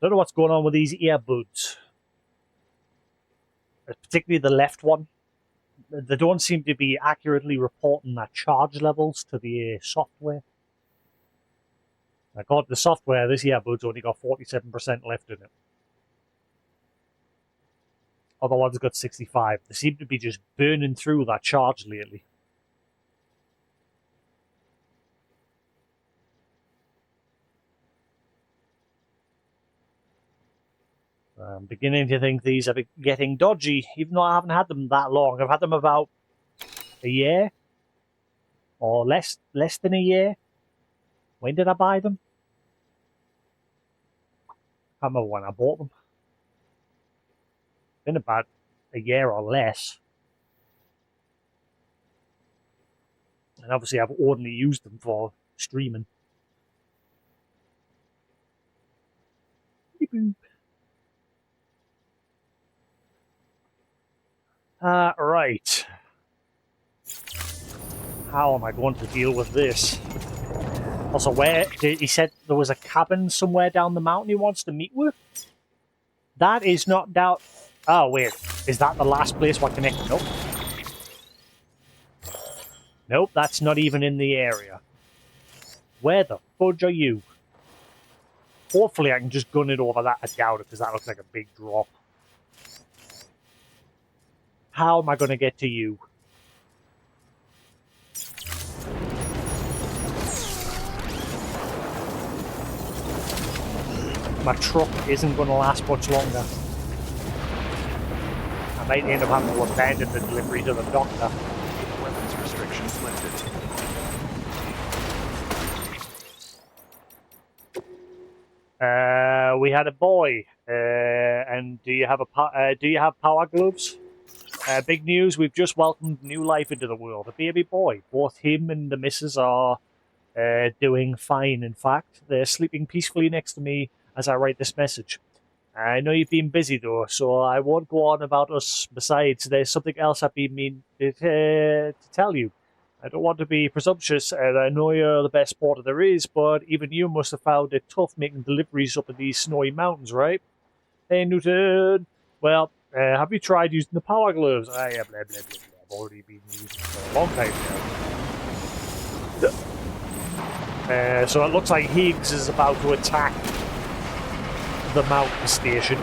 Don't know what's going on with these earbuds. Particularly the left one. They don't seem to be accurately reporting their charge levels to the software. According to the software, this earbud's only got 47% left in it. Other ones got 65. They seem to be just burning through that charge lately. I'm beginning to think these are getting dodgy, even though I haven't had them that long. I've had them about a year, or less than a year. When did I buy them? I can't remember when I bought them. Been about a year or less. And obviously I've only used them for streaming. Right. How am I going to deal with this? Also, where he said there was a cabin somewhere down the mountain he wants to meet with? That is not down. Oh, wait. Is that the last place we're connecting up? Nope, that's not even in the area. Where the fudge are you? Hopefully I can just gun it over that. I doubt it, because that looks like a big drop. How am I going to get to you? My truck isn't going to last much longer. I might end up having to abandon the delivery to the doctor. Weapons restrictions lifted. We had a boy, and do you have power gloves? Big news! We've just welcomed new life into the world. A baby boy. Both him and the missus are doing fine. In fact, they're sleeping peacefully next to me as I write this message. I know you've been busy though, so I won't go on about us. Besides, there's something else I've been meaning to tell you. I don't want to be presumptuous, and I know you're the best porter there is, but even you must have found it tough making deliveries up in these snowy mountains, right? Hey, Newton. Well, have you tried using the power gloves? Yeah, blah, blah, blah, blah. I've already been using them for a long time now. So it looks like Higgs is about to attack the mountain station.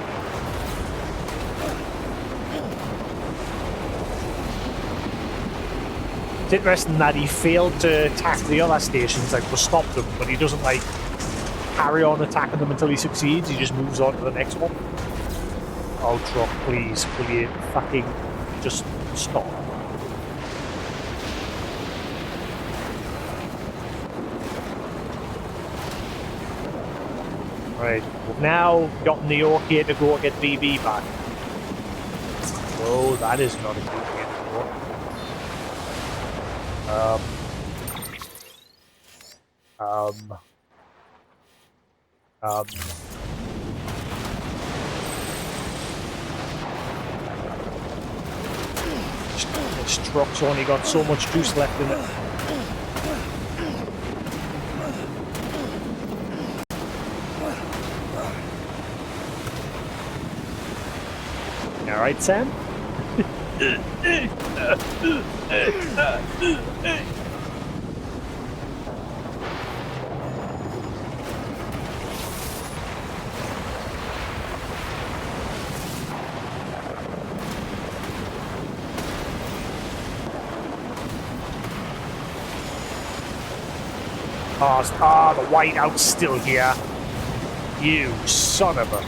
It's interesting that he failed to attack the other stations, like to stop them, but he doesn't like carry on attacking them until he succeeds. He just moves on to the next one. Oh, truck, please, will you fucking just stop? Right, we've now gotten the okay to go get BB back. Oh, that is not a good way to go. This truck's only got so much juice left in it. Alright, Sam? Oh, the whiteout's still here. You son of a...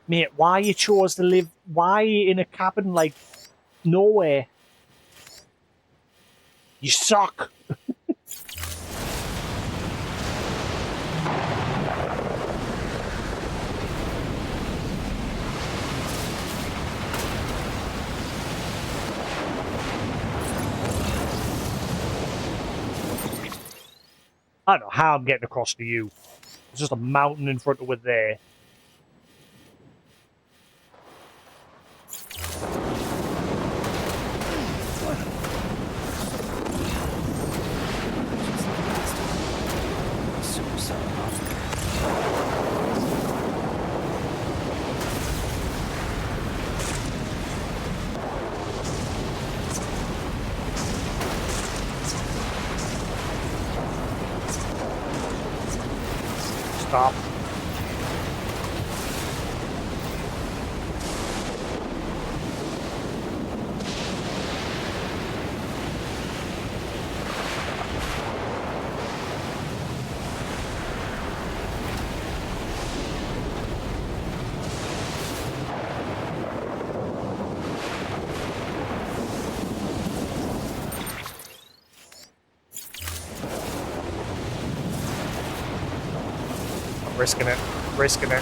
Mate, why you chose to live... Why in a cabin like nowhere? You suck. I don't know how I'm getting across to you. There's just a mountain in front of it there. stop. Risking it. Risking it. I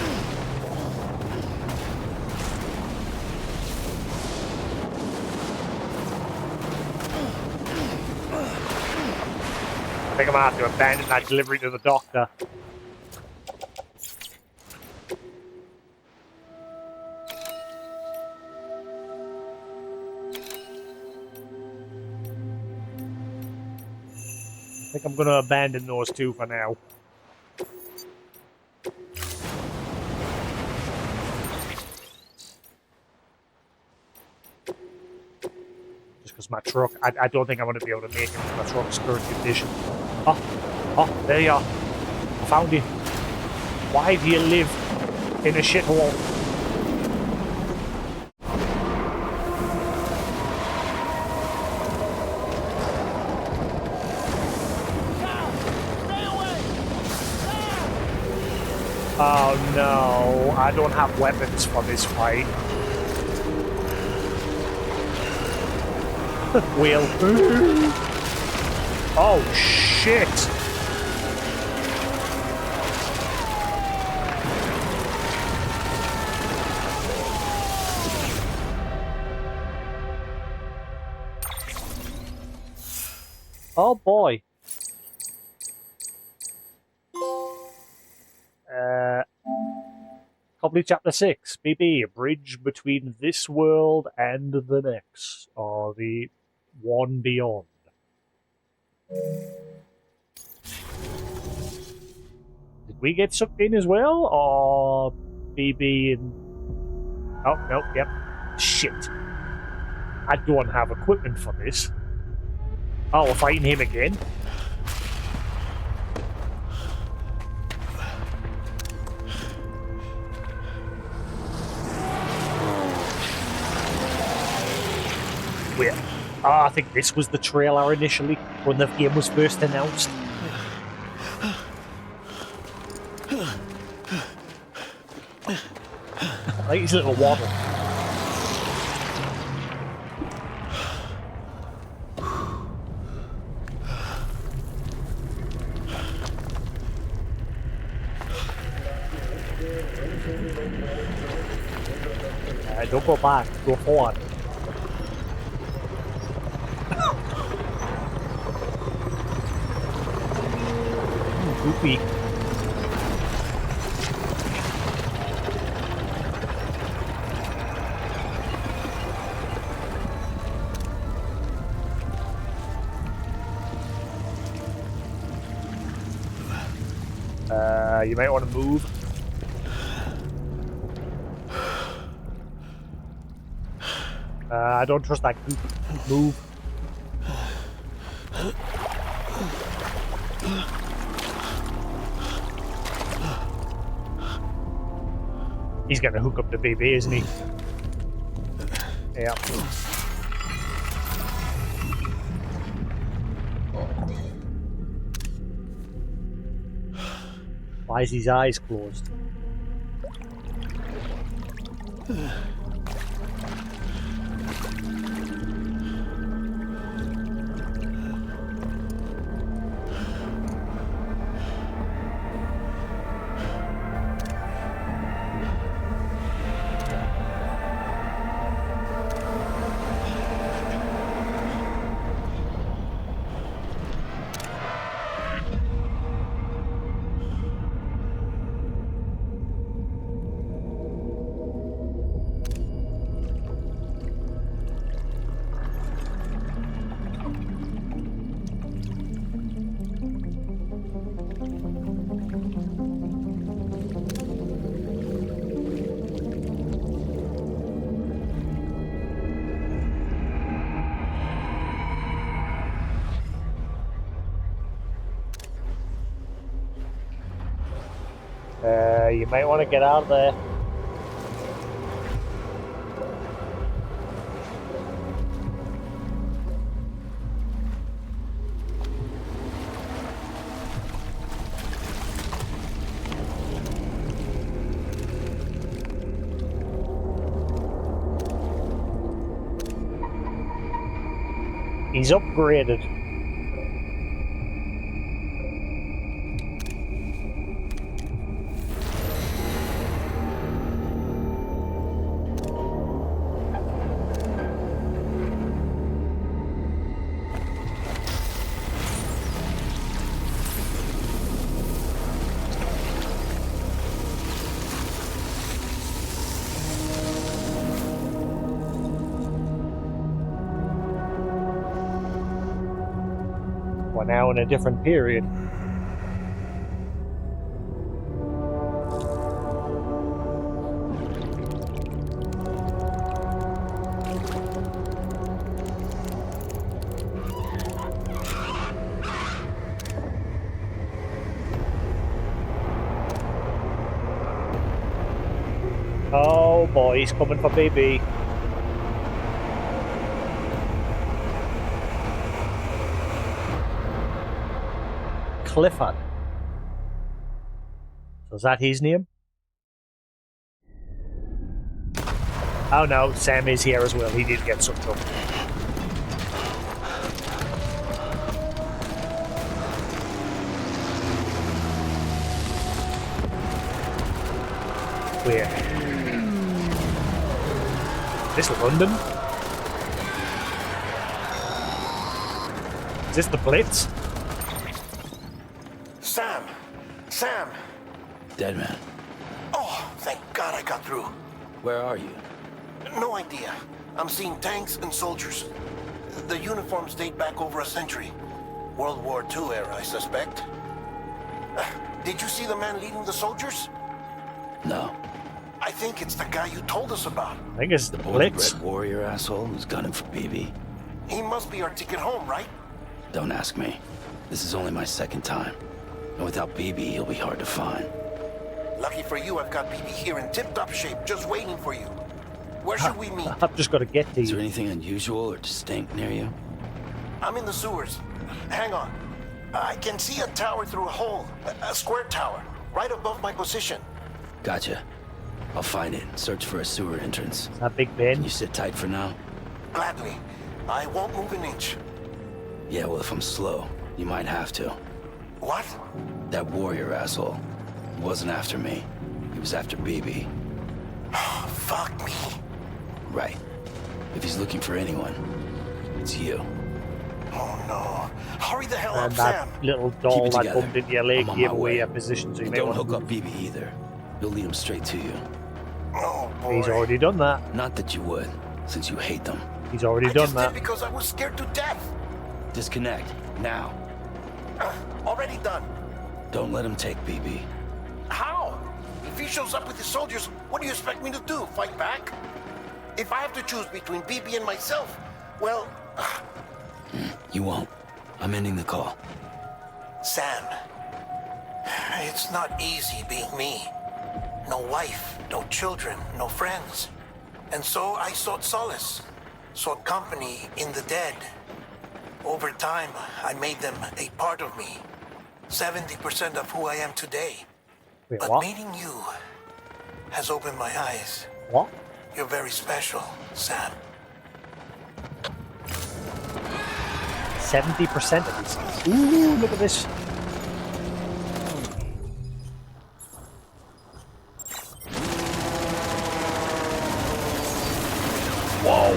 think I'm gonna have to abandon that delivery to the doctor. I think I'm gonna abandon those two for now. Because my truck, I don't think I'm going to be able to make it with my truck's current condition. Oh, there you are. I found you. Why do you live in a shithole? Oh no, I don't have weapons for this fight. Wheel. Oh shit! Oh boy. Probably chapter 6. BB, a bridge between this world and the next, or the one beyond. Did we get sucked in as well, or BB and... Oh, no, yep. Shit. I don't have equipment for this. Oh, we're fighting him again? Wait. Oh, I think this was the trailer initially, when the game was first announced. I like his little waddle. Don't go back, go forward. Goopy. You might want to move. I don't trust that goop. Move. He's gonna hook up the BB, isn't he? Yeah. Why is his eyes closed? You might want to get out of there. He's upgraded. We're now in a different period. Oh boy, he's coming for BB. Clifford. So is that his name? Oh no, Sam is here as well. He did get sucked up. Where? This London? Is this the Blitz? Sam! Dead man. Oh, thank God I got through. Where are you? No idea. I'm seeing tanks and soldiers. The uniforms date back over a century. World War II era, I suspect. Did you see the man leading the soldiers? No. I think it's the guy you told us about. I think it's the Blitz. Red warrior asshole who's gunning for BB. He must be our ticket home, right? Don't ask me. This is only my second time. And without BB, he'll be hard to find. Lucky for you, I've got BB here in tip-top shape, just waiting for you. Where should we meet? I've just got to get to Is there you. anything unusual or distinct near you? I'm in the sewers. Hang on. I can see a tower through a hole. A square tower, right above my position. Gotcha. I'll find it. Search for a sewer entrance. Is that Big Ben? Can you sit tight for now? Gladly. I won't move an inch. Yeah, well, if I'm slow, you might have to. What? That warrior asshole. He wasn't after me. He was after BB. Fuck me. Right. If he's looking for anyone, it's you. Oh no. Hurry the hell And up, that Sam. little Keep doll it that together. bumped into your leg I'm on gave my away way. a position, so you And may don't want hook to... up BB either. He'll lead him straight to you. Oh boy. He's already done that. Not that you would, since you hate them. He's already I done just that. did because I was scared to death. Disconnect. Now. Already done. Don't let him take BB. How? If he shows up with his soldiers, what do you expect me to do? Fight back? If I have to choose between BB and myself, well... You won't. I'm ending the call. Sam, it's not easy being me. No wife, no children, no friends. And so I sought solace, sought company in the dead. Over time, I made them a part of me. 70% of who I am today. Wait, But what? meeting you has opened my eyes. What? You're very special, Sam. 70% of these. Ooh, look at this. Whoa.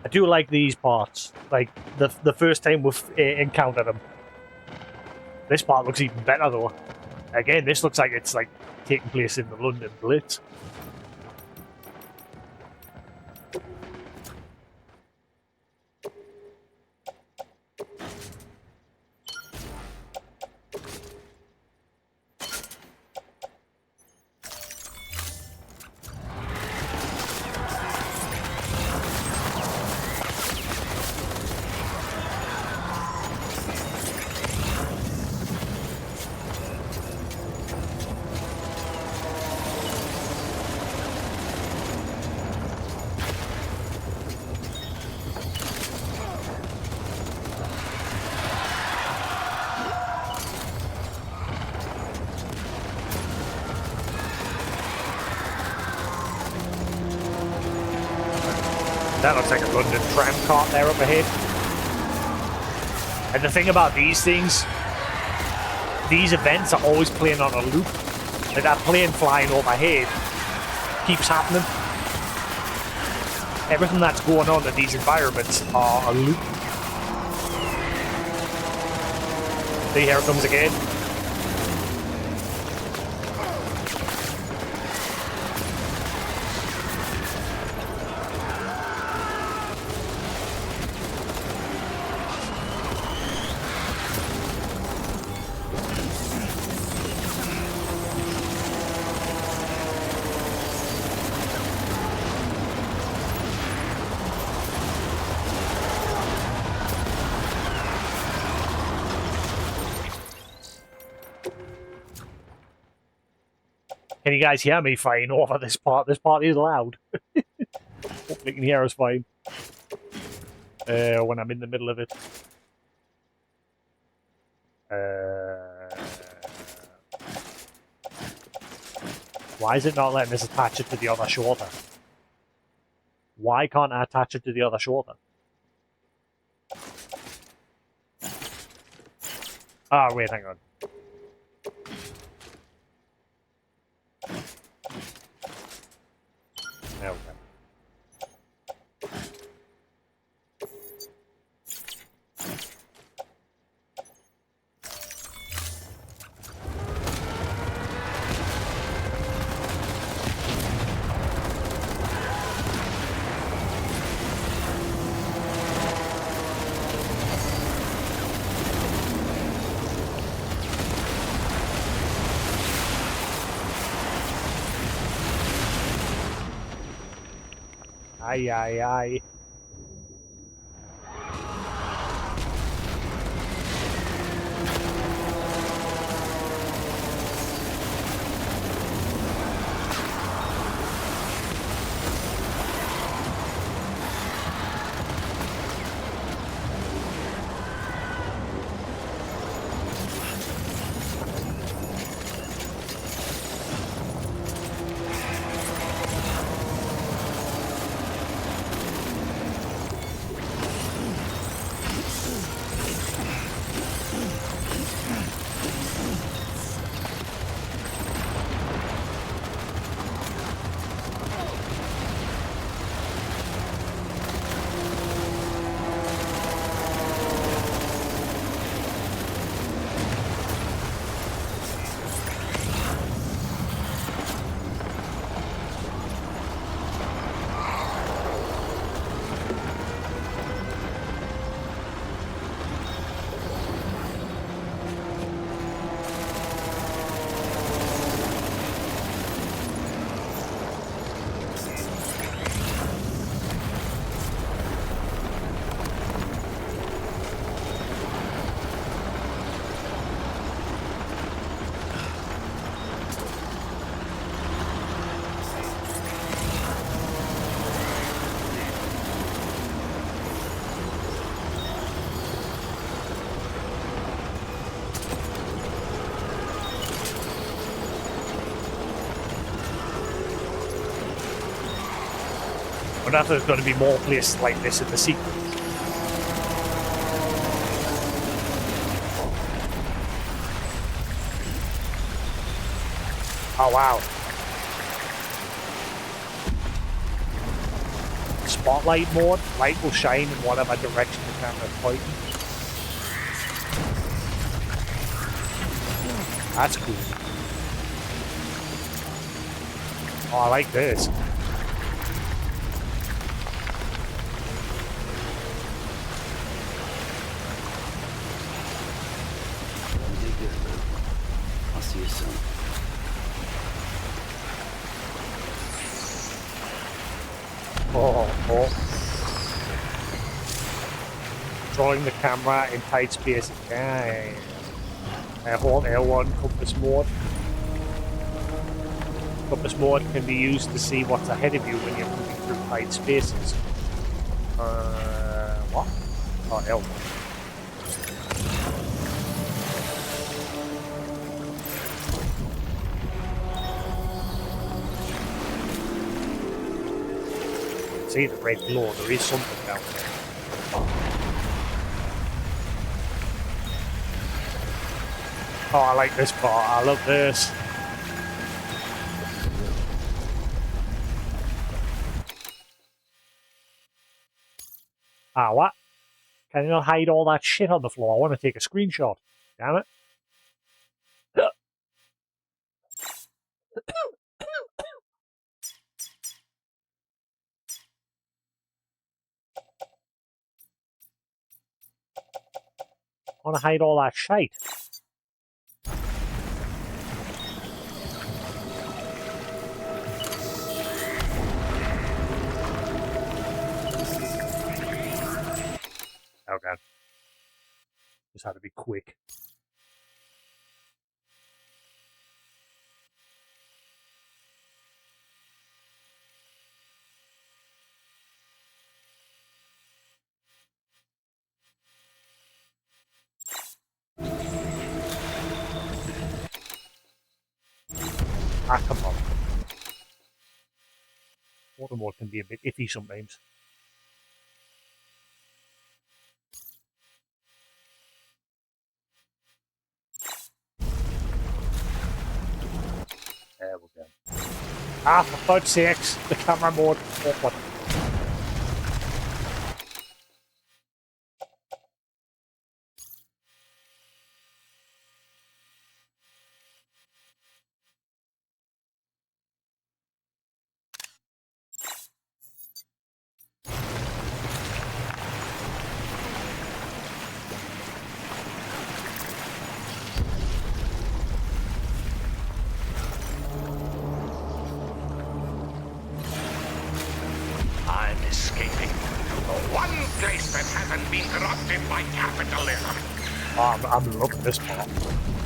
I do like these parts. Like the first time we've encountered them. This part looks even better though. Again, this looks like it's like taking place in the London Blitz. That looks like a London tram cart there up ahead. And the thing about these things, these events are always playing on a loop. Like that plane flying overhead keeps happening. Everything that's going on in these environments are a loop. See, here it comes again. Can you guys hear me fine over this part? This part is loud. Hopefully you can hear us fine when I'm in the middle of it. Why is it not letting us attach it to the other shoulder? Why can't I attach it to the other shoulder? Ah, wait, hang on. There we go. Aye, aye, aye. But I thought there's going to be more places like this in the sequel. Oh wow. Spotlight mode, light will shine in whatever direction the camera is pointing. That's cool. Oh, I like this. I'll see you soon. Oh. Controlling the camera in tight spaces. Okay. Hold L1 compass mode. Compass mode can be used to see what's ahead of you when you're moving through tight spaces. What? Oh, L1. see the red glow. There is something down there. Oh, I like this part. I love this. Ah, what? Can you not hide all that shit on the floor? I want to take a screenshot. Damn it. I want to hide all that shite. Oh god. Just had to be quick. Ah, come on. Water mode can be a bit iffy sometimes. There we go. Ah, for God's sakes, the camera mode. Awkward. I'm escaping to the one place that hasn't been corrupted by capitalism. Oh, I'm loving this part.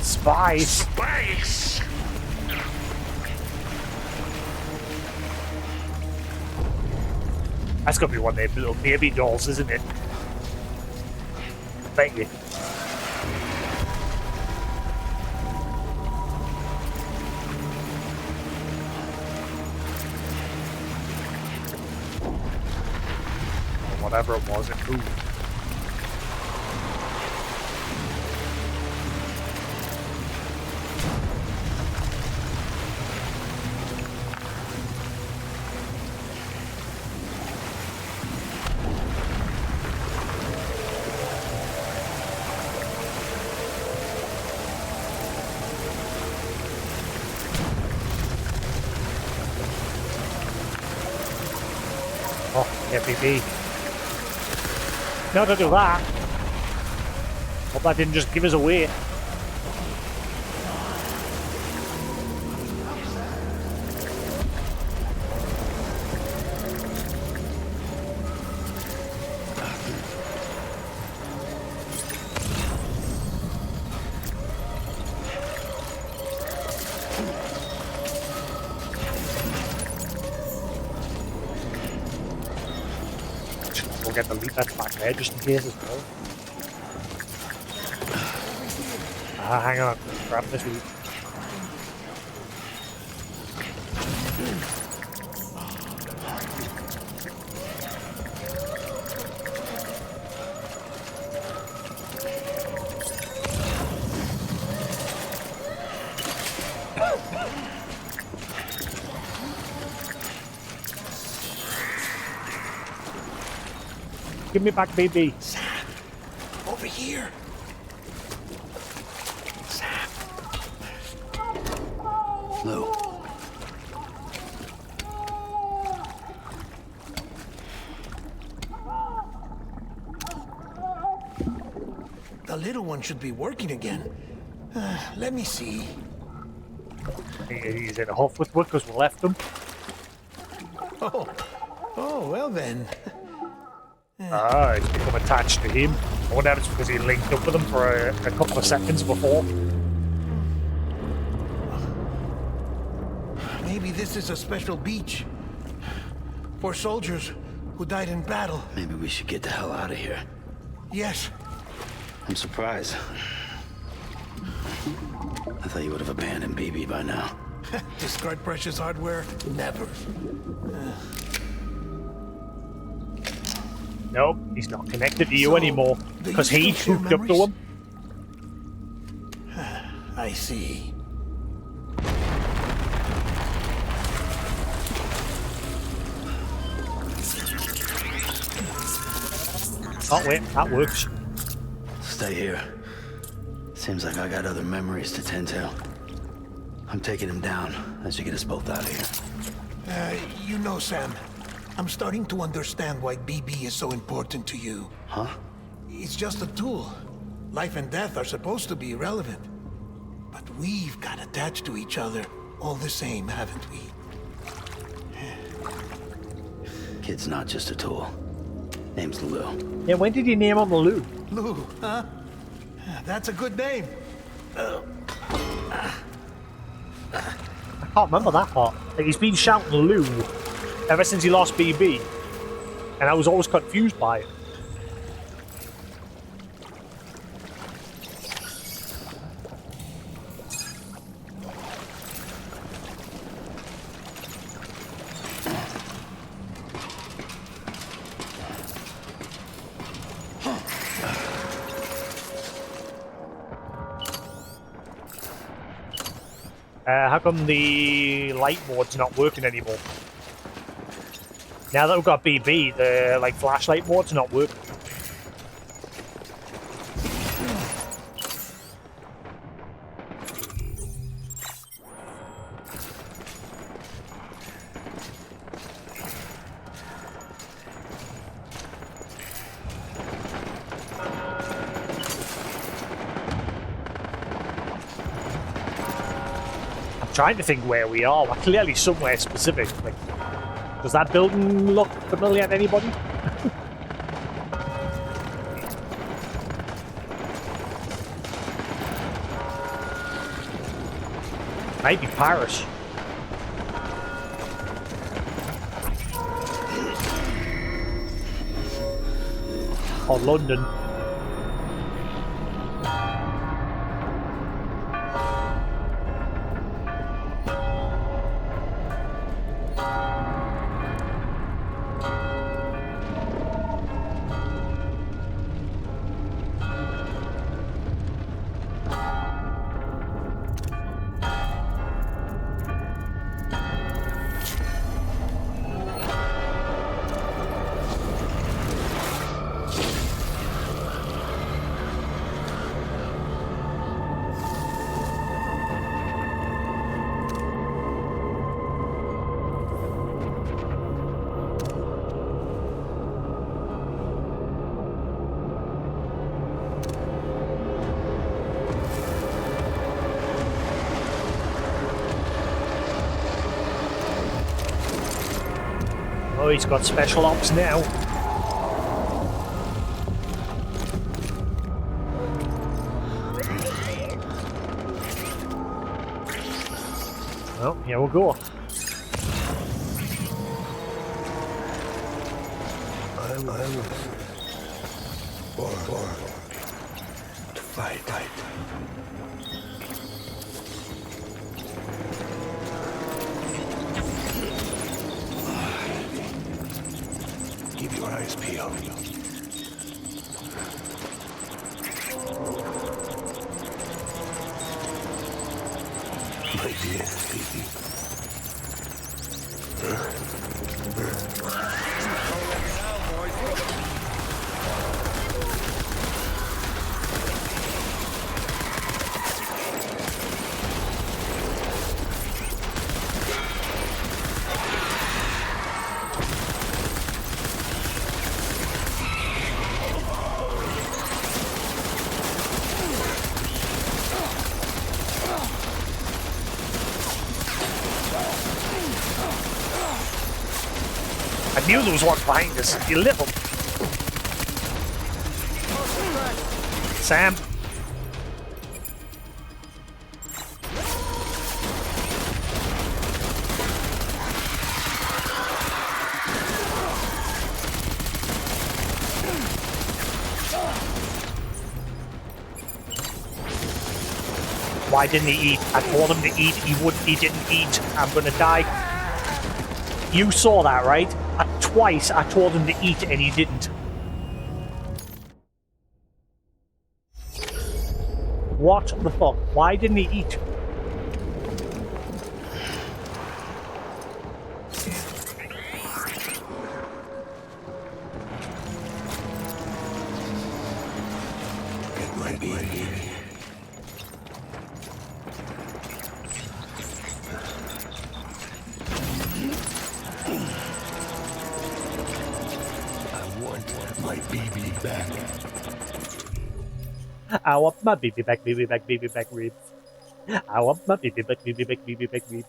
Spice! Space! That's gonna be one of them little baby dolls, isn't it? Thank you. Whatever it was, it moved. Oh, FPP. No, don't do that. Hope that didn't just give us away. We'll get the lead that's back there just in case as well. Ah, hang on. Grab this loot. Give me back, baby. Sam, over here. Sam. Lou. The little one should be working again. Let me see. He's in a huff with work because we left him. Oh, well then. Ah, he's become attached to him. I wonder if it's because he linked up with him for a couple of seconds before. Maybe this is a special beach for soldiers who died in battle. Maybe we should get the hell out of here. Yes. I'm surprised. I thought you would have abandoned BB by now. Discard precious hardware? Never. Nope, he's not connected to you anymore. Because he hooked up to him. I see. Oh wait, that works. Stay here. Seems like I got other memories to tend to. I'm taking him down as you get us both out of here. You know, Sam, I'm starting to understand why BB is so important to you. Huh? It's just a tool. Life and death are supposed to be irrelevant. But we've got attached to each other all the same, haven't we? Kid's not just a tool. Name's Lou. Yeah, when did you name him Lou? Lou, huh? That's a good name. I can't remember that part. Like, he's been shouting Lou ever since he lost BB. And I was always confused by it. How come the light mode's not working anymore? Now that we've got BB, the like flashlight mode's not working. Trying to think where we are. We're clearly somewhere specific. Like, does that building look familiar to anybody? Might be Paris. Or London. Oh, he's got special ops now. Well, here we'll go. I was born to fight. Keep your eyes peeled. My dear baby. I knew there was one behind us. You lit them. Sam. Why didn't he eat? I told him to eat. He didn't eat. I'm gonna die. You saw that, right? Twice I told him to eat and he didn't. What the fuck? Why didn't he eat? It might be here. I want my baby back. I want my baby back, ribs. I want my baby back, ribs.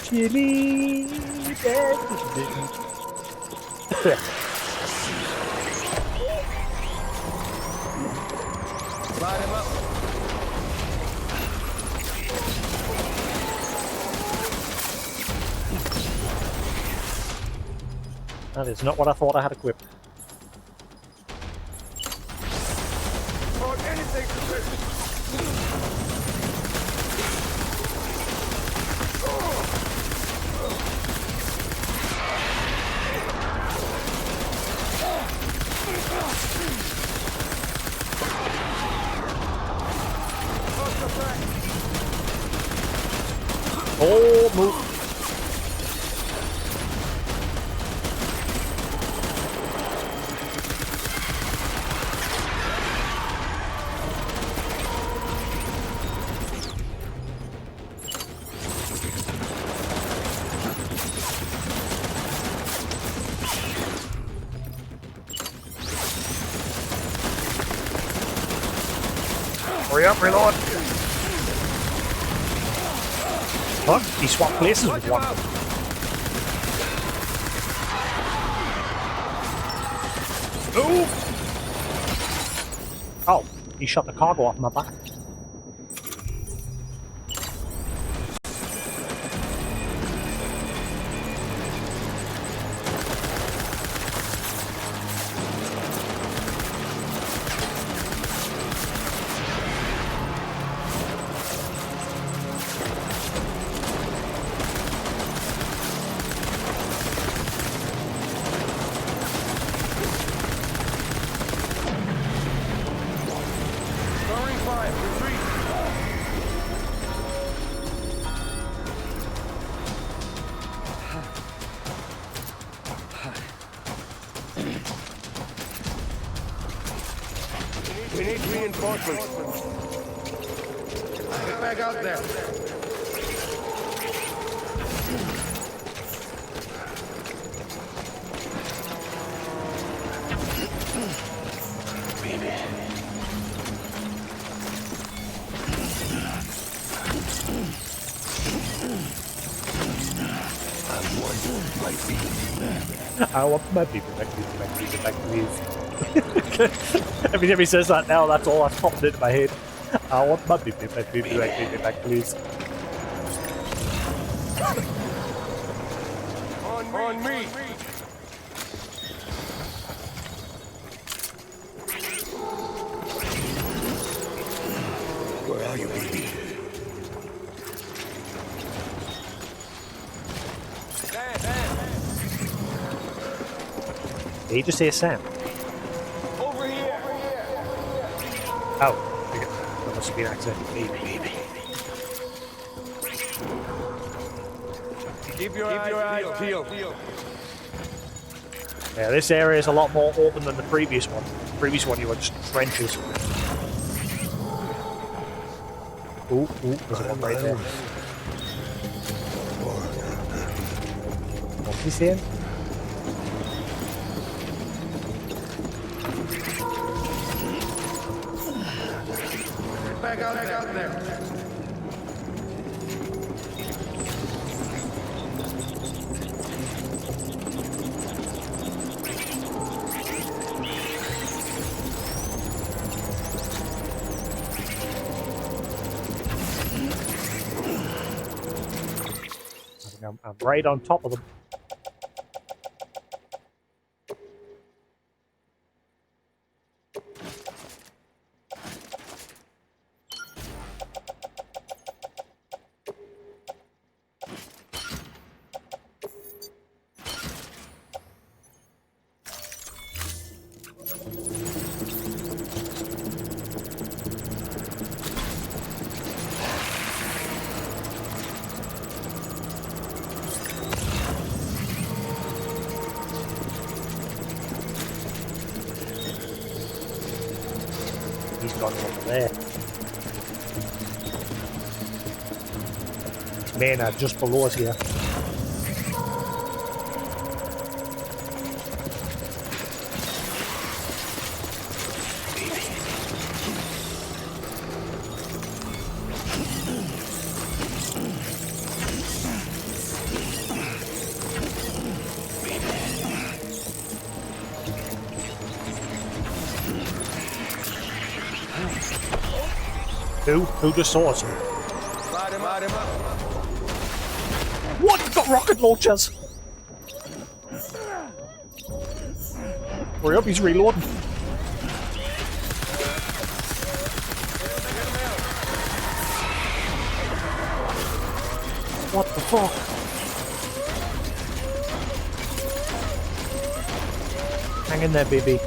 Chili baby. Light him up. That is not what I thought I had equipped. Anything to this. Oh, move. Hurry up, reload! Fuck, he swapped places with one. Move! Oh, he shot the cargo off my back. We need reinforcements. Get back out there. Baby. I want my baby back, please. Every time he says that now, that's all that's popping into my head. I want my baby back, please. On me. Where are you, baby? Did he just say Sam? Over here. Oh, that must be an accident. Baby. Keep your eyes peeled. Yeah, this area is a lot more open than the previous one. The previous one, you were just trenches. Ooh, there's one right there. What's he saying? Back out there. I'm right on top of them. gone over there. Maynard just below us here. Who just saw us? What? He's got rocket launchers! Hurry up, he's reloading. What the fuck? Hang in there, baby.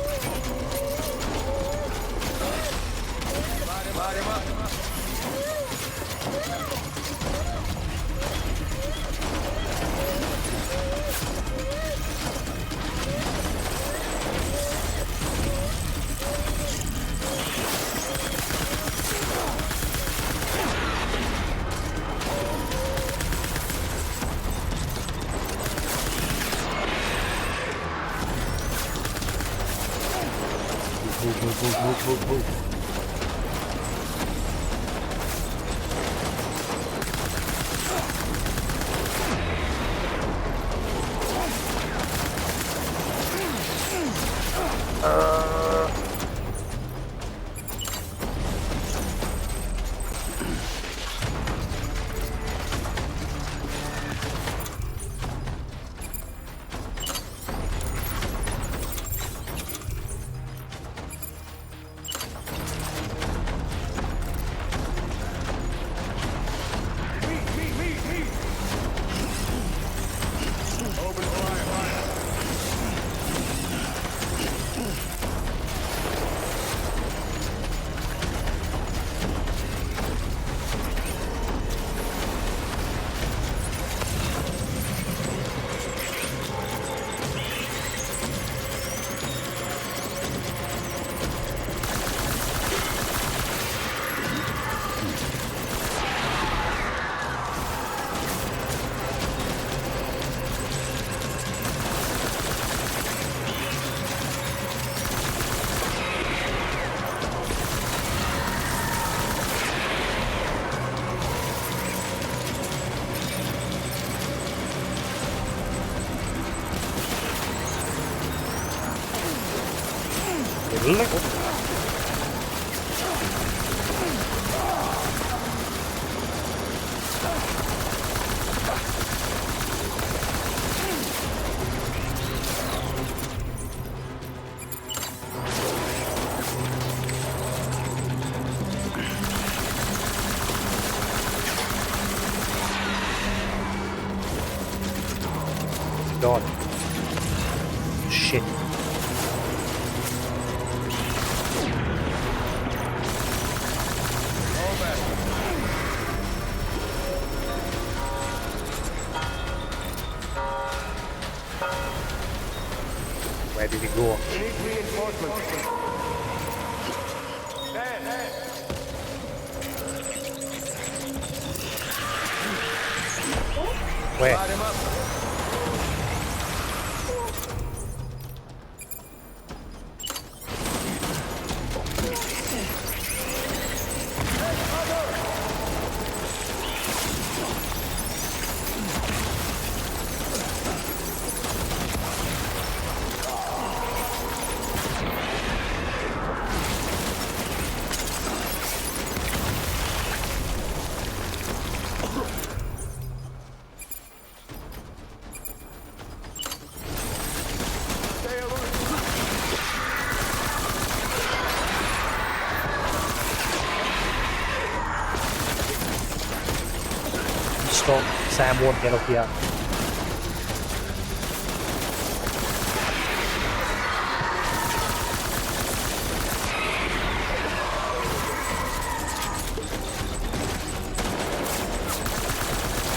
Move. God. Shit. Where did he go? We need reinforcements. Where? Light him up. Stop. Sam won't get up here.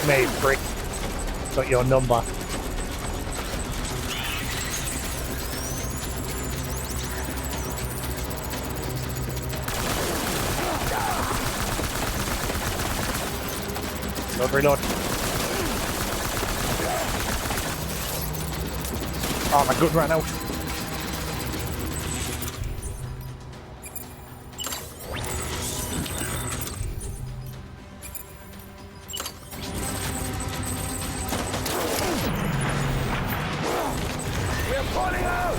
Mate, prick. Got your number. Don't reload. Oh, my gun ran out. We're pulling out!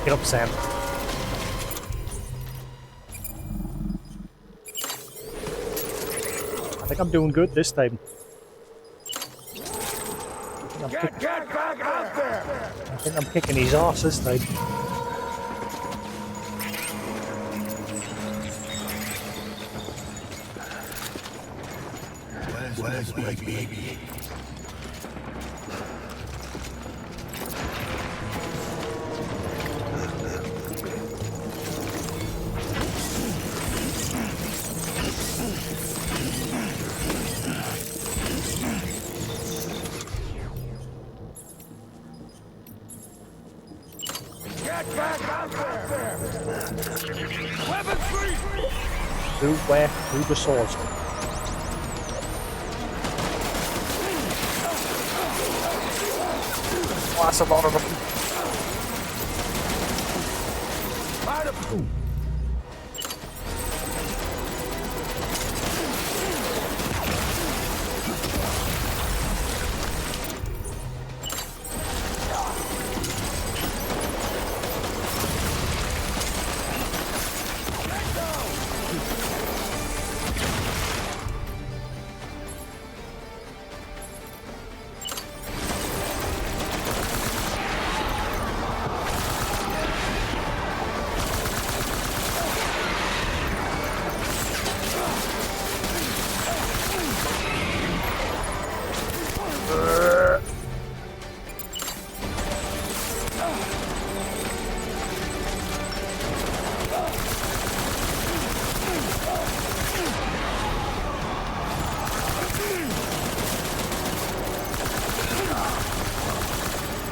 Get up, Sam. I think I'm doing good this time. Get back out there! I think I'm kicking his ass this time. Where's my baby? Get back out there! Weapons free! Who, where, who the swords? Oh, that's a lot of them. Out of...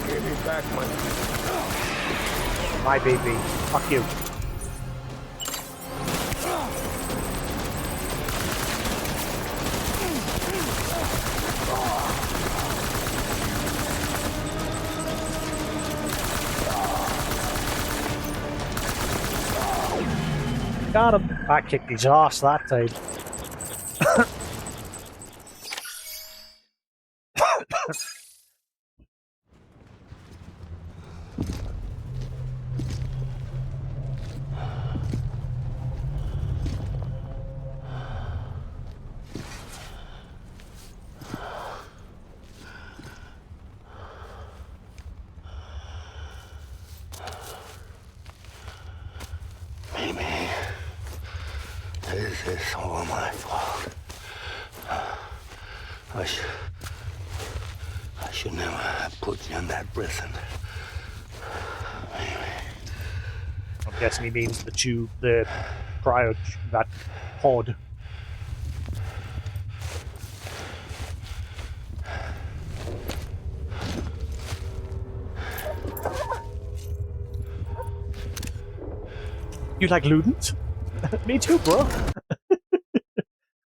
Give me back My baby. Fuck you. Got him. I kicked his ass that time. Maybe this is all my fault. I should never have put you in that prison. I'm guessing he means the tube, the cryo, that pod. You like Ludens? Me too, bro.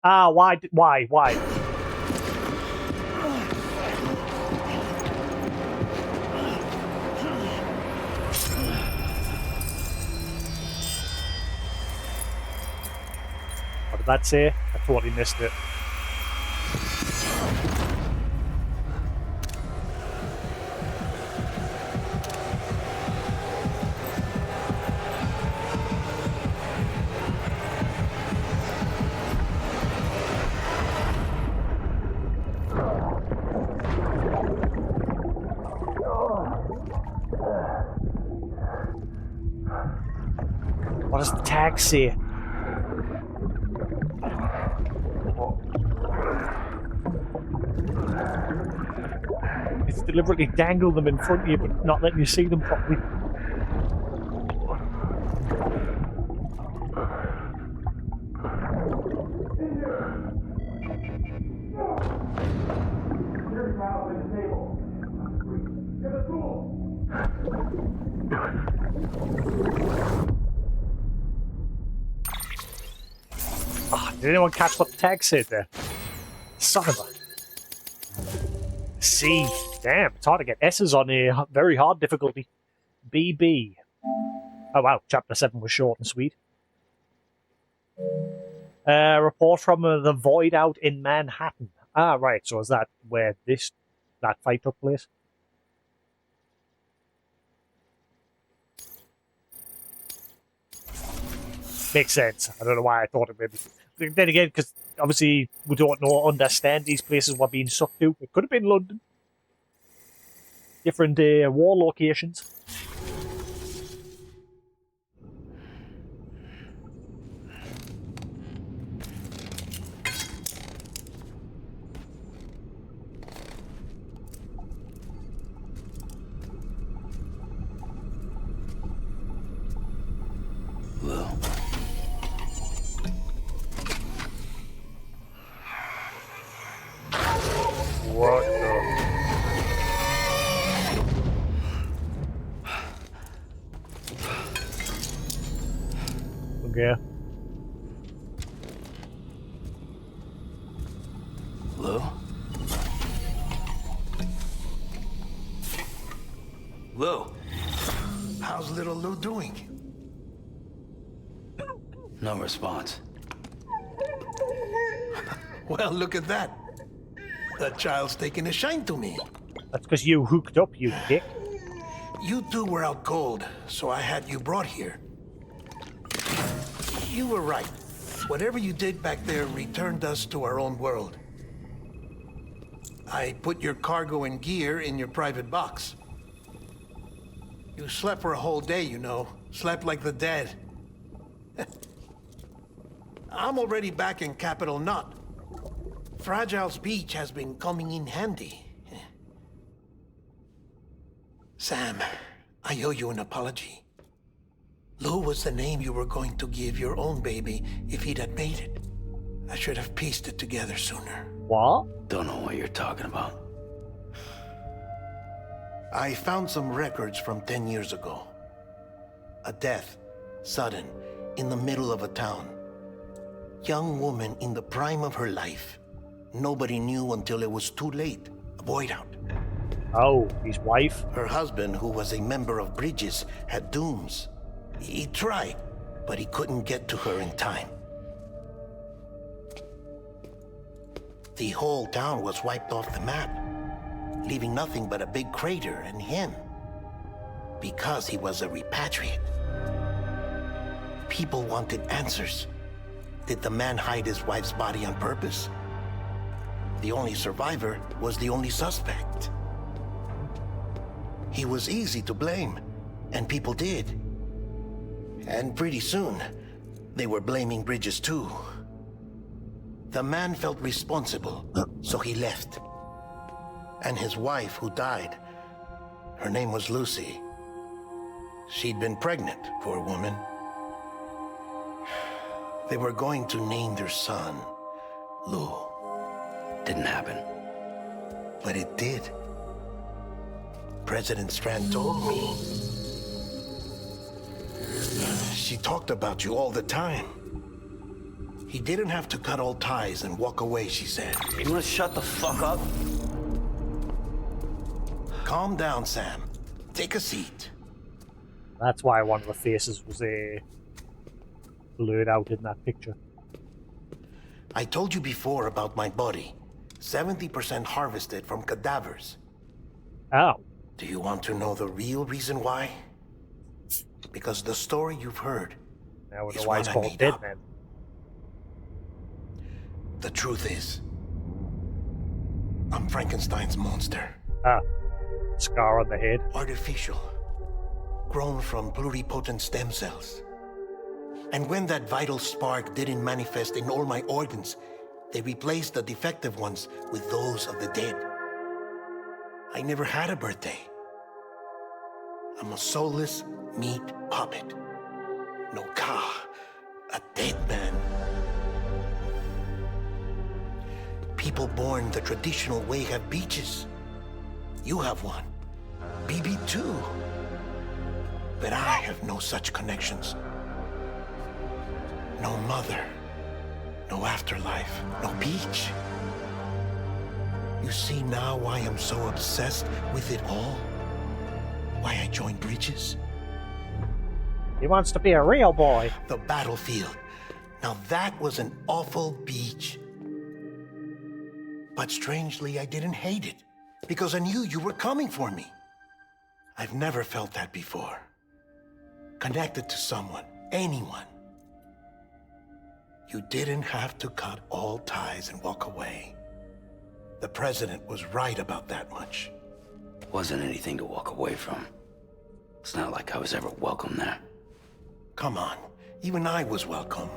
Why? What did that say? I totally missed it. What does the tag say? It's deliberately dangled them in front of you, but not letting you see them properly. Give the tool! Did anyone catch what the tag said there? Son of a... C. Damn, it's hard to get S's on here. Very hard difficulty. BB. Oh wow, chapter 7 was short and sweet. Report from the Void out in Manhattan. Ah, right, so is that where that fight took place? Makes sense. I don't know why I thought it maybe. Then again, because obviously we don't understand these places we're being sucked to. It could have been London. Different war locations. What the? Okay. Lou? Lou? How's little Lou doing? No response. Well, look at that. That child's taking a shine to me. That's because you hooked up, you dick. You two were out cold, so I had you brought here. You were right. Whatever you did back there returned us to our own world. I put your cargo and gear in your private box. You slept for a whole day, you know. Slept like the dead. I'm already back in Capital Knot. Fragile's beach has been coming in handy. Sam, I owe you an apology. Lou was the name you were going to give your own baby if he'd had made it. I should have pieced it together sooner. What? Don't know what you're talking about. I found some records from 10 years ago. A death, sudden, in the middle of a town. Young woman in the prime of her life. Nobody knew until it was too late. A void out. Oh, his wife? Her husband, who was a member of Bridges, had dooms. He tried, but he couldn't get to her in time. The whole town was wiped off the map, leaving nothing but a big crater and him. Because he was a repatriate. People wanted answers. Did the man hide his wife's body on purpose? The only survivor was the only suspect. He was easy to blame, and people did. And pretty soon, they were blaming Bridges too. The man felt responsible, so he left. And his wife, who died, her name was Lucy. She'd been pregnant, poor woman. They were going to name their son Lou. Didn't happen. But it did. President Strand told me. She talked about you all the time. He didn't have to cut all ties and walk away, she said. You wanna shut the fuck up? Calm down, Sam. Take a seat. That's why one of the faces was blurred out in that picture. I told you before about my body. 70% harvested from cadavers. Oh. Do you want to know the real reason why? Because the story you've heard Now we know is why one it's I called made Dead up. Man. The truth is, I'm Frankenstein's monster. Ah. Scar on the head. Artificial. Grown from pluripotent stem cells. And when that vital spark didn't manifest in all my organs, they replaced the defective ones with those of the dead. I never had a birthday. I'm a soulless meat puppet. No ka, a dead man. People born the traditional way have beaches. You have one. BB2. But I have no such connections. No mother. No afterlife. No beach. You see now why I'm so obsessed with it all? Why I joined Bridges? He wants to be a real boy. The battlefield. Now that was an awful beach. But strangely, I didn't hate it. Because I knew you were coming for me. I've never felt that before. Connected to someone, anyone. You didn't have to cut all ties and walk away. The president was right about that much. Wasn't anything to walk away from. It's not like I was ever welcome there. Come on, even I was welcome.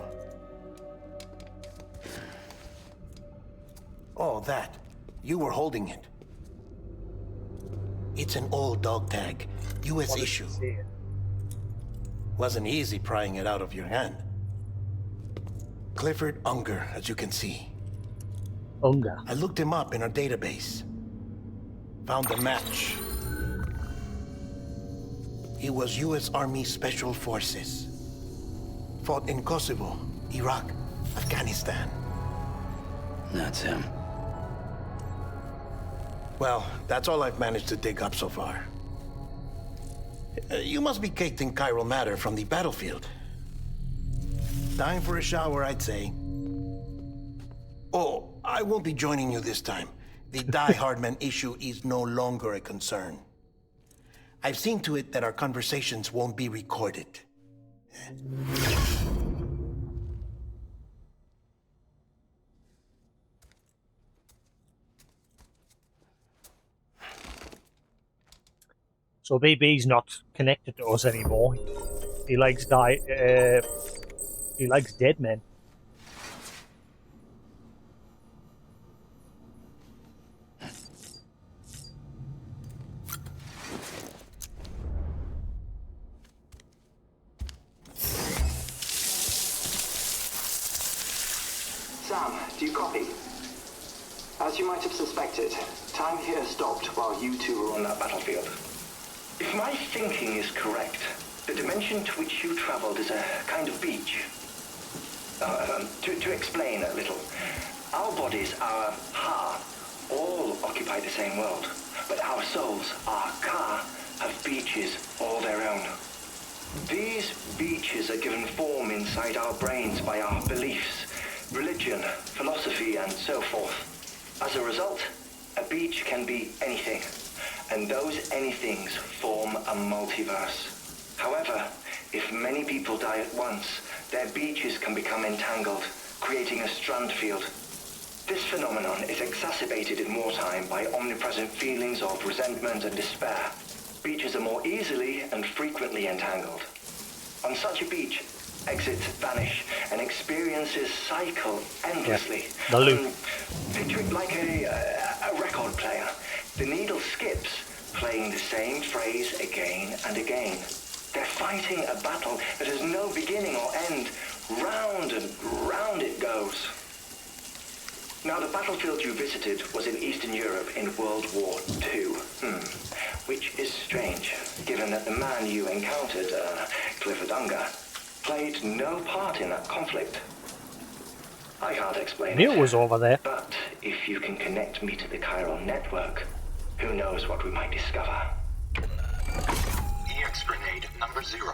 Oh, that. You were holding it. It's an old dog tag, US issue. Wasn't easy prying it out of your hand. Clifford Unger, as you can see. Unger. I looked him up in our database. Found a match. He was US Army Special Forces. Fought in Kosovo, Iraq, Afghanistan. That's him. Well, that's all I've managed to dig up so far. You must be caked in chiral matter from the battlefield. Time for a shower, I'd say. Oh, I won't be joining you this time. The Die Hardman issue is no longer a concern. I've seen to it that our conversations won't be recorded. So BB's not connected to us anymore. He likes he likes dead men. Sam, do you copy? As you might have suspected, time here stopped while you two were on that battlefield. If my thinking is correct, the dimension to which you traveled is a kind of beach. To explain a little, our bodies, our ha, all occupy the same world, but our souls, our ka, have beaches all their own. These beaches are given form inside our brains by our beliefs, religion, philosophy, and so forth. As a result, a beach can be anything, and those anythings form a multiverse. However, if many people die at once, their beaches can become entangled, creating a strand field. This phenomenon is exacerbated in wartime by omnipresent feelings of resentment and despair. Beaches are more easily and frequently entangled. On such a beach, exits vanish and experiences cycle endlessly. Yeah, the loop. Picture it like a record player. The needle skips, playing the same phrase again and again. They're fighting a battle that has no beginning or end. Round and round it goes. Now, the battlefield you visited was in Eastern Europe in World War II. Which is strange, given that the man you encountered, Clifford Unger, played no part in that conflict. I can't explain Neil was over there. But if you can connect me to the chiral network, who knows what we might discover. EX grenade number 0.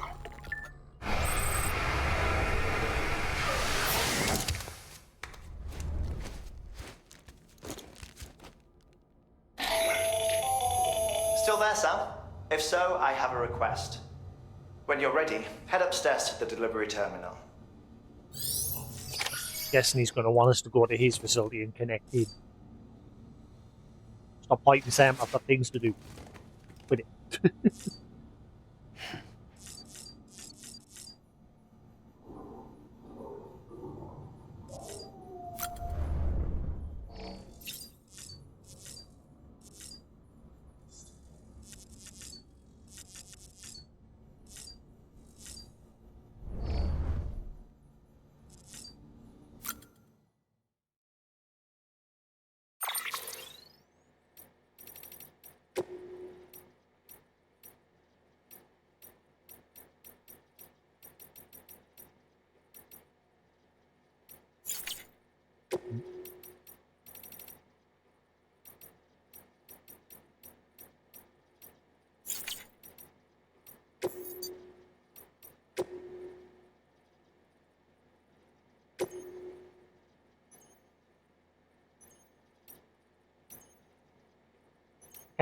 Still there, Sam? If so, I have a request. When you're ready, head upstairs to the delivery terminal. Guessing he's going to want us to go to his facility and connect him. Stop fighting Sam, I've got things to do with it.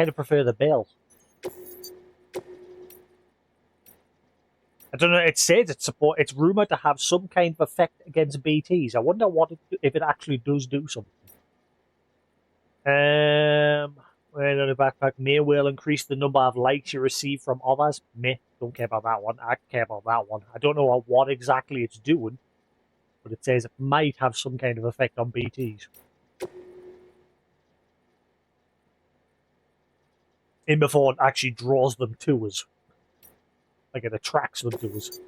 kind of prefer the bell. I don't know. It says it's rumored to have some kind of effect against BTs. I wonder if it actually does do something. Well, on the backpack will increase the number of likes you receive from others. Meh, don't care about that one. I care about that one. I don't know what exactly it's doing, but it says it might have some kind of effect on BTs. In before it actually draws them to us. Like it attracts them to us.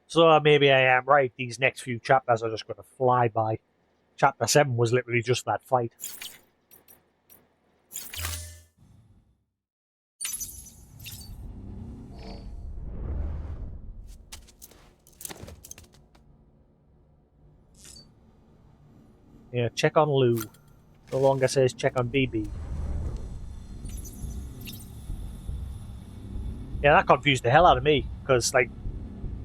So maybe I am right. These next few chapters are just going to fly by. Chapter 7 was literally just that fight. Yeah, check on Lou. No longer says check on BB. Yeah, that confused the hell out of me. Because, like,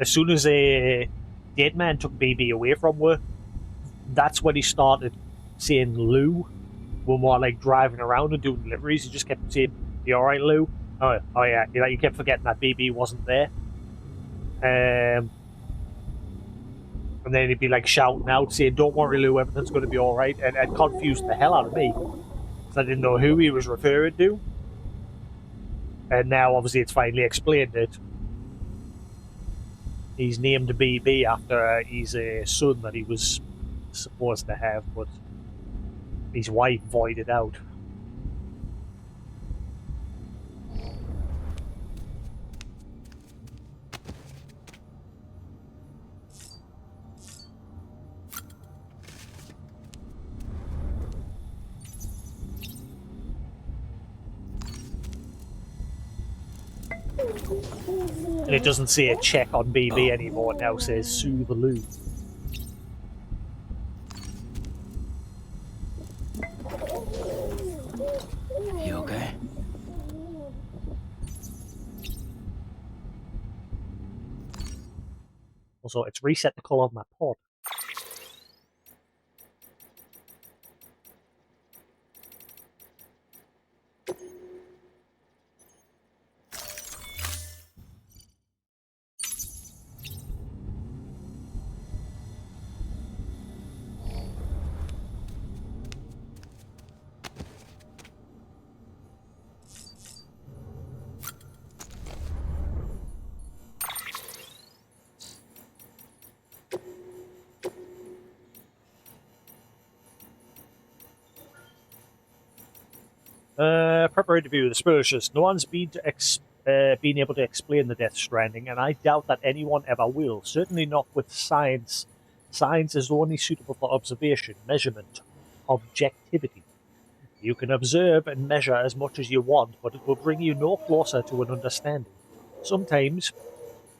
as soon as a dead man took BB away from her, that's when he started saying Lou when we were, like, driving around and doing deliveries. He just kept saying, "You alright, Lou?" Oh yeah. You kept forgetting that BB wasn't there. And then he'd be, like, shouting out, saying, "Don't worry, Lou, everything's going to be alright." And it confused the hell out of me. Because I didn't know who he was referring to. And now, obviously, it's finally explained it. He's named BB after his son that he was supposed to have, but his wife voided out. And it doesn't say a check on BB anymore, it now says Sue the Lou. You okay? Also, it's reset the colour of my pod. Proper interview with the Spurcious. No one's been able to explain the Death Stranding, and I doubt that anyone ever will. Certainly not with science. Science is only suitable for observation, measurement, objectivity. You can observe and measure as much as you want, but it will bring you no closer to an understanding. Sometimes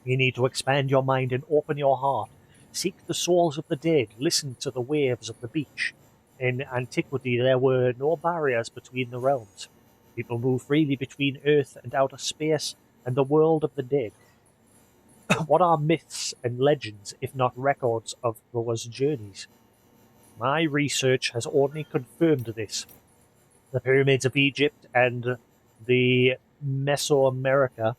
you need to expand your mind and open your heart. Seek the souls of the dead. Listen to the waves of the beach. In antiquity, there were no barriers between the realms. People moved freely between Earth and outer space and the world of the dead. What are myths and legends if not records of those journeys? My research has only confirmed this. The pyramids of Egypt and the Mesoamerica,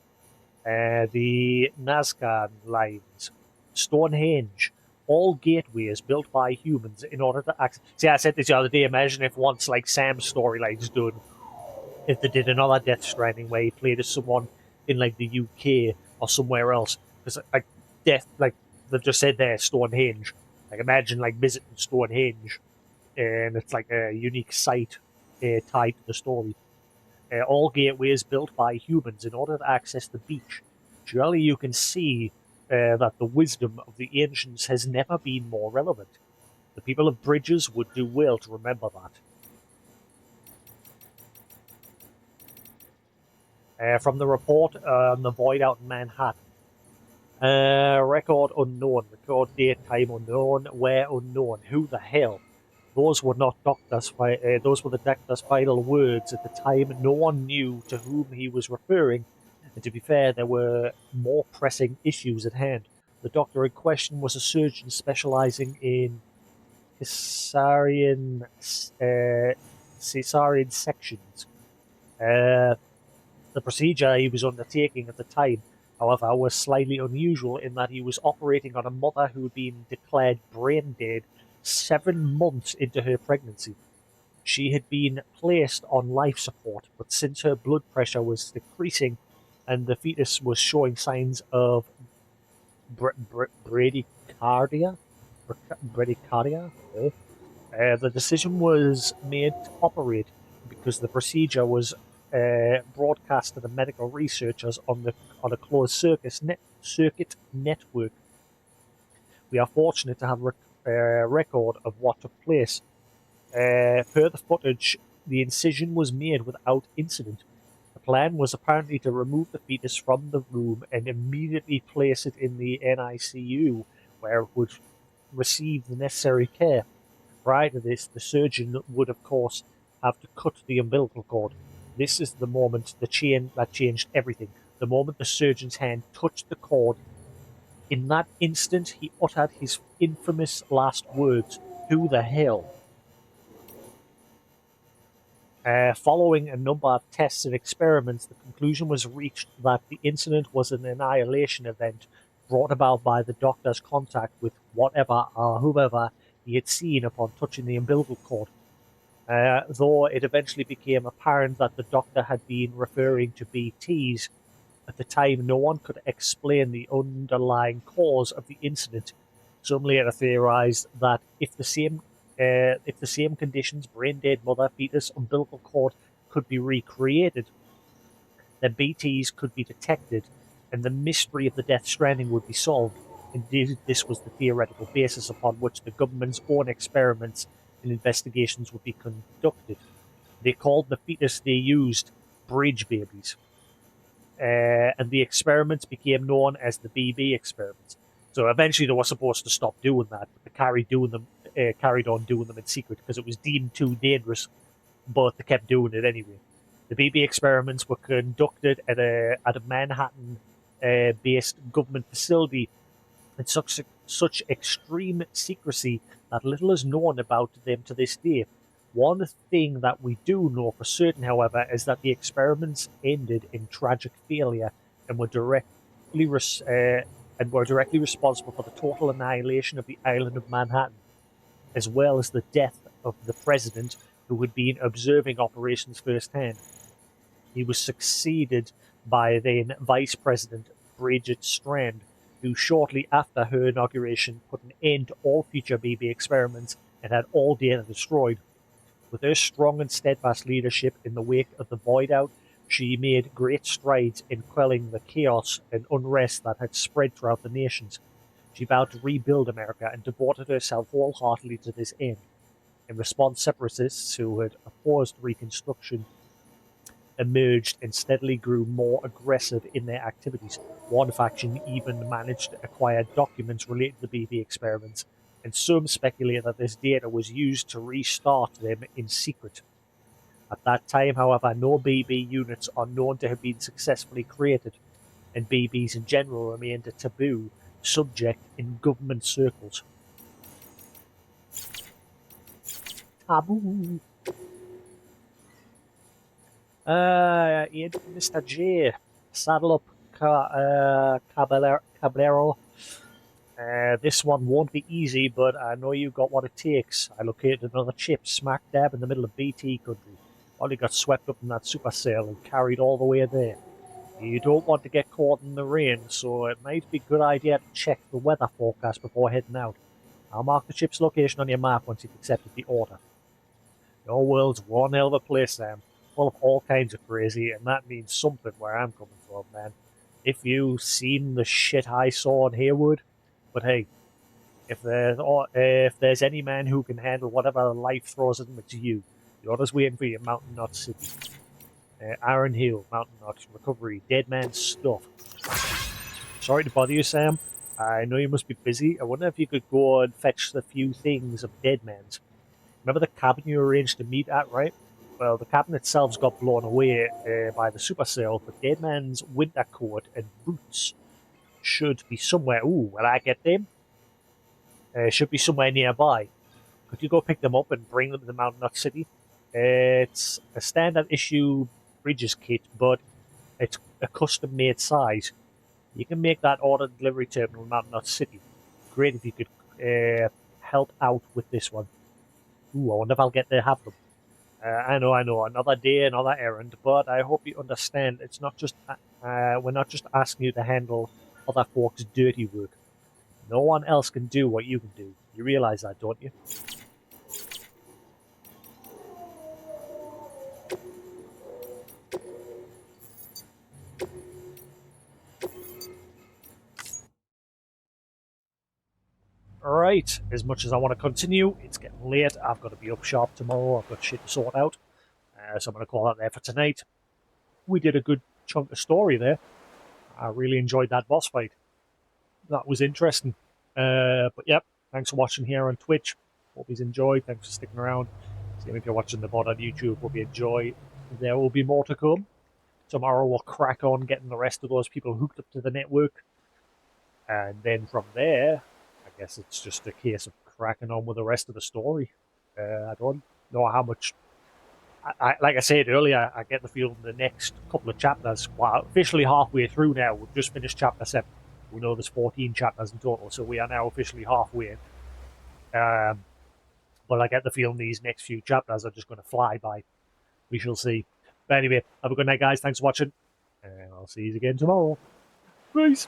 the Nazca lines, Stonehenge, all gateways built by humans in order to access. See, I said this the other day. Imagine if once, like, Sam's storyline's done, if they did another Death Stranding where he played as someone in, like, the UK or somewhere else, because, like, they've just said there, Stonehenge. Like, imagine, like, visiting Stonehenge, and it's like a unique site tied to the story. All gateways built by humans in order to access the beach. Surely you can see that the wisdom of the ancients has never been more relevant. The people of Bridges would do well to remember that. From the report on the void out in Manhattan. Record unknown. Record date, time unknown. Where unknown. Who the hell? Those were not those were the doctor's final words. At the time, no one knew to whom he was referring, and to be fair, there were more pressing issues at hand. The doctor in question was a surgeon specializing in cesarean sections. The procedure he was undertaking at the time, however, was slightly unusual in that he was operating on a mother who had been declared brain dead 7 months into her pregnancy. She had been placed on life support, but since her blood pressure was decreasing and the fetus was showing signs of bradycardia, the decision was made to operate because the procedure was broadcast to the medical researchers on a closed circuit network. We are fortunate to have a record of what took place. Per the footage, the incision was made without incident. The plan was apparently to remove the fetus from the room and immediately place it in the NICU, where it would receive the necessary care. Prior to this, the surgeon would, of course, have to cut the umbilical cord. This is the moment that changed everything. The moment the surgeon's hand touched the cord, in that instant he uttered his infamous last words, "Who the hell?" Following a number of tests and experiments, the conclusion was reached that the incident was an annihilation event brought about by the doctor's contact with whatever or whoever he had seen upon touching the umbilical cord. Though it eventually became apparent that the doctor had been referring to BTs, at the time no one could explain the underlying cause of the incident. Some later theorized that if the same conditions, brain dead mother, fetus, umbilical cord, could be recreated, then BTs could be detected and the mystery of the Death Stranding would be solved. Indeed, this was the theoretical basis upon which the government's own experiments and investigations would be conducted. They called the fetus they used bridge babies. And the experiments became known as the BB experiments. So eventually they were supposed to stop doing that, but they carried on doing them in secret because it was deemed too dangerous, but they kept doing it anyway. The BB experiments were conducted at a Manhattan-based government facility in such extreme secrecy that little is known about them to this day. One thing that we do know for certain, however, is that the experiments ended in tragic failure and were directly responsible for the total annihilation of the island of Manhattan, as well as the death of the president, who had been observing operations firsthand. He was succeeded by then Vice President Bridget Strand, who shortly after her inauguration put an end to all future BB experiments and had all data destroyed. With her strong and steadfast leadership in the wake of the void out, she made great strides in quelling the chaos and unrest that had spread throughout the nations. She vowed to rebuild America and devoted herself wholeheartedly to this end. In response, separatists who had opposed Reconstruction emerged and steadily grew more aggressive in their activities. One faction even managed to acquire documents related to the BB experiments, and some speculate that this data was used to restart them in secret. At that time, however, no BB units are known to have been successfully created, and BBs in general remained a taboo subject in government circles. Taboo. Mr. J, saddle up, Caballero. This one won't be easy, but I know you got what it takes. I located another chip smack dab in the middle of BT country. Probably got swept up in that supercell and carried all the way there. You don't want to get caught in the rain, so it might be a good idea to check the weather forecast before heading out. I'll mark the chip's location on your map once you've accepted the order. Your world's one hell of a place, Sam. Full of all kinds of crazy, and that means something where I'm coming from, man. If you seen the shit I saw in Haywood, but hey, if there's any man who can handle whatever life throws at him, it's you. You're just waiting for your Mountain Knot City. Iron Hill, Mountain Knot, recovery, dead man stuff. Sorry to bother you, Sam. I know you must be busy. I wonder if you could go and fetch the few things of dead man's. Remember the cabin you arranged to meet at, right? Well, the cabin itself's got blown away by the supercell, but dead man's winter coat and boots should be somewhere. Ooh, will I get them? Should be somewhere nearby. Could you go pick them up and bring them to the Mountain Knot City? It's a standard issue Bridges kit, but it's a custom made size. You can make that order delivery terminal in Mountain Knot City. Great if you could help out with this one. Ooh, I wonder if I'll get to have them. I know, another day, another errand, but I hope you understand it's not just we're not just asking you to handle other folks' dirty work. No one else can do what you can do. You realize that, don't you? Alright, as much as I want to continue, it's getting late. I've got to be up sharp tomorrow. I've got shit to sort out. So I'm going to call that there for tonight. We did a good chunk of story there. I really enjoyed that boss fight. That was interesting. But yep, thanks for watching here on Twitch. Hope you enjoyed. Thanks for sticking around. Same if you're watching the VOD on YouTube. Hope you enjoy. There will be more to come. Tomorrow we'll crack on getting the rest of those people hooked up to the network. And then from there, I guess it's just a case of cracking on with the rest of the story. I don't know how much... like I said earlier, I get the feeling the next couple of chapters, well, officially halfway through now, we've just finished chapter 7. We know there's 14 chapters in total, so we are now officially halfway. But I get the feeling these next few chapters are just going to fly by. We shall see. But anyway, have a good night, guys. Thanks for watching. And I'll see you again tomorrow. Peace.